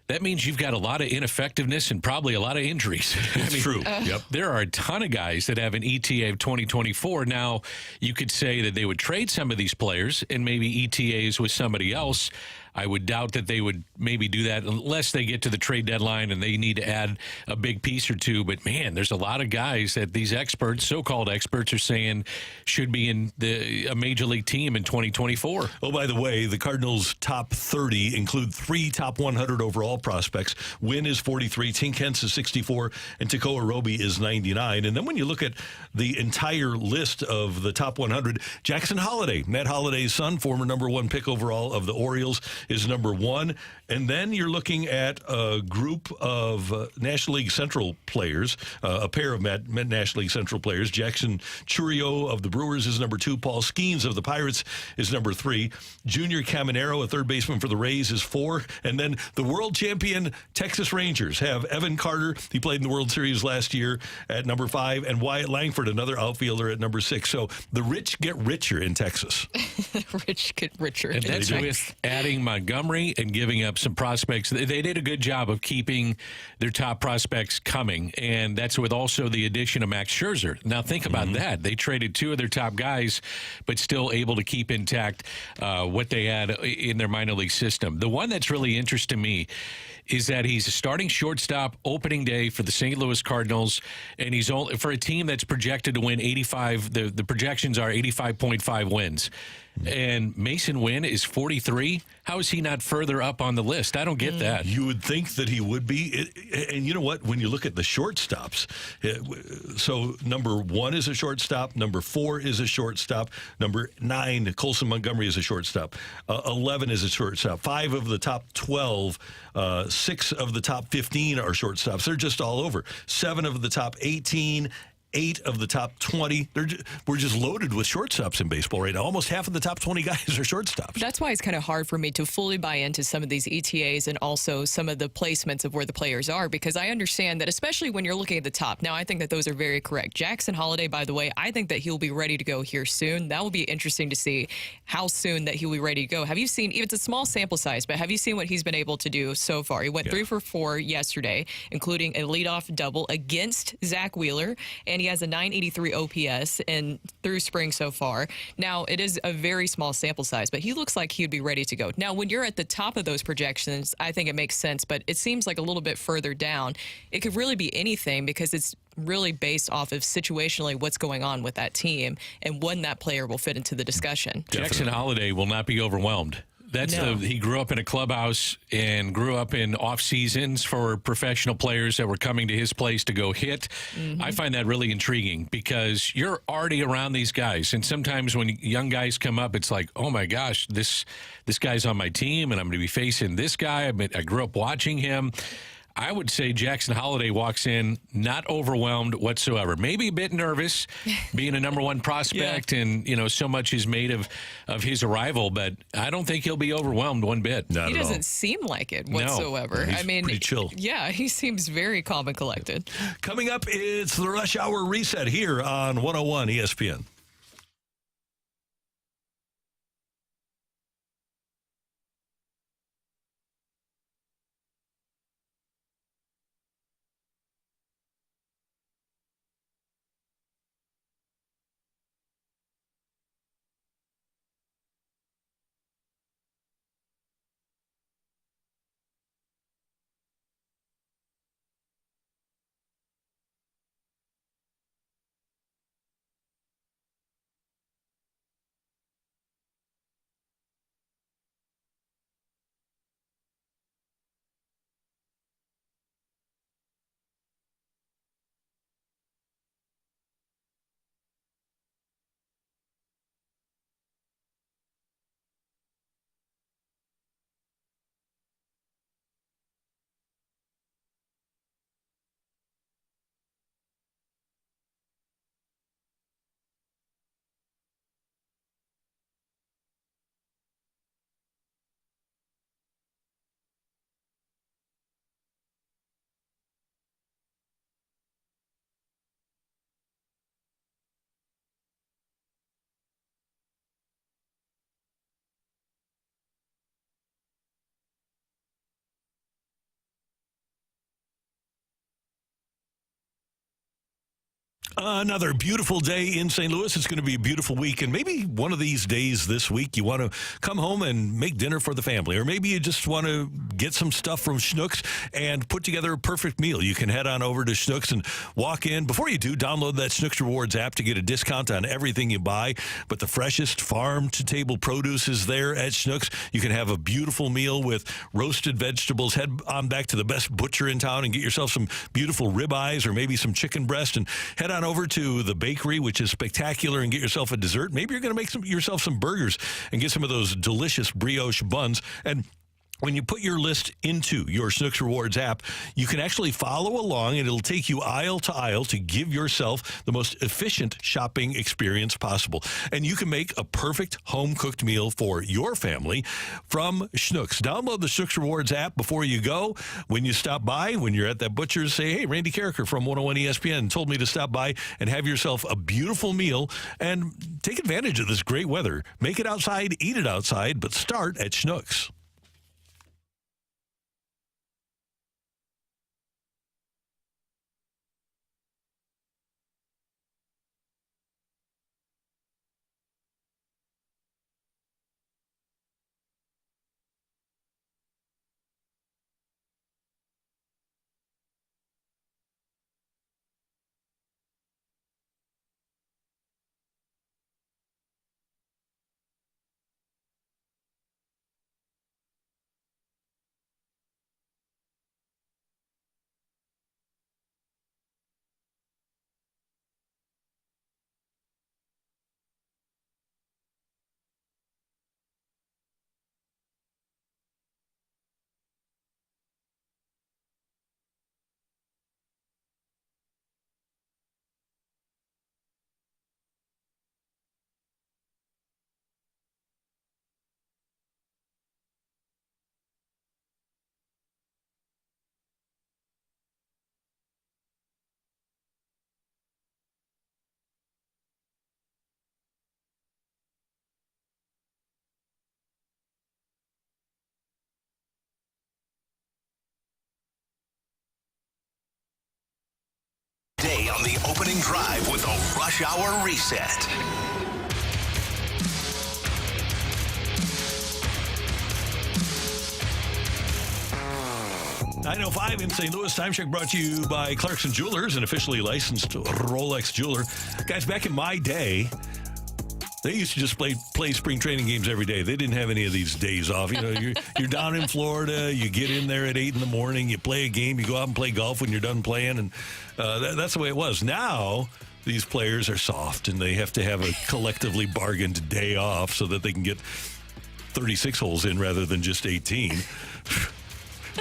That means you've got a lot of ineffectiveness and probably a lot of injuries. That's true. Yep. There are a ton of guys that have an ETA of 2024. Now, you could say that they would trade some of these players and maybe ETAs with somebody else. I would doubt that they would maybe do that unless they get to the trade deadline and they need to add a big piece or two. But, man, there's a lot of guys that these experts, so-called experts, are saying should be in a major league team in 2024. Oh, by the way, the Cardinals' top 30 include 3 top 100 overall prospects. Wynn is 43, Tink Hence is 64, and Tekoa Roby is 99. And then when you look at the entire list of the top 100, Jackson Holliday, Matt Holliday's son, former number 1 pick overall of the Orioles, is number 1. And then you're looking at a group of National League Central players, a pair of National League Central players. Jackson Churio of the Brewers is number 2. Paul Skeens of the Pirates is number 3. Junior Caminero, a third baseman for the Rays, is 4. And then the world champion Texas Rangers have Evan Carter. He played in the World Series last year at number 5. And Wyatt Langford, another outfielder, at number 6. So the rich get richer in Texas. Rich get richer. And that's with adding Montgomery and giving up some prospects. They did a good job of keeping their top prospects coming, and that's with also the addition of Max Scherzer. Now think about that. They traded 2 of their top guys, but still able to keep intact what they had in their minor league system. The one that's really interesting to me is that he's a starting shortstop opening day for the St. Louis Cardinals, and he's only for a team that's projected to win 85. The projections are 85.5 wins. And Mason Wynn is 43. How is he not further up on the list? I don't get that. You would think that he would be. And you know what? When you look at the shortstops, so number 1 is a shortstop. Number 4 is a shortstop. Number 9, Colson Montgomery, is a shortstop. 11 is a shortstop. 5 of the top 12, 6 of the top 15 are shortstops. They're just all over. 7 of the top 18. 8 of the top 20. We're just loaded with shortstops in baseball right now. Almost half of the top 20 guys are shortstops. That's why it's kind of hard for me to fully buy into some of these ETAs and also some of the placements of where the players are, because I understand that, especially when you're looking at the top. Now, I think that those are very correct. Jackson Holliday, by the way, I think that he'll be ready to go here soon. That will be interesting to see how soon that he'll be ready to go. Have you seen, it's a small sample size, but have you seen what he's been able to do so far? He went 3 for 4 yesterday, including a leadoff double against Zach Wheeler, and he has a 983 OPS and through spring so far. Now, it is a very small sample size, but he looks like he'd be ready to go. Now, when you're at the top of those projections, I think it makes sense, but it seems like a little bit further down, it could really be anything, because it's really based off of situationally what's going on with that team and when that player will fit into the discussion. Jackson Holliday will not be overwhelmed. He grew up in a clubhouse and grew up in off seasons for professional players that were coming to his place to go hit. I find that really intriguing, because you're already around these guys, and sometimes when young guys come up, it's like, oh my gosh, this guy's on my team, and I'm going to be facing this guy. I grew up watching him. I would say Jackson Holliday walks in not overwhelmed whatsoever. Maybe a bit nervous, being a number 1 prospect, and so much is made of his arrival. But I don't think he'll be overwhelmed one bit. He doesn't seem like it whatsoever. No, he's pretty chill. Yeah, he seems very calm and collected. Coming up, it's the Rush Hour Reset here on 101 ESPN. Another beautiful day in St. Louis. It's going to be a beautiful week, and maybe one of these days this week you want to come home and make dinner for the family, or maybe you just want to get some stuff from Schnucks and put together a perfect meal. You can head on over to Schnucks and walk in. Before you do, download that Schnucks Rewards app to get a discount on everything you buy, but the freshest farm-to-table produce is there at Schnucks. You can have a beautiful meal with roasted vegetables. Head on back to the best butcher in town and get yourself some beautiful ribeyes or maybe some chicken breast, and head on over to the bakery, which is spectacular, and get yourself a dessert. Maybe you're going to make yourself some burgers and get some of those delicious brioche buns. And when you put your list into your Schnucks Rewards app, you can actually follow along, and it'll take you aisle to aisle to give yourself the most efficient shopping experience possible. And you can make a perfect home-cooked meal for your family from Schnucks. Download the Schnucks Rewards app before you go. When you stop by, when you're at that butcher's, say, hey, Randy Karraker from 101 ESPN told me to stop by and have yourself a beautiful meal and take advantage of this great weather. Make it outside, eat it outside, but start at Schnucks. Day on the opening drive with a rush hour reset. .905 in St. Louis. Time check brought to you by Clarkson Jewelers, an officially licensed Rolex jeweler. Guys, back in my day, they used to just play spring training games every day. They didn't have any of these days off. You know, you're down in Florida. You get in there at 8 in the morning. You play a game. You go out and play golf when you're done playing, and that's the way it was. Now these players are soft, and they have to have a collectively bargained day off so that they can get 36 holes in rather than just 18.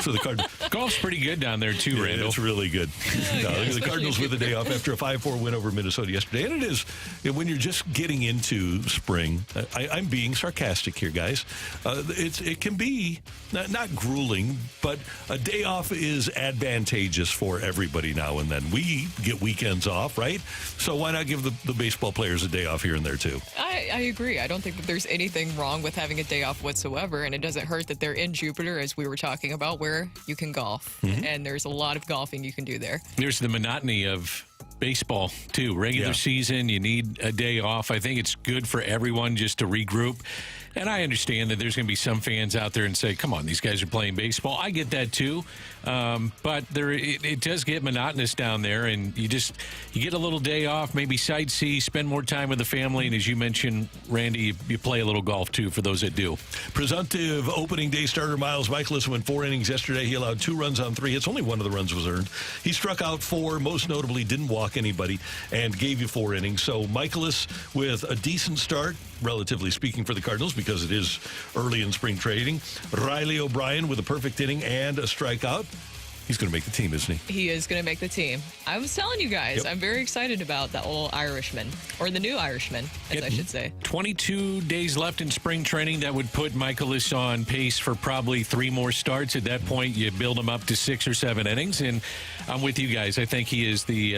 So the Cardinals. Golf's pretty good down there, too, Randall. It's really good. The Cardinals with a day off after a 5-4 win over Minnesota yesterday. And it is, when you're just getting into spring, I'm being sarcastic here, guys. It can be not grueling, but a day off is advantageous for everybody now and then. We get weekends off, right? So why not give the baseball players a day off here and there, too? I agree. I don't think that there's anything wrong with having a day off whatsoever, and it doesn't hurt that they're in Jupiter, as we were talking about, where you can golf, and there's a lot of golfing you can do there. There's the monotony of baseball, too. Regular season, you need a day off. I think it's good for everyone just to regroup. And I understand that there's going to be some fans out there and say, come on, these guys are playing baseball. I get that, too. But it does get monotonous down there, and you get a little day off, maybe sightsee, spend more time with the family. And as you mentioned, Randy, you play a little golf, too, for those that do. Presumptive opening day starter Miles Michaelis went 4 innings yesterday. He allowed 2 runs on 3 hits. Only one of the runs was earned. He struck out 4, most notably didn't walk anybody, and gave you 4 innings. So Michaelis with a decent start, relatively speaking, for the Cardinals, because it is early in spring trading. Riley O'Brien with a perfect inning and a strikeout. He's going to make the team, isn't he? He is going to make the team. I was telling you guys, I'm very excited about that old Irishman, or the new Irishman, as I should say. 22 days left in spring training. That would put Michaelis on pace for probably 3 more starts. At that point, you build him up to 6 or 7 innings. And I'm with you guys. I think he is the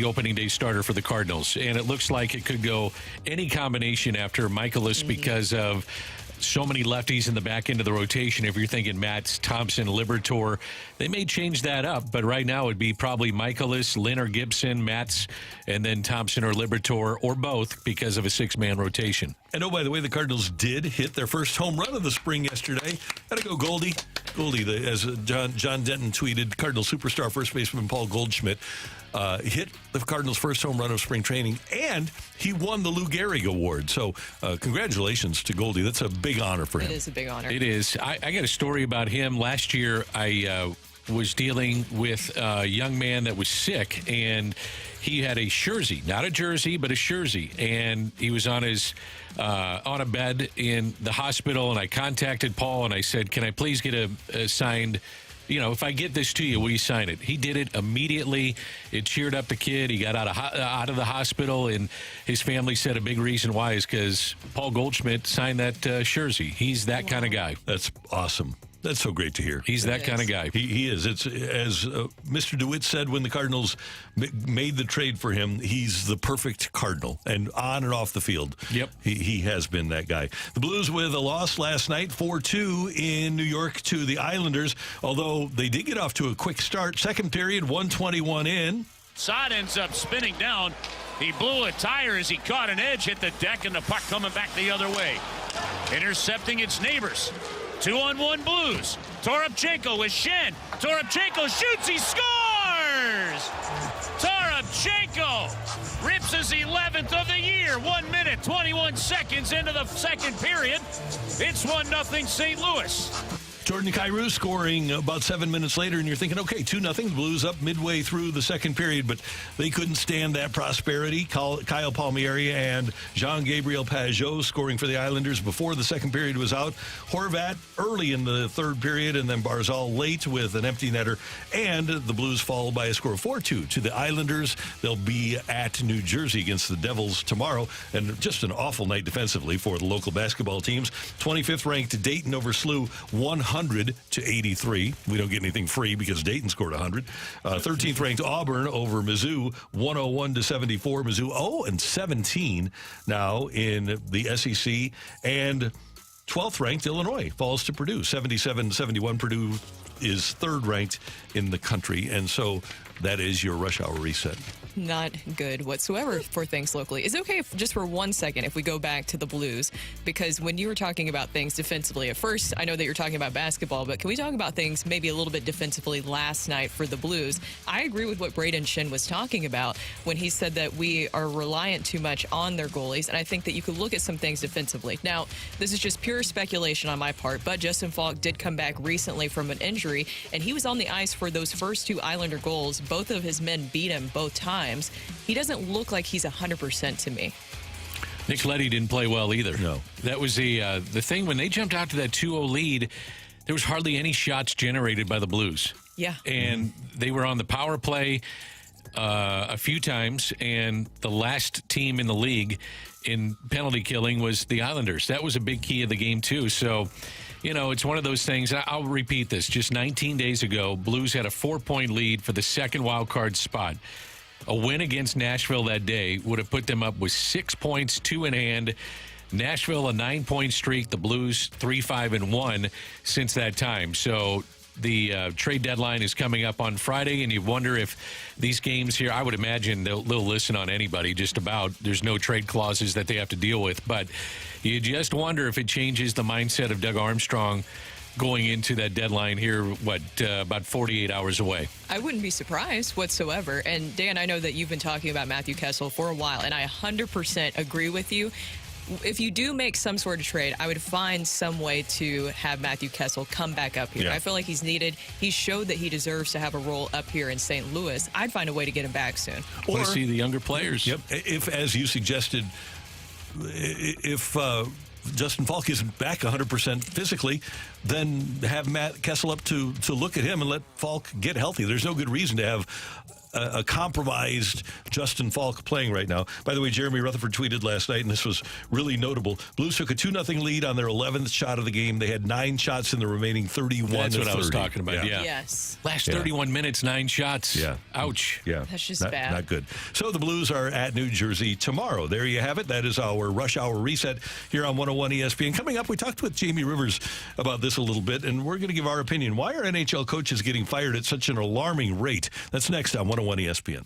opening day starter for the Cardinals. And it looks like it could go any combination after Michaelis because of so many lefties in the back end of the rotation. If you're thinking Matz, Thompson, Liberatore, they may change that up, but right now it'd be probably Michaelis, Lynn or Gibson, Matz, and then Thompson or Liberatore, or both, because of a 6-man rotation. And oh, by the way, the Cardinals did hit their first home run of the spring yesterday. Gotta go Goldie. Goldie, as John Denton tweeted, Cardinal superstar first baseman Paul Goldschmidt hit the Cardinals' first home run of spring training, and he won the Lou Gehrig Award. So congratulations to Goldie. That's a big honor for him. It is a big honor. It is. I got a story about him. Last year, I was dealing with a young man that was sick, and he had a jersey, not a jersey, but a jersey, and he was on his on a bed in the hospital, and I contacted Paul, and I said, can I please get a signed, if I get this to you, will you sign it? He did it immediately. It cheered up the kid. He got out of the hospital, and his family said a big reason why is because Paul Goldschmidt signed that jersey. He's that kind of guy. That's awesome. That's so great to hear. He's that kind of guy. He is. It's as Mr. DeWitt said when the Cardinals made the trade for him. He's the perfect Cardinal, and on and off the field. Yep, he has been that guy. The Blues with a loss last night, 4-2 in New York to the Islanders. Although they did get off to a quick start. Second period, 1:21 in. Sod ends up spinning down. He blew a tire as he caught an edge, hit the deck, and the puck coming back the other way. Intercepting its neighbors. 2-on-1 Blues. Toropchenko with Shen. Toropchenko shoots. He scores! Toropchenko rips his 11th of the year. 1 minute, 21 seconds into the second period. It's 1-0 St. Louis. Jordan Kyrou scoring about 7 minutes later, and you're thinking, okay, 2-0. Blues up midway through the second period, but they couldn't stand that prosperity. Kyle Palmieri and Jean-Gabriel Pajot scoring for the Islanders before the second period was out. Horvat early in the third period, and then Barzal late with an empty netter. And the Blues fall by a score of 4-2 to the Islanders. They'll be at New Jersey against the Devils tomorrow, and just an awful night defensively for the local basketball teams. 25th ranked Dayton over SLU 100-83. We don't get anything free because Dayton scored 100. 13th ranked Auburn over Mizzou 101-74. Mizzou 0-17 now in the SEC. And 12th ranked Illinois falls to Purdue 77-71. Purdue is third ranked in the country. And so that is your rush hour reset. Not good whatsoever for things locally. Is it okay if just for 1 second if we go back to the Blues? Because when you were talking about things defensively at first, I know that you're talking about basketball, but can we talk about things maybe a little bit defensively last night for the Blues? I agree with what Braden Shen was talking about when he said that we are reliant too much on their goalies, and I think that you could look at some things defensively. Now, this is just pure speculation on my part, but Justin Falk did come back recently from an injury, and he was on the ice for those first two Islander goals. Both of his men beat him both times. He doesn't look like he's 100% to me. Nick Leddy didn't play well either. No. That was the thing. When they jumped out to that 2-0 lead, there was hardly any shots generated by the Blues. Yeah. And they were on the power play a few times, and the last team in the league in penalty killing was the Islanders. That was a big key of the game, too. So, it's one of those things. I'll repeat this. Just 19 days ago, Blues had a 4-point lead for the second wild card spot. A win against Nashville that day would have put them up with 6 points, 2 in hand. Nashville, a 9-point streak. The Blues, 3-5-1 since that time. So the trade deadline is coming up on Friday, and you wonder if these games here, I would imagine they'll listen on anybody just about. There's no trade clauses that they have to deal with. But you just wonder if it changes the mindset of Doug Armstrong going into that deadline here, about 48 hours away. I wouldn't be surprised whatsoever. And Dan, I know that you've been talking about Matthew Kessel for a while, and I 100% agree with you. If you do make some sort of trade, I would find some way to have Matthew Kessel come back up here. Yeah. I feel like he's needed. He showed that he deserves to have a role up here in St. Louis. I'd find a way to get him back soon. I want to see the younger players. Yep. If, as you suggested, if Justin Falk isn't back 100% physically, then have Matt Kessel up to look at him and let Falk get healthy. There's no good reason to have a compromised Justin Falk playing right now. By the way, Jeremy Rutherford tweeted last night, and this was really notable. Blues took a 2-0 lead on their 11th shot of the game. They had 9 shots in the remaining 31. That's what 30. I was talking about. Yeah. Yes. Last 31 minutes, 9 shots. Yeah. Ouch. Yeah. That's just not, bad. Not good. So the Blues are at New Jersey tomorrow. There you have it. That is our rush hour reset here on 101 ESPN. Coming up, we talked with Jamie Rivers about this a little bit, and we're going to give our opinion. Why are NHL coaches getting fired at such an alarming rate? That's next on 101 ESPN.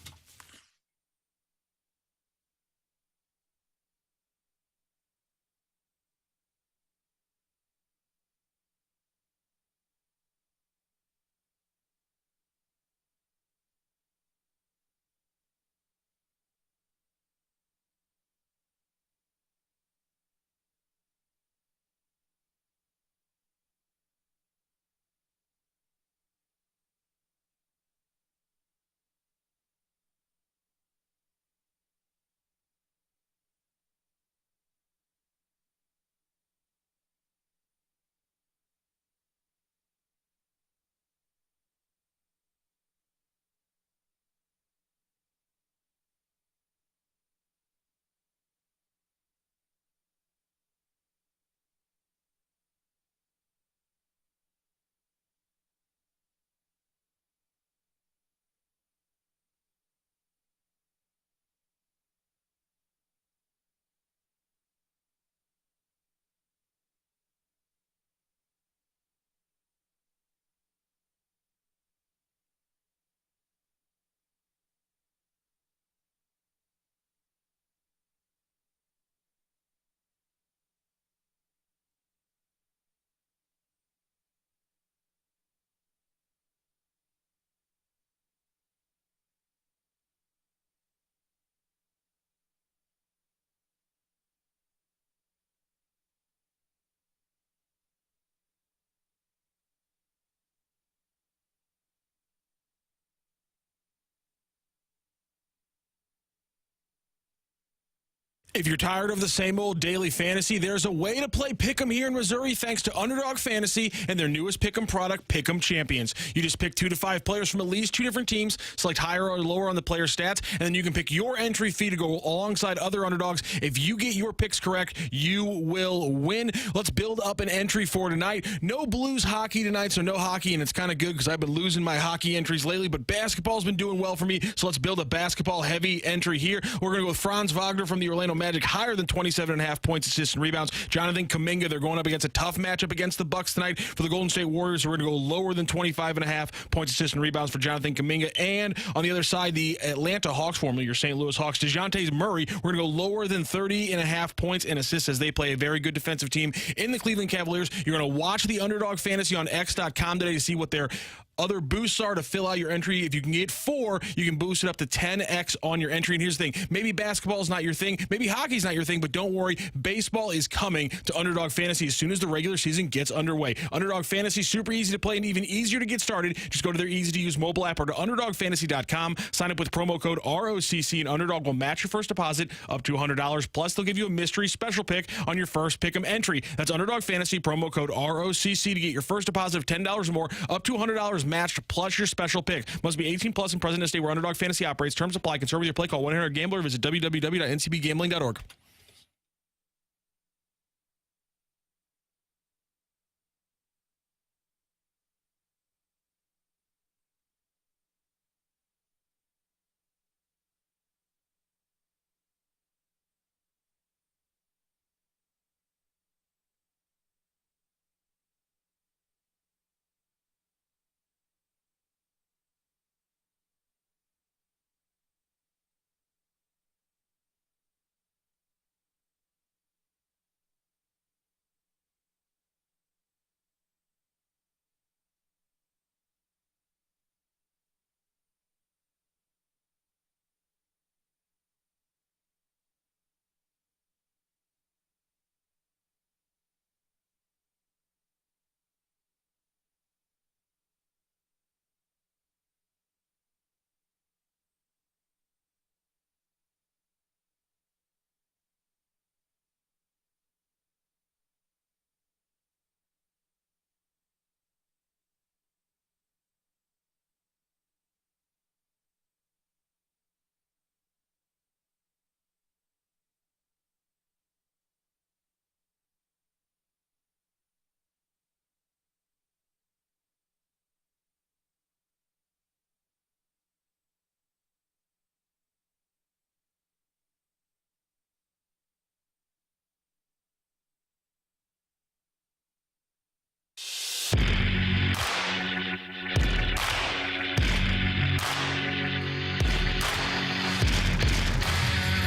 If you're tired of the same old daily fantasy, there's a way to play Pick'em here in Missouri thanks to Underdog Fantasy and their newest Pick'em product, Pick'em Champions. You just pick 2 to 5 players from at least 2 different teams, select higher or lower on the player stats, and then you can pick your entry fee to go alongside other underdogs. If you get your picks correct, you will win. Let's build up an entry for tonight. No Blues hockey tonight, so no hockey, and it's kind of good because I've been losing my hockey entries lately, but basketball's been doing well for me, so let's build a basketball-heavy entry here. We're going to go with Franz Wagner from the Orlando Magic, higher than 27.5 points, assists, and rebounds. Jonathan Kuminga, they're going up against a tough matchup against the Bucks tonight. For the Golden State Warriors, we're going to go lower than 25.5 points, assists, and rebounds for Jonathan Kuminga. And on the other side, the Atlanta Hawks, formerly your St. Louis Hawks, DeJounte Murray, we're going to go lower than 30.5 points and assists as they play a very good defensive team in the Cleveland Cavaliers. You're going to watch the Underdog Fantasy on X.com today to see what their other boosts are to fill out your entry. If you can get 4, you can boost it up to 10x on your entry. And here's the thing. Maybe basketball is not your thing. Maybe hockey's not your thing, but don't worry. Baseball is coming to Underdog Fantasy as soon as the regular season gets underway. Underdog Fantasy, super easy to play and even easier to get started. Just go to their easy-to-use mobile app or to UnderdogFantasy.com. Sign up with promo code ROCC, and Underdog will match your first deposit up to $100. Plus, they'll give you a mystery special pick on your first Pick'em entry. That's Underdog Fantasy, promo code ROCC to get your first deposit of $10 or more, up to $100 matched, plus your special pick. Must be 18 plus in President's Day where Underdog Fantasy operates. Terms apply. Concern with your play. Call 1-800-GAMBLER. Visit www.ncbgambling.org.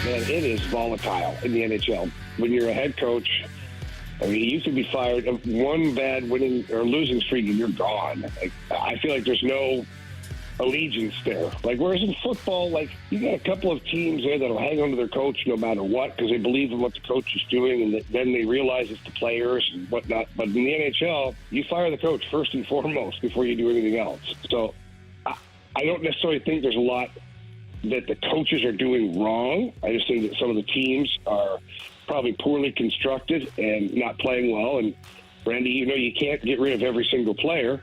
Man, it is volatile in the NHL. When you're a head coach, I mean, you could be fired of one bad winning or losing streak and you're gone. Like, I feel like there's no allegiance there. Like, whereas in football, like, you got a couple of teams there that'll hang on to their coach no matter what because they believe in what the coach is doing, and then they realize it's the players and whatnot. But in the NHL, you fire the coach first and foremost before you do anything else. So I don't necessarily think there's a lot that the coaches are doing wrong. I just think that some of the teams are probably poorly constructed and not playing well. And, Randy, you know you can't get rid of every single player,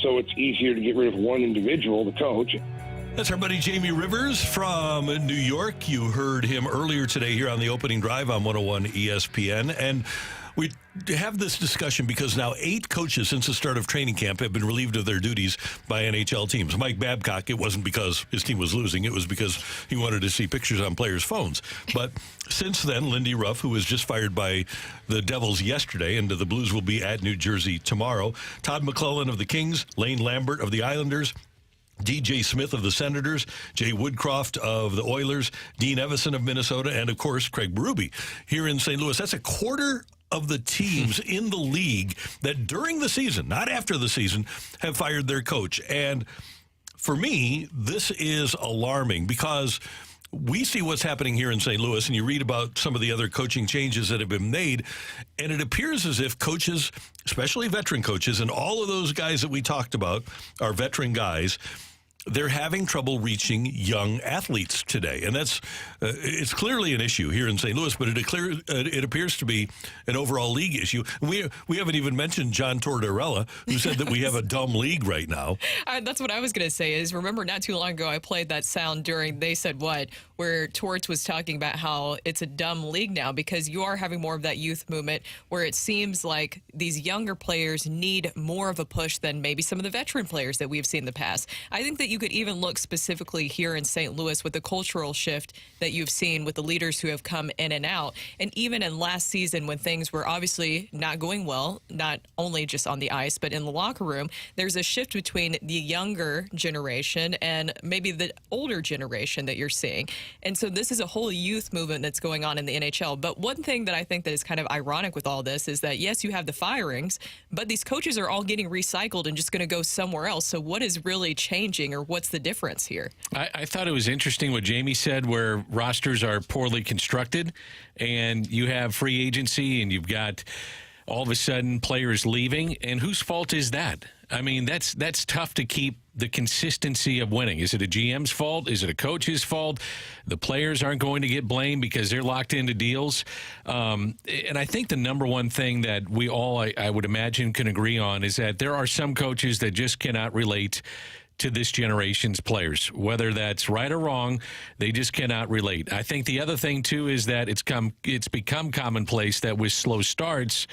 so it's easier to get rid of one individual, the coach. That's our buddy Jamie Rivers from New York. You heard him earlier today here on the opening drive on 101 ESPN. And we have this discussion because now 8 coaches since the start of training camp have been relieved of their duties by NHL teams. Mike Babcock, it wasn't because his team was losing. It was because he wanted to see pictures on players' phones. But since then, Lindy Ruff, who was just fired by the Devils yesterday, and the Blues will be at New Jersey tomorrow. Todd McLellan of the Kings, Lane Lambert of the Islanders, DJ Smith of the Senators, Jay Woodcroft of the Oilers, Dean Evison of Minnesota, and, of course, Craig Berube here in St. Louis. That's a quarter of the teams in the league that during the season, not after the season, have fired their coach. And for me, this is alarming because we see what's happening here in St. Louis, and you read about some of the other coaching changes that have been made, and it appears as if coaches, especially veteran coaches, and all of those guys that we talked about are veteran guys, they're having trouble reaching young athletes today. And that's it's clearly an issue here in St. Louis, but it appears to be an overall league issue. We haven't even mentioned John Tortorella, who said that we have a dumb league right now. That's what I was going to say is, remember not too long ago I played that sound during They Said What, where Torts was talking about how it's a dumb league now because you are having more of that youth movement where it seems like these younger players need more of a push than maybe some of the veteran players that we've seen in the past. I think that you could even look specifically here in St. Louis with the cultural shift that you've seen with the leaders who have come in and out. And even in last season when things were obviously not going well, not only just on the ice, but in the locker room, there's a shift between the younger generation and maybe the older generation that you're seeing. And so this is a whole youth movement that's going on in the NHL. But one thing that I think that is kind of ironic with all this is that, yes, you have the firings, but these coaches are all getting recycled and just going to go somewhere else. So what is really changing, or what's the difference here? I thought it was interesting what Jamie said, where rosters are poorly constructed and you have free agency and you've got all of a sudden players leaving. And whose fault is that? I mean, that's tough to keep the consistency of winning. Is it a GM's fault? Is it a coach's fault? The players aren't going to get blamed because they're locked into deals. And I think the number one thing that we all, I would imagine, can agree on is that there are some coaches that just cannot relate to this generation's players. Whether that's right or wrong, they just cannot relate. I think the other thing, too, is that it's become commonplace that with slow starts,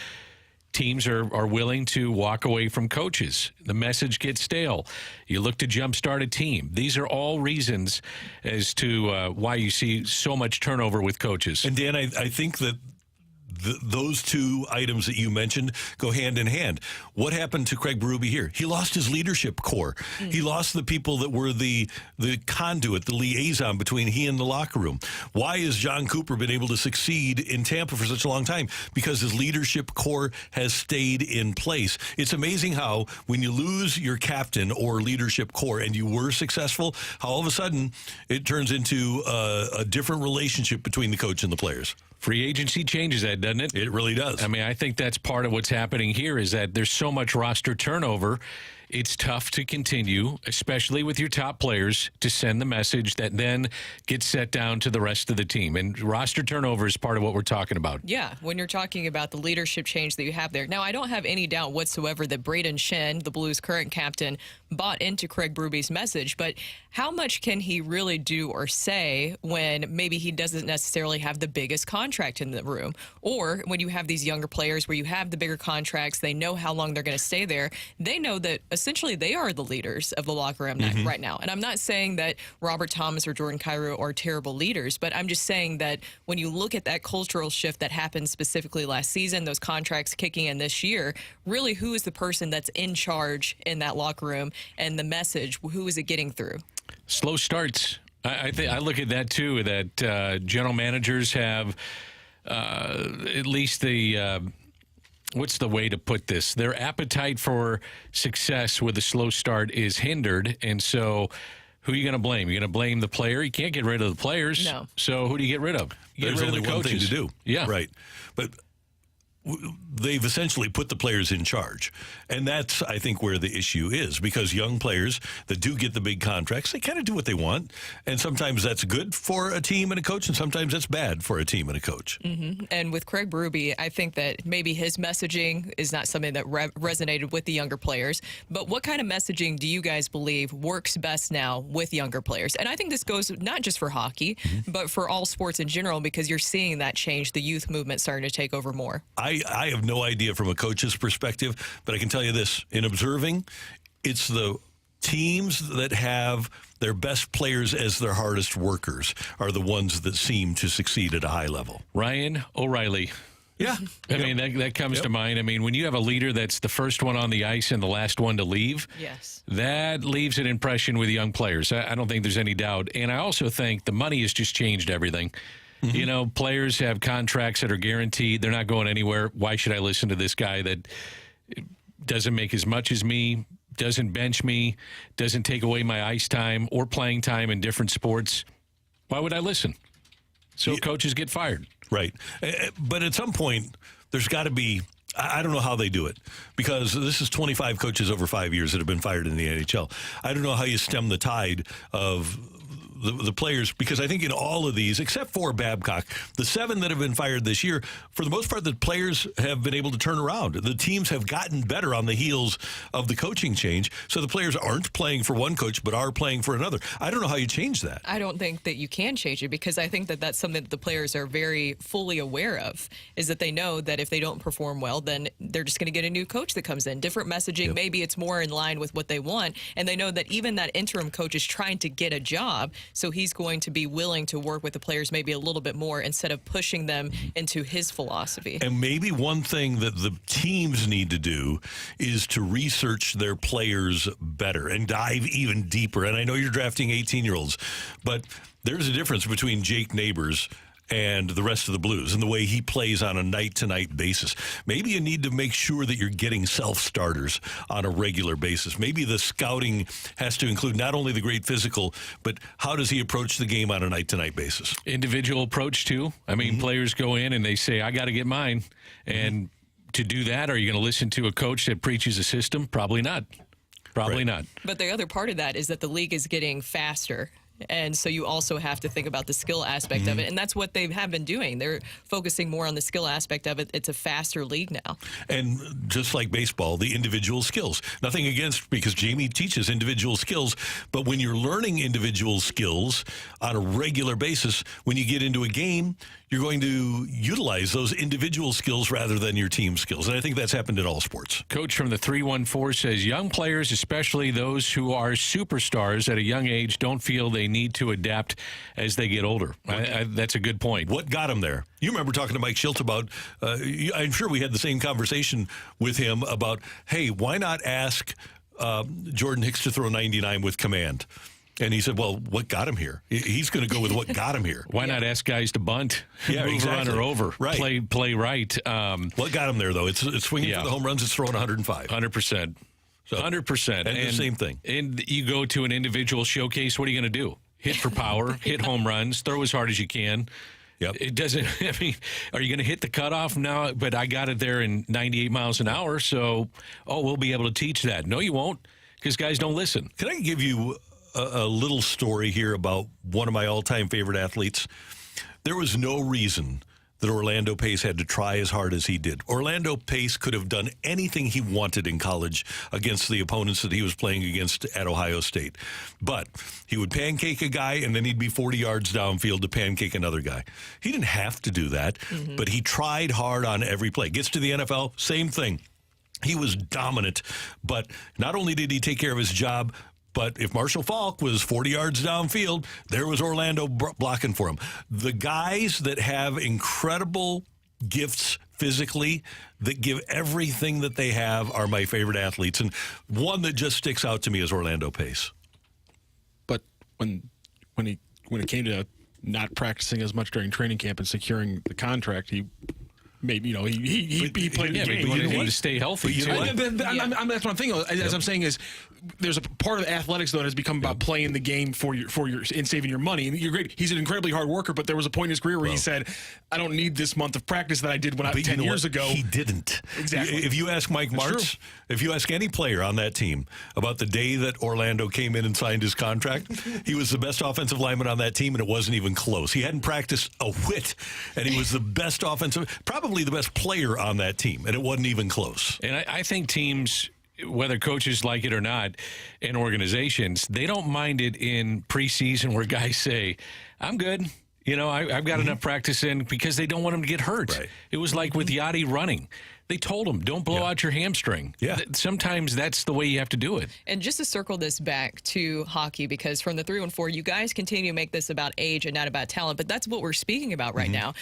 teams are willing to walk away from coaches. The message gets stale. You look to jumpstart a team. These are all reasons as to why you see so much turnover with coaches. And, Dan, I think that those two items that you mentioned go hand in hand. What happened to Craig Berube here? He lost his leadership core. He lost the people that were the conduit, the liaison between he and the locker room. Why has John Cooper been able to succeed in Tampa for such a long time? Because his leadership core has stayed in place. It's amazing how when you lose your captain or leadership core and you were successful, how all of a sudden it turns into a different relationship between the coach and the players. Free agency changes that, doesn't it? It really does. I mean, I think that's part of what's happening here is that there's so much roster turnover. It's tough to continue, especially with your top players, to send the message that then gets set down to the rest of the team. And roster turnover is part of what we're talking about. Yeah, when you're talking about the leadership change that you have there. Now, I don't have any doubt whatsoever that Braden Shen, the Blues' current captain, bought into Craig Berube's message. But how much can he really do or say when maybe he doesn't necessarily have the biggest contract in the room? Or when you have these younger players where you have the bigger contracts, they know how long they're going to stay there. They know that essentially they are the leaders of the locker room right now. And I'm not saying that Robert Thomas or Jordan Kyrou are terrible leaders, but I'm just saying that when you look at that cultural shift that happened specifically last season, those contracts kicking in this year, really who is the person that's in charge in that locker room and the message, who is it getting through? Slow starts. I look at that too. That general managers have at least the what's the way to put this? Their appetite for success with a slow start is hindered, and so. Who are you going to blame? You're going to blame the player? You can't get rid of the players. No. So who do you get rid of? There's only one thing to do. Yeah. Right. But they've essentially put the players in charge. And that's, I think, where the issue is. Because young players that do get the big contracts, they kind of do what they want. And sometimes that's good for a team and a coach, and sometimes that's bad for a team and a coach. Mm-hmm. And with Craig Berube, I think that maybe his messaging is not something that resonated with the younger players. But what kind of messaging do you guys believe works best now with younger players? And I think this goes not just for hockey, but for all sports in general, because you're seeing that change, the youth movement starting to take over more. I have no idea from a coach's perspective, but I can tell you this. In observing, it's the teams that have their best players as their hardest workers are the ones that seem to succeed at a high level. Ryan O'Reilly. Yeah. I mean, that comes to mind. I mean, when you have a leader that's the first one on the ice and the last one to leave, yes, that leaves an impression with young players. I don't think there's any doubt. And I also think the money has just changed everything. Mm-hmm. You know, players have contracts that are guaranteed. They're not going anywhere. Why should I listen to this guy that doesn't make as much as me, doesn't bench me, doesn't take away my ice time or playing time in different sports? Why would I listen? So coaches get fired. Right. But at some point, there's got to be, I don't know how they do it, because this is 25 coaches over 5 years that have been fired in the NHL. I don't know how you stem the tide of the players, because I think in all of these, except for Babcock, the 7 that have been fired this year, for the most part, the players have been able to turn around. The teams have gotten better on the heels of the coaching change, so the players aren't playing for one coach, but are playing for another. I don't know how you change that. I don't think that you can change it, because I think that that's something that the players are very fully aware of, is that they know that if they don't perform well, then they're just going to get a new coach that comes in. Different messaging, yep. Maybe it's more in line with what they want, and they know that even that interim coach is trying to get a job, so he's going to be willing to work with the players maybe a little bit more instead of pushing them into his philosophy. And maybe one thing that the teams need to do is to research their players better and dive even deeper. And I know you're drafting 18-year-olds, but there's a difference between Jake Neighbors and the rest of the Blues and the way he plays on a night-to-night basis. Maybe you need to make sure that you're getting self-starters on a regular basis. Maybe the scouting has to include not only the great physical, but how does he approach the game on a night-to-night basis? Individual approach, too. I mean, players go in and they say, I got to get mine. And to do that, are you going to listen to a coach that preaches a system? Probably not. Probably not. But the other part of that is that the league is getting faster. And so you also have to think about the skill aspect of it. And that's what they have been doing. They're focusing more on the skill aspect of it. It's a faster league now. And just like baseball, the individual skills. Nothing against, because Jamie teaches individual skills. But when you're learning individual skills on a regular basis, when you get into a game, you're going to utilize those individual skills rather than your team skills. And I think that's happened in all sports. Coach from the 314 says young players, especially those who are superstars at a young age, don't feel they need to adapt as they get older. That's a good point. What got him there? You remember talking to Mike Schultz about, I'm sure we had the same conversation with him about, hey, why not ask Jordan Hicks to throw 99 with command? And he said, well, what got him here? He's going to go with what got him here. Why not ask guys to bunt, move exactly. runner over, right. play right. What got him there, though? It's swinging for the home runs. It's throwing 105. 100%. So, 100%. And the same thing. And you go to an individual showcase, what are you going to do? Hit for power, hit home runs, throw as hard as you can. Yep. It doesn't, I mean, are you going to hit the cutoff now? But I got it there in 98 miles an hour, so, we'll be able to teach that. No, you won't, because guys don't listen. Can I give you a little story here about one of my all-time favorite athletes? There was no reason that Orlando Pace had to try as hard as he did. Orlando Pace could have done anything he wanted in college against the opponents that he was playing against at Ohio State. But he would pancake a guy, and then he'd be 40 yards downfield to pancake another guy. He didn't have to do that, but he tried hard on every play. Gets to the NFL, same thing. He was dominant, but not only did he take care of his job, but if Marshall Faulk was 40 yards downfield, there was Orlando blocking for him. The guys that have incredible gifts physically, that give everything that they have, are my favorite athletes. And one that just sticks out to me is Orlando Pace. But when he when it came to not practicing as much during training camp and securing the contract, he played the game. But he wanted to stay healthy. That's one thing. As I'm saying is, there's a part of athletics though that has become about playing the game for your and saving your money. And you're great. He's an incredibly hard worker, but there was a point in his career where he said, "I don't need this month of practice that I did when I was 10 years ago." He didn't. Exactly. If you ask Mike Martz, if you ask any player on that team about the day that Orlando came in and signed his contract, he was the best offensive lineman on that team, and it wasn't even close. He hadn't practiced a whit, and he was the best probably the best player on that team, and it wasn't even close. And I think teams, whether coaches like it or not, and organizations, they don't mind it in preseason where guys say, I'm good. I've got enough practice in, because they don't want him to get hurt. Right. It was like with Yachty running. They told him, don't blow out your hamstring. Yeah. Sometimes that's the way you have to do it. And just to circle this back to hockey, because from the 314, you guys continue to make this about age and not about talent, but that's what we're speaking about right now.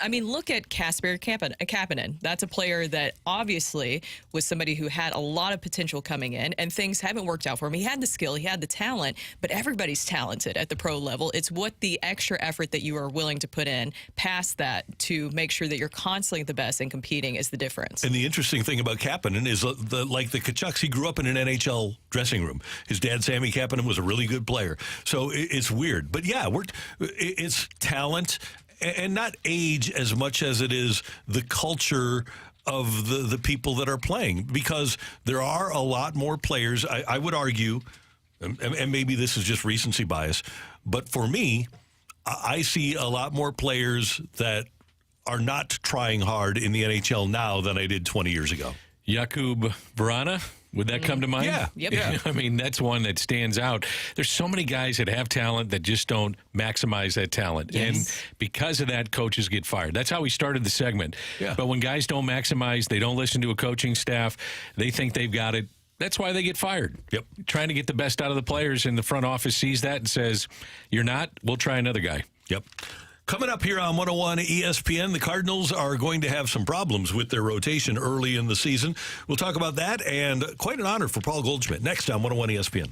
I mean, look at Kasper Kapanen. That's a player that obviously was somebody who had a lot of potential coming in, and things haven't worked out for him. He had the skill, he had the talent, but everybody's talented at the pro level. It's what the extra effort that you are willing to put in past that to make sure that you're constantly the best and competing is the difference. And the interesting thing about Kapanen is like the Kachucks, he grew up in an NHL dressing room. His dad, Sammy Kapanen, was a really good player. So it's weird. But yeah, it's talent and not age as much as it is the culture of the people that are playing, because there are a lot more players, I would argue, and maybe this is just recency bias, but for me, I see a lot more players that are not trying hard in the NHL now than I did 20 years ago. Jakub Vrana, would that come to mind? Yeah. Yep. Yeah. I mean, that's one that stands out. There's so many guys that have talent that just don't maximize that talent. Yes. And because of that, coaches get fired. That's how we started the segment. Yeah. But when guys don't maximize, they don't listen to a coaching staff, they think they've got it. That's why they get fired. Yep. Trying to get the best out of the players, and the front office sees that and says, you're not, we'll try another guy. Yep. Coming up here on 101 ESPN, the Cardinals are going to have some problems with their rotation early in the season. We'll talk about that, and quite an honor for Paul Goldschmidt. Next on 101 ESPN.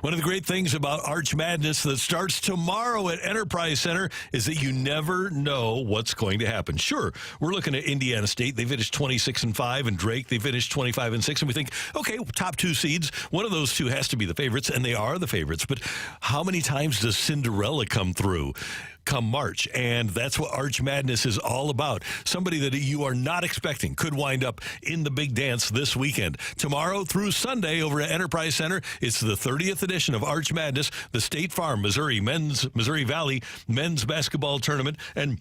One of the great things about Arch Madness that starts tomorrow at Enterprise Center is that you never know what's going to happen. Sure, we're looking at Indiana State. They finished 26-5, and Drake, they finished 25-6, and we think, okay, top two seeds. One of those two has to be the favorites, and they are the favorites. But how many times does Cinderella come through? come March. And that's what Arch Madness is all about. Somebody that you are not expecting could wind up in the big dance this weekend. Tomorrow through Sunday over at Enterprise Center, it's the 30th edition of Arch Madness, the State Farm Missouri Valley men's basketball tournament. And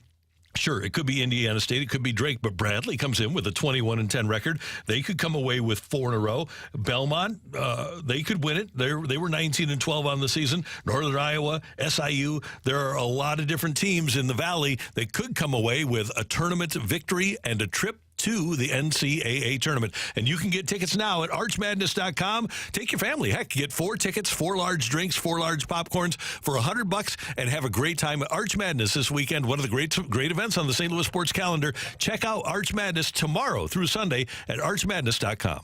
sure, it could be Indiana State, it could be Drake, but Bradley comes in with a 21-10 record. They could come away with 4 in a row. Belmont, they could win it. They were 19-12 on the season. Northern Iowa, SIU. There are a lot of different teams in the Valley that could come away with a tournament victory and a trip to the NCAA tournament. And you can get tickets now at archmadness.com. Take your family. Heck, get 4 tickets, 4 large drinks, 4 large popcorns for $100 and have a great time at Arch Madness this weekend. One of the great events on the St. Louis sports calendar. Check out Arch Madness tomorrow through Sunday at archmadness.com.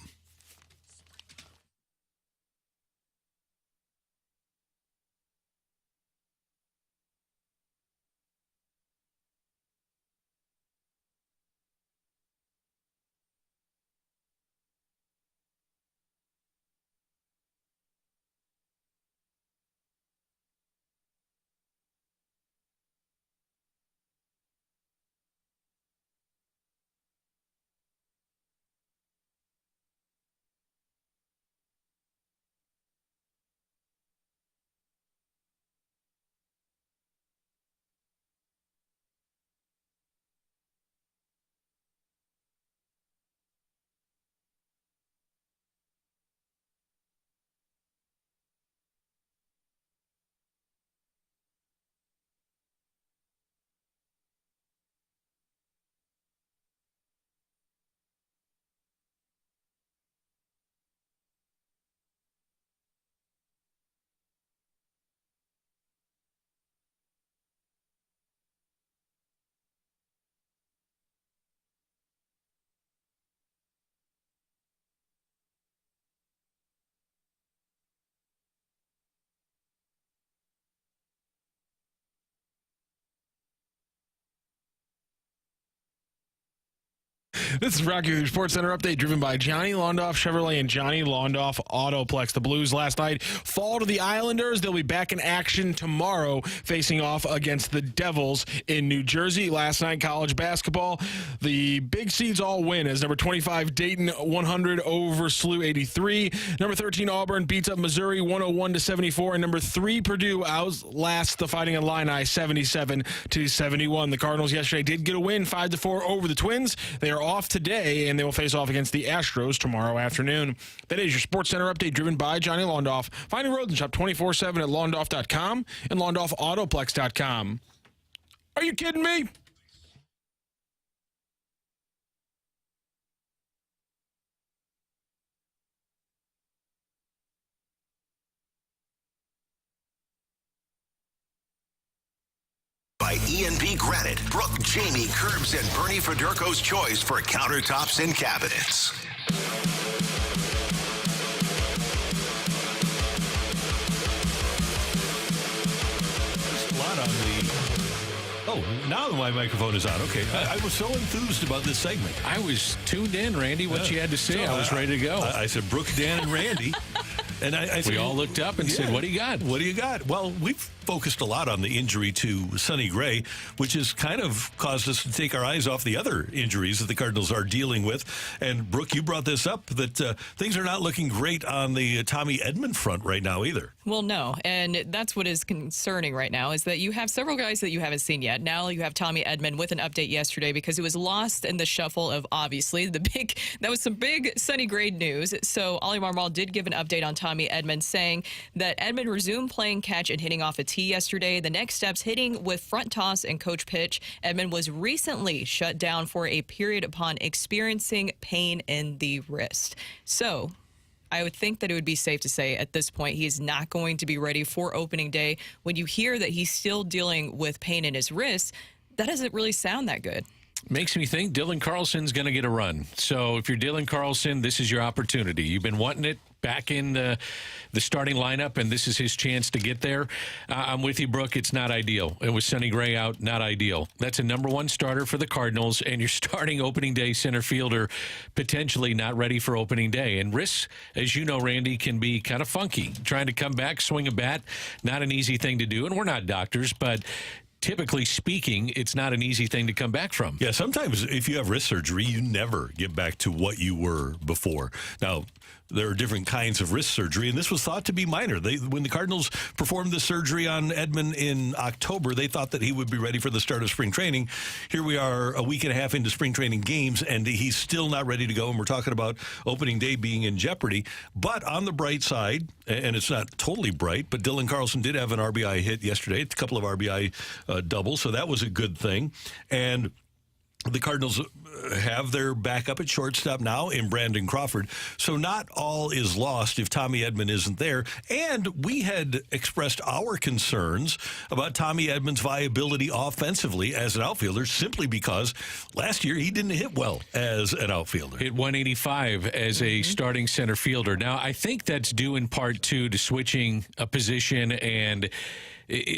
This is Rocky with your Sports Center update, driven by Johnny Londoff Chevrolet and Johnny Londoff Autoplex. The Blues last night fall to the Islanders. They'll be back in action tomorrow, facing off against the Devils in New Jersey. Last night, college basketball, the big seeds all win as number 25 Dayton 100 over SLU 83. Number 13 Auburn beats up Missouri 101-74, and number 3 Purdue outlasts the Fighting Illini 77-71. The Cardinals yesterday did get a win 5-4 over the Twins. They are off today, and they will face off against the Astros tomorrow afternoon. That is your Sports Center update, driven by Johnny Londoff. Find a road and shop 24/7 at londoff.com and londoffautoplex.com. Are you kidding me? By E&P Granite, Brooke, Jamie, Curbs, and Bernie Federko's choice for countertops and cabinets. There's a lot on the... Oh, now my microphone is on. Okay. I was so enthused about this segment. I was tuned in, Randy. What you had to say, I was ready to go. I said, Brooke, Dan, and Randy. And I said, we all looked up and said, what do you got? What do you got? Well, we've focused a lot on the injury to Sonny Gray, which has kind of caused us to take our eyes off the other injuries that the Cardinals are dealing with. And, Brooke, you brought this up, that things are not looking great on the Tommy Edman front right now either. Well, no, and that's what is concerning right now, is that you have several guys that you haven't seen yet. Now you have Tommy Edman with an update yesterday because it was lost in the shuffle of, obviously, that was some big Sonny Gray news. So Ollie Marmol did give an update on Tommy Edman, saying that Edman resumed playing catch and hitting off a tee yesterday. The next steps, hitting with front toss and coach pitch. Edman was recently shut down for a period upon experiencing pain in the wrist. So I would think that it would be safe to say at this point he is not going to be ready for opening day. When you hear that he's still dealing with pain in his wrist, that doesn't really sound that good. Makes me think Dylan Carlson's going to get a run. So if you're Dylan Carlson, this is your opportunity. You've been wanting it back in the starting lineup, and this is his chance to get there. I'm with you, Brooke. It's not ideal. And with Sonny Gray out, not ideal. That's a number 1 starter for the Cardinals, and you're starting opening day center fielder potentially not ready for opening day. And risks, as you know, Randy, can be kind of funky. Trying to come back, swing a bat, not an easy thing to do. And we're not doctors, but typically speaking, it's not an easy thing to come back from. Yeah, sometimes if you have wrist surgery, you never get back to what you were before. Now, there are different kinds of wrist surgery, and this was thought to be minor. When the Cardinals performed the surgery on Edman in October, they thought that he would be ready for the start of spring training. Here we are a week and a half into spring training games, and he's still not ready to go, and we're talking about opening day being in jeopardy. But on the bright side, and it's not totally bright, but Dylan Carlson did have an RBI hit yesterday, a couple of RBI doubles, so that was a good thing. And the Cardinals have their backup at shortstop now in Brandon Crawford. So not all is lost if Tommy Edman isn't there. And we had expressed our concerns about Tommy Edman's viability offensively as an outfielder simply because last year he didn't hit well as an outfielder. Hit 185 as a starting center fielder. Now, I think that's due in part to switching a position, and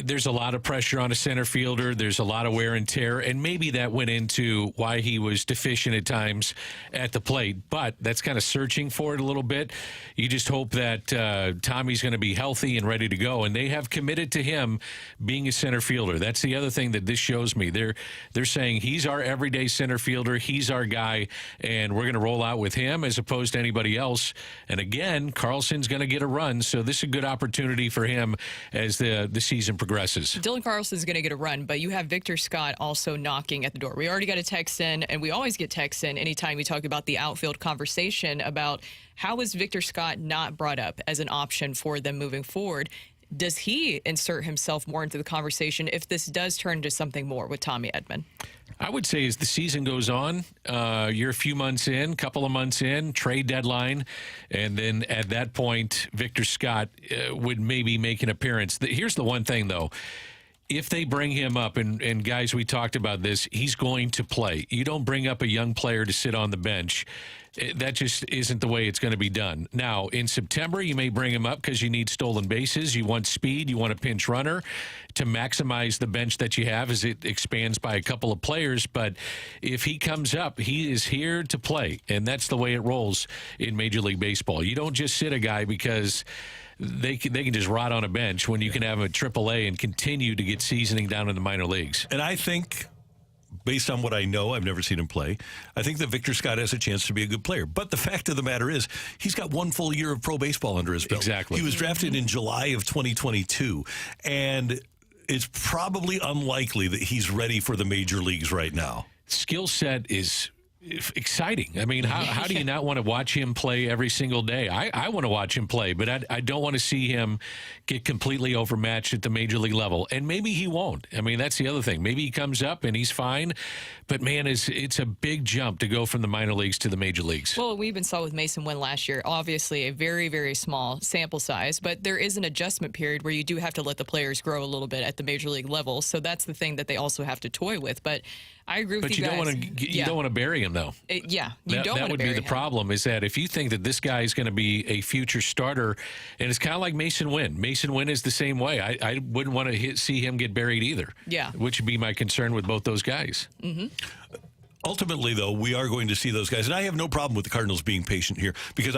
there's a lot of pressure on a center fielder. There's a lot of wear and tear, and maybe that went into why he was deficient at times at the plate. But that's kind of searching for it a little bit. You just hope that Tommy's going to be healthy and ready to go, and they have committed to him being a center fielder. That's the other thing that this shows me. They're saying he's our everyday center fielder. He's our guy, and we're going to roll out with him as opposed to anybody else. And again, Carlson's going to get a run, so this is a good opportunity for him as the season progresses. Dylan Carlson is going to get a run, but you have Victor Scott also knocking at the door. We already got a text in, and we always get texts in anytime we talk about the outfield conversation about how is Victor Scott not brought up as an option for them moving forward. Does he insert himself more into the conversation if this does turn into something more with Tommy Edman? I would say as the season goes on, you're a few months in, couple of months in, trade deadline, and then at that point, Victor Scott would maybe make an appearance. Here's the one thing, though. If they bring him up, and guys, we talked about this, he's going to play. You don't bring up a young player to sit on the bench. That just isn't the way it's going to be done. Now, in September, you may bring him up because you need stolen bases. You want speed. You want a pinch runner to maximize the bench that you have as it expands by a couple of players. But if he comes up, he is here to play, and that's the way it rolls in Major League Baseball. You don't just sit a guy because they can just rot on a bench when you can have him at AAA and continue to get seasoning down in the minor leagues. And I think, based on what I know, I've never seen him play, I think that Victor Scott has a chance to be a good player. But the fact of the matter is, he's got one full year of pro baseball under his belt. Exactly. He was drafted in July of 2022, and it's probably unlikely that he's ready for the major leagues right now. Skill set is exciting. I mean, how do you not want to watch him play every single day? I want to watch him play, but I don't want to see him get completely overmatched at the major league level. And maybe he won't. I mean, that's the other thing. Maybe he comes up and he's fine, but man, it's a big jump to go from the minor leagues to the major leagues. Well, we even saw with Mason Wynn last year, obviously a very, very small sample size, but there is an adjustment period where you do have to let the players grow a little bit at the major league level. So that's the thing that they also have to toy with. But I agree with you guys. But you don't want to bury him, though. You don't want to bury him. That would be the problem, is that if you think that this guy is going to be a future starter, and it's kind of like Mason Wynn. Mason Wynn is the same way. I wouldn't want to see him get buried either. Yeah. Which would be my concern with both those guys. Mm-hmm. Ultimately, though, we are going to see those guys. And I have no problem with the Cardinals being patient here because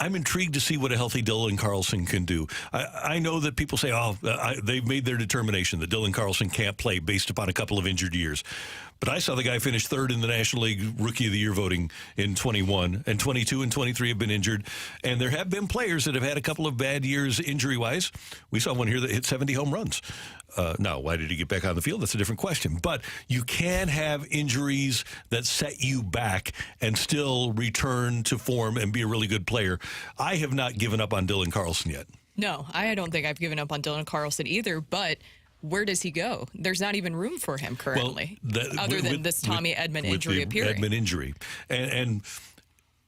I'm intrigued to see what a healthy Dylan Carlson can do. I know that people say, they've made their determination that Dylan Carlson can't play based upon a couple of injured years. But I saw the guy finish third in the National League Rookie of the Year voting in 21, and 22 and 23 have been injured. And there have been players that have had a couple of bad years injury-wise. We saw one here that hit 70 home runs. Now, why did he get back on the field? That's a different question. But you can have injuries that set you back and still return to form and be a really good player. I have not given up on Dylan Carlson yet. No, I don't think I've given up on Dylan Carlson either, but where does he go? There's not even room for him currently, other than this Tommy Edman injury appearing. Edman injury. And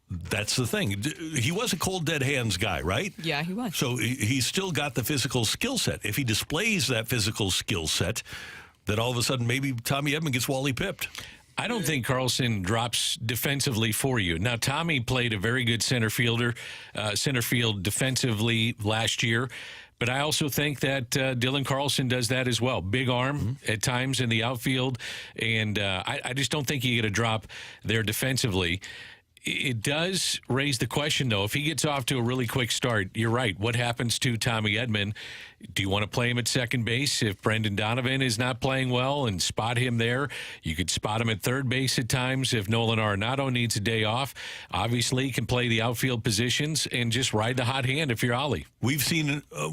that's the thing. He was a cold, dead hands guy, right? Yeah, he was. So he's still got the physical skill set. If he displays that physical skill set, then all of a sudden maybe Tommy Edman gets Wally pipped. I don't think Carlson drops defensively for you. Now, Tommy played a very good center field defensively last year. But I also think that Dylan Carlson does that as well. Big arm at times in the outfield. And I just don't think you get a drop there defensively. it does raise the question, though. If he gets off to a really quick start, you're right. What happens to Tommy Edman? Do you want to play him at second base if Brendan Donovan is not playing well and spot him there? You could spot him at third base at times if Nolan Arenado needs a day off. Obviously, he can play the outfield positions and just ride the hot hand if you're Ollie. We've seen a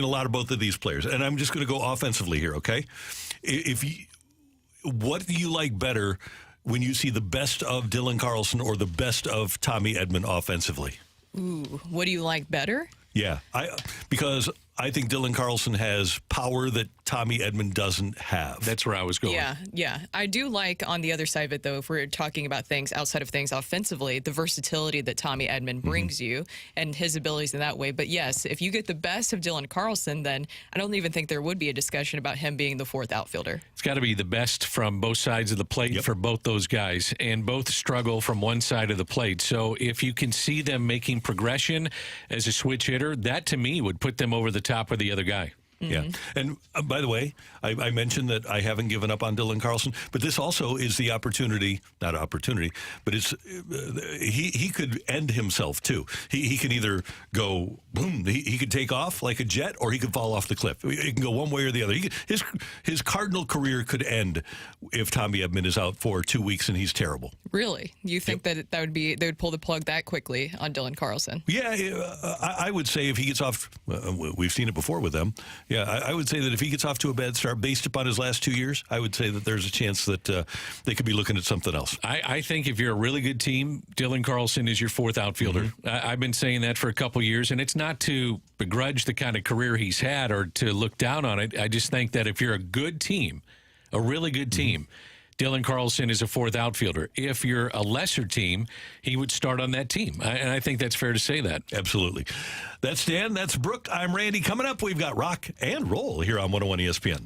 lot of both of these players, and I'm just going to go offensively here, okay? What do you like better when you see the best of Dylan Carlson or the best of Tommy Edman offensively? Ooh, what do you like better? Yeah, because I think Dylan Carlson has power that Tommy Edman doesn't have. That's where I was going. Yeah. I do like on the other side of it, though, if we're talking about things outside of things offensively, the versatility that Tommy Edman brings you and his abilities in that way. But yes, if you get the best of Dylan Carlson, then I don't even think there would be a discussion about him being the fourth outfielder. It's got to be the best from both sides of the plate for both those guys, and both struggle from one side of the plate. So if you can see them making progression as a switch hitter, that to me would put them over the top of the other guy. Yeah. And by the way, I mentioned that I haven't given up on Dylan Carlson, but this also is the opportunity, not opportunity, but it's he could end himself too. He can either go boom, he could take off like a jet, or he could fall off the cliff. It can go one way or the other. His Cardinal career could end if Tommy Edman is out for 2 weeks and he's terrible. Really? You think that would be they would pull the plug that quickly on Dylan Carlson? Yeah, I would say if he gets off, we've seen it before with them. Yeah, I would say that if he gets off to a bad start based upon his last 2 years, I would say that there's a chance that they could be looking at something else. I think if you're a really good team, Dylan Carlson is your fourth outfielder. I've been saying that for a couple years, and it's not to begrudge the kind of career he's had or to look down on it. I just think that if you're a good team, a really good team, Dylan Carlson is a fourth outfielder. If you're a lesser team, he would start on that team. And I think that's fair to say that. Absolutely. That's Dan. That's Brooke. I'm Randy. Coming up, we've got Rock and Roll here on 101 ESPN.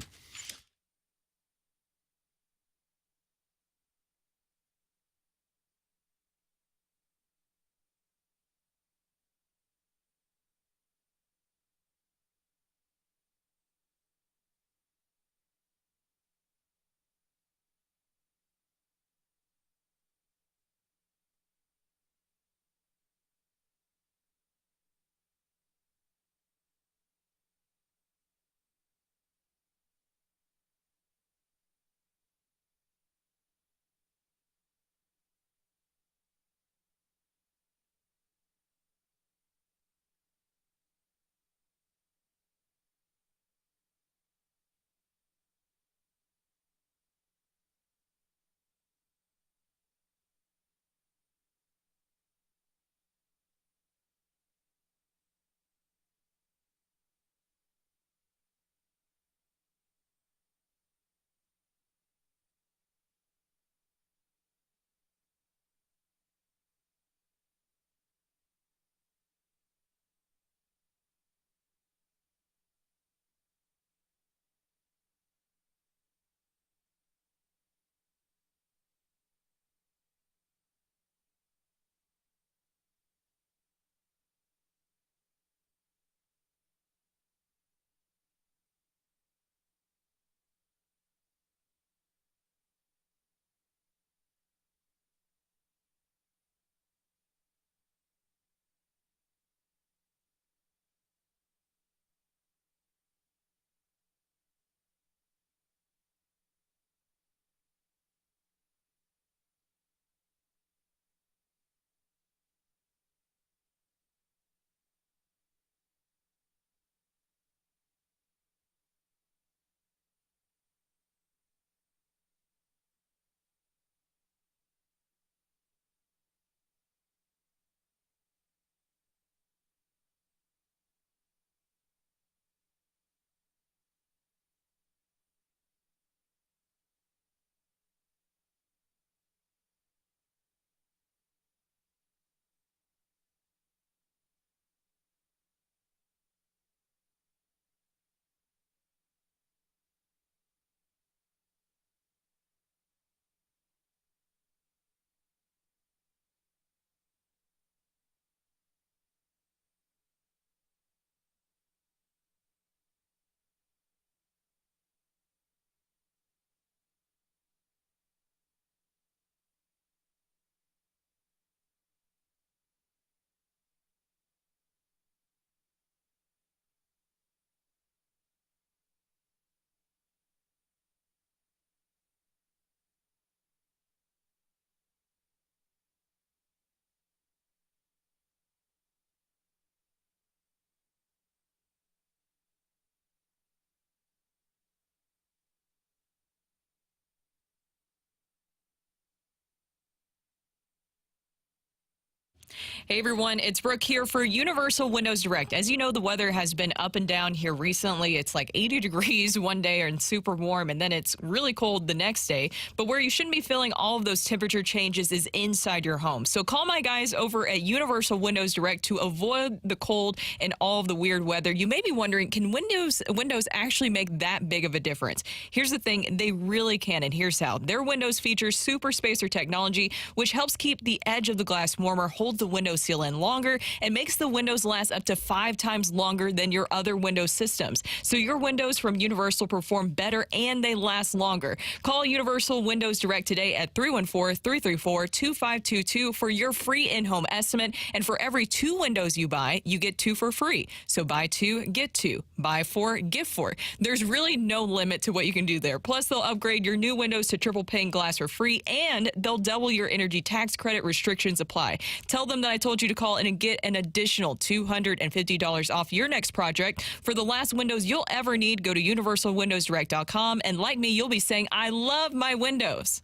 Hey everyone, it's Brooke here for Universal Windows Direct. As you know, the weather has been up and down here recently. It's like 80 degrees one day and super warm, and then it's really cold the next day. But where you shouldn't be feeling all of those temperature changes is inside your home. So call my guys over at Universal Windows Direct to avoid the cold and all of the weird weather. You may be wondering, can Windows actually make that big of a difference? Here's the thing, they really can, and here's how. Their windows feature super spacer technology, which helps keep the edge of the glass warmer, holds the window seal in longer, and makes the windows last up to 5 times longer than your other Windows systems. So your windows from Universal perform better and they last longer. Call Universal Windows Direct today at 314-334-2522 for your free in-home estimate. And for every 2 windows you buy, you get 2 for free. So buy 2, get 2. Buy 4, gift 4. There's really no limit to what you can do there. Plus, they'll upgrade your new windows to triple pane glass for free, and they'll double your energy tax credit. Restrictions apply. Tell them that I told you to call and get an additional $250 off your next project. For the last windows you'll ever need, go to universalwindowsdirect.com, and like me, you'll be saying, I love my windows.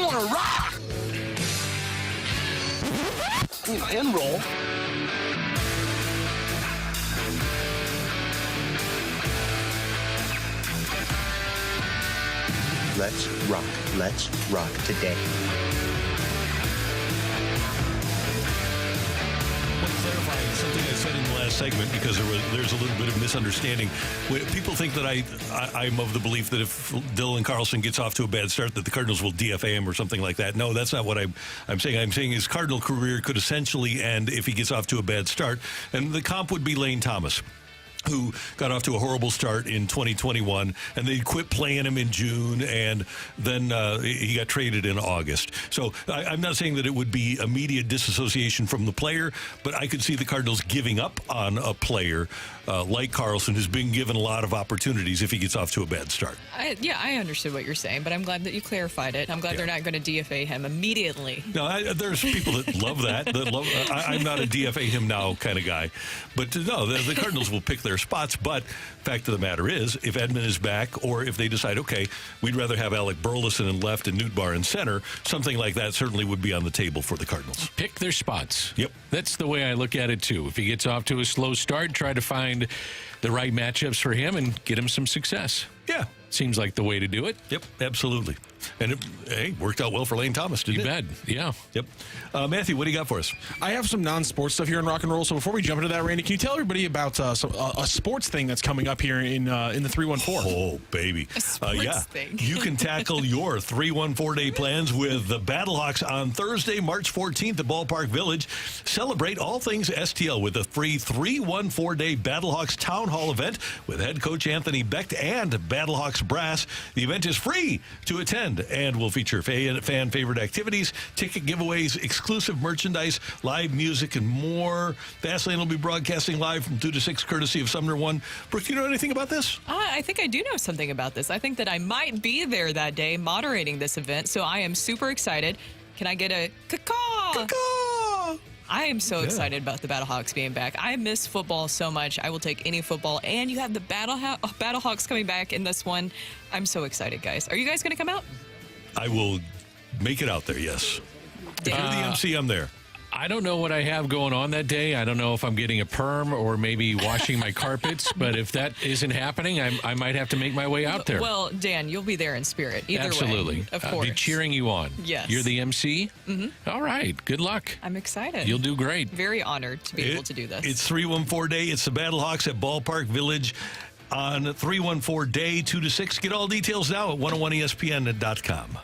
Rock! And roll. Let's rock. Let's rock today. Clarifying something I said in the last segment, because there's a little bit of misunderstanding. People think that I'm of the belief that if Dylan Carlson gets off to a bad start, that the Cardinals will DFA him or something like that. No, that's not what I'm saying. I'm saying his Cardinal career could essentially end if he gets off to a bad start, and the comp would be Lane Thomas, who got off to a horrible start in 2021, and they quit playing him in June, and then he got traded in August. So I'm not saying that it would be immediate disassociation from the player, but I could see the Cardinals giving up on a player like Carlson, who's been given a lot of opportunities if he gets off to a bad start. I understood what you're saying, but I'm glad that you clarified it. I'm glad they're not going to DFA him immediately. No, there's people that love that. I'm not a DFA him now kind of guy. But no, the Cardinals will pick their spots. But fact of the matter is, if Edman is back, or if they decide, okay, we'd rather have Alec Burleson in left and Newt Barr in center, something like that certainly would be on the table for the Cardinals. Pick their spots. Yep. That's the way I look at it, too. If he gets off to a slow start, try to find the right matchups for him and get him some success. Yeah. Seems like the way to do it. Yep, absolutely. And it worked out well for Lane Thomas, didn't it? You bet, yeah. Yep. Matthew, what do you got for us? I have some non-sports stuff here in rock and roll. So before we jump into that, Randy, can you tell everybody about a sports thing that's coming up here in the 314? Oh, baby. A sports thing. You can tackle your 314-day plans with the Battlehawks on Thursday, March 14th at Ballpark Village. Celebrate all things STL with a free 314-day Battlehawks Town Hall event with head coach Anthony Becht and Battlehawks brass. The event is free to attend and will feature fan favorite activities, ticket giveaways, exclusive merchandise, live music, and more. Fastlane will be broadcasting live from 2 to 6, courtesy of Sumner One. Brooke, you know anything about this? I think I do know something about this. I think that I might be there that day moderating this event, so I am super excited. Can I get a caw-caw? Caw-caw! I am so excited about the Battlehawks being back. I miss football so much. I will take any football. And you have the Battlehawks coming back in this one. I'm so excited, guys. Are you guys going to come out? I will make it out there, yes. If you're the MC, I'm there. I don't know what I have going on that day. I don't know if I'm getting a perm or maybe washing my carpets. But if that isn't happening, I might have to make my way out there. Well, Dan, you'll be there in spirit. Either Absolutely. way, of course. I'll be cheering you on. Yes. You're the MC? Mm-hmm. All right. Good luck. I'm excited. You'll do great. Very honored to be able to do this. It's 314 Day. It's the Battlehawks at Ballpark Village on 314 Day, 2 to 6. Get all details now at 101ESPN.com.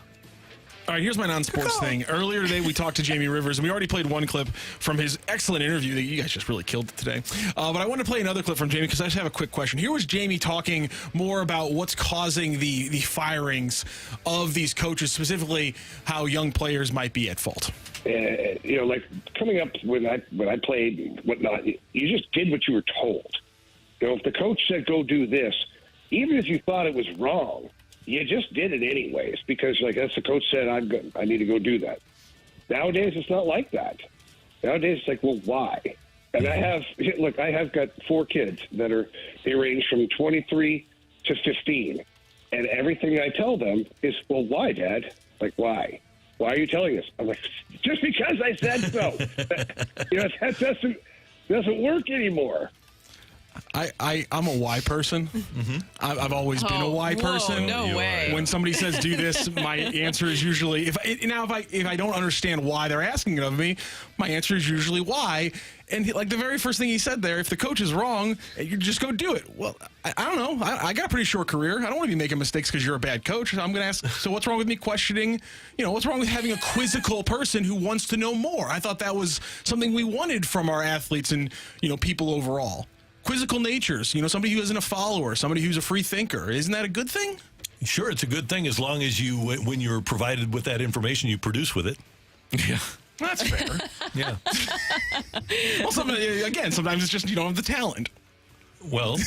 All right, here's my non-sports thing. Earlier today, we talked to Jamie Rivers, and we already played one clip from his excellent interview that you guys just really killed it today. But I want to play another clip from Jamie because I just have a quick question. Here was Jamie talking more about what's causing the firings of these coaches, specifically how young players might be at fault. Like coming up when I played and whatnot, you just did what you were told. If the coach said go do this, even if you thought it was wrong, you just did it anyways because, that's the coach said, I need to go do that. Nowadays, it's not like that. Nowadays, it's like, well, why? And I have got 4 kids they range from 23 to 15. And everything I tell them is, well, why, Dad? Like, why? Why are you telling us? I'm like, just because I said so. That doesn't work anymore. I'm a why person. Mm-hmm. I've always been a why person. No way. When somebody says do this, my answer is usually if I don't understand why they're asking it of me, my answer is usually why. And the very first thing he said there, if the coach is wrong, you just go do it. Well, I don't know. I got a pretty short career. I don't want to be making mistakes because you're a bad coach. I'm going to ask, so what's wrong with me questioning, what's wrong with having a quizzical person who wants to know more? I thought that was something we wanted from our athletes and, people overall. Quizzical natures, somebody who isn't a follower, somebody who's a free thinker. Isn't that a good thing? Sure, it's a good thing as long as when you're provided with that information, you produce with it. Yeah. That's fair. Yeah. Well, sometimes it's just you don't have the talent. Well,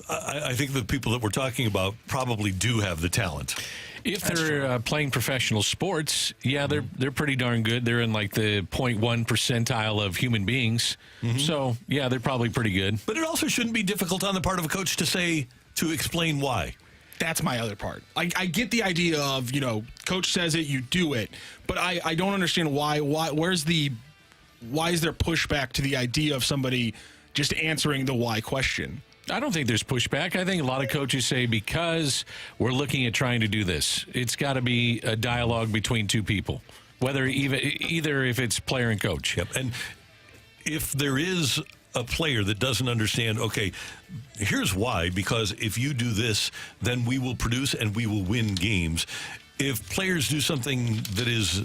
I think the people that we're talking about probably do have the talent. If they're playing professional sports, they're pretty darn good. They're in the 0.1 percentile of human beings. Mm-hmm. So, they're probably pretty good. But it also shouldn't be difficult on the part of a coach to explain why. That's my other part. I get the idea of, coach says it, you do it. But I don't understand why is there pushback to the idea of somebody just answering the why question? I don't think there's pushback. I think a lot of coaches say because we're looking at trying to do this, it's got to be a dialogue between two people, either if it's player and coach. Yep. And if there is a player that doesn't understand, okay, here's why, because if you do this, then we will produce and we will win games. If players do something that is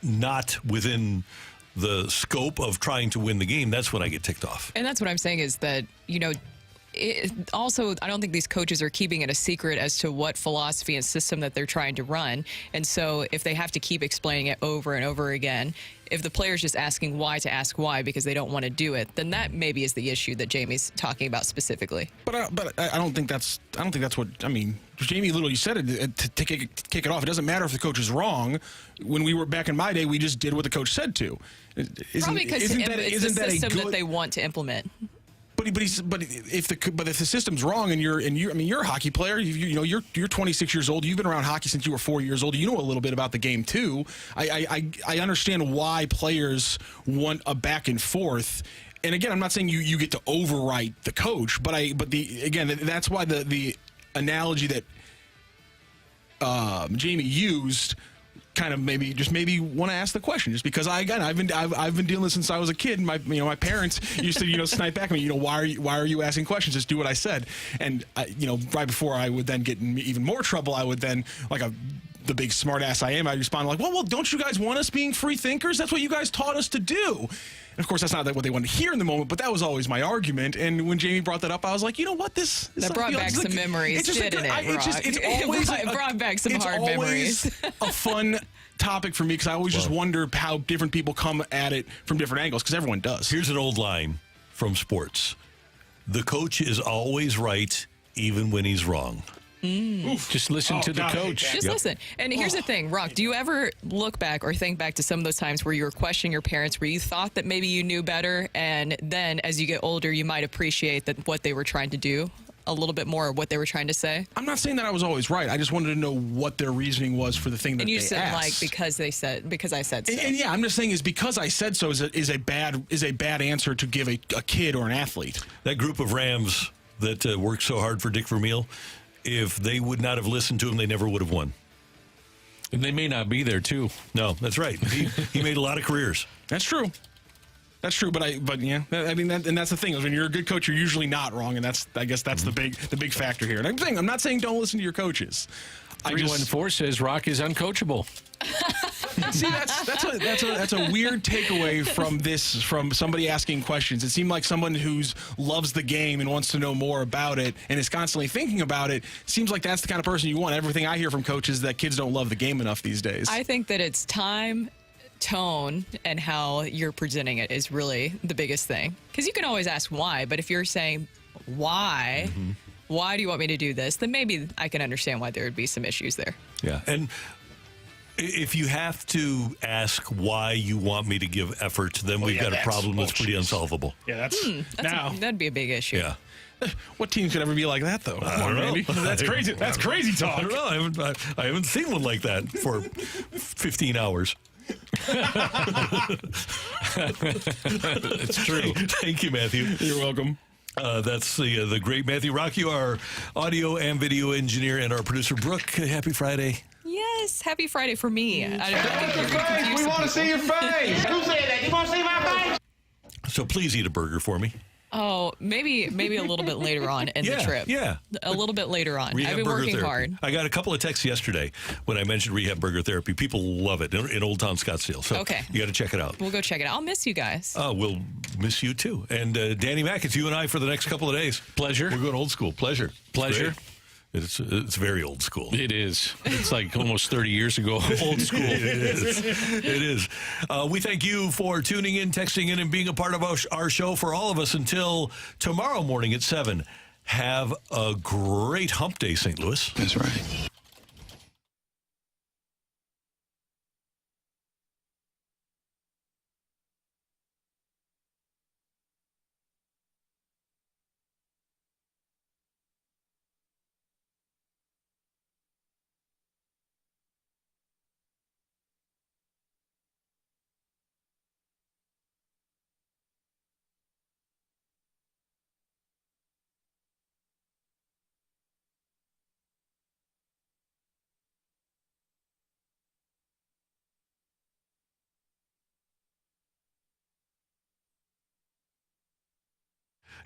not within the scope of trying to win the game, that's when I get ticked off. And that's what I'm saying is that, also, I don't think these coaches are keeping it a secret as to what philosophy and system that they're trying to run. And so if they have to keep explaining it over and over again, if the player's just asking why to ask why because they don't want to do it, then that maybe is the issue that Jamie's talking about specifically. But I don't think that's what I mean. Jamie literally said it to kick it off. It doesn't matter if the coach is wrong. When we were back in my day, we just did what the coach said to. Probably because it's the system that they want to implement. But if the system's wrong and you're a hockey player, you're 26 years old. You've been around hockey since you were 4 years old. You know a little bit about the game too. I understand why players want a back and forth. And again, I'm not saying you get to overwrite the coach, but that's why the analogy that Jamie used kind of maybe want to ask the question, just because I've been dealing with this since I was a kid. And my parents used to snipe back at me. Why are you asking questions? Just do what I said. And right before I would then get in even more trouble, I would then the big smart ass I am, I respond well, don't you guys want us being free thinkers? That's what you guys taught us to do. And of course, that's not what they wanted to hear in the moment, but that was always my argument. And when Jamie brought that up, I was like, you know what? That brought back some memories, didn't it, Rock? It brought back some hard memories. A fun topic for me because I always just wonder how different people come at it from different angles, because everyone does. Here's an old line from sports. The coach is always right, even when he's wrong. Just listen to the coach. Just listen. And here's the thing, Rock, do you ever look back or think back to some of those times where you were questioning your parents, where you thought that maybe you knew better, and then as you get older, you might appreciate that what they were trying to do a little bit more, what they were trying to say? I'm not saying that I was always right. I just wanted to know what their reasoning was for the thing that they asked. And you said because I said so. And yeah, I'm just saying is because I said so is a bad answer to give a kid or an athlete. That group of Rams that worked so hard for Dick Vermeil, if they would not have listened to him, they never would have won. And they may not be there, too. No, that's right. He made a lot of careers. That's true. That's true, but yeah, I mean, and that's the thing is when you're a good coach, you're usually not wrong, and I guess that's the big factor here. And I'm not saying don't listen to your coaches. 314 says Rock is uncoachable. See, that's a weird takeaway from somebody asking questions. It seemed like someone who loves the game and wants to know more about it and is constantly thinking about it. Seems like that's the kind of person you want. Everything I hear from coaches is that kids don't love the game enough these days. I think that it's time, tone, and how you're presenting it is really the biggest thing. Because you can always ask why, but if you're saying why, why do you want me to do this, then maybe I can understand why there would be some issues there. Yeah, and if you have to ask why you want me to give effort, then we've got a problem that's pretty unsolvable. Yeah, that'd be a big issue. Yeah. What team could ever be like that, though? Come on, Randy. That's crazy. That's crazy talk. I don't know. I haven't seen one like that for 15 hours. It's true. Thank you, Matthew. You're welcome. That's the great Matthew Rock. You are audio and video engineer and our producer, Brooke. Happy Friday. Yes, happy Friday for me. We want to see your face. Who said that? You want to see my face? So please eat a burger for me. Oh, maybe a little bit later on in the trip. Yeah. A little bit later on. Rehab I've been burger working therapy. hard. I got a couple of texts yesterday when I mentioned rehab burger therapy. People love it in Old Town Scottsdale. So okay. You got to check it out. We'll go check it out. I'll miss you guys. We'll miss you too. And Danny Mac, it's you and I for the next couple of days. Pleasure. We're going old school. Pleasure. It's very old school. It is. It's like almost 30 years ago. Old school. It is. We thank you for tuning in, texting in, and being a part of our show. For all of us until tomorrow morning at 7. Have a great hump day, St. Louis. That's right.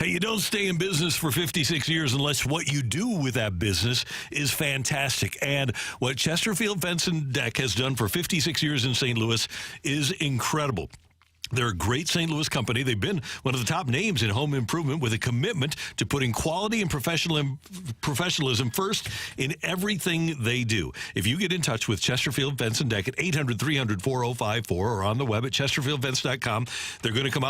Hey, you don't stay in business for 56 years unless what you do with that business is fantastic. And what Chesterfield Fence and Deck has done for 56 years in St. Louis is incredible. They're a great St. Louis company. They've been one of the top names in home improvement with a commitment to putting quality and professionalism first in everything they do. If you get in touch with Chesterfield Fence and Deck at 800-300-4054 or on the web at chesterfieldfence.com, they're going to come out.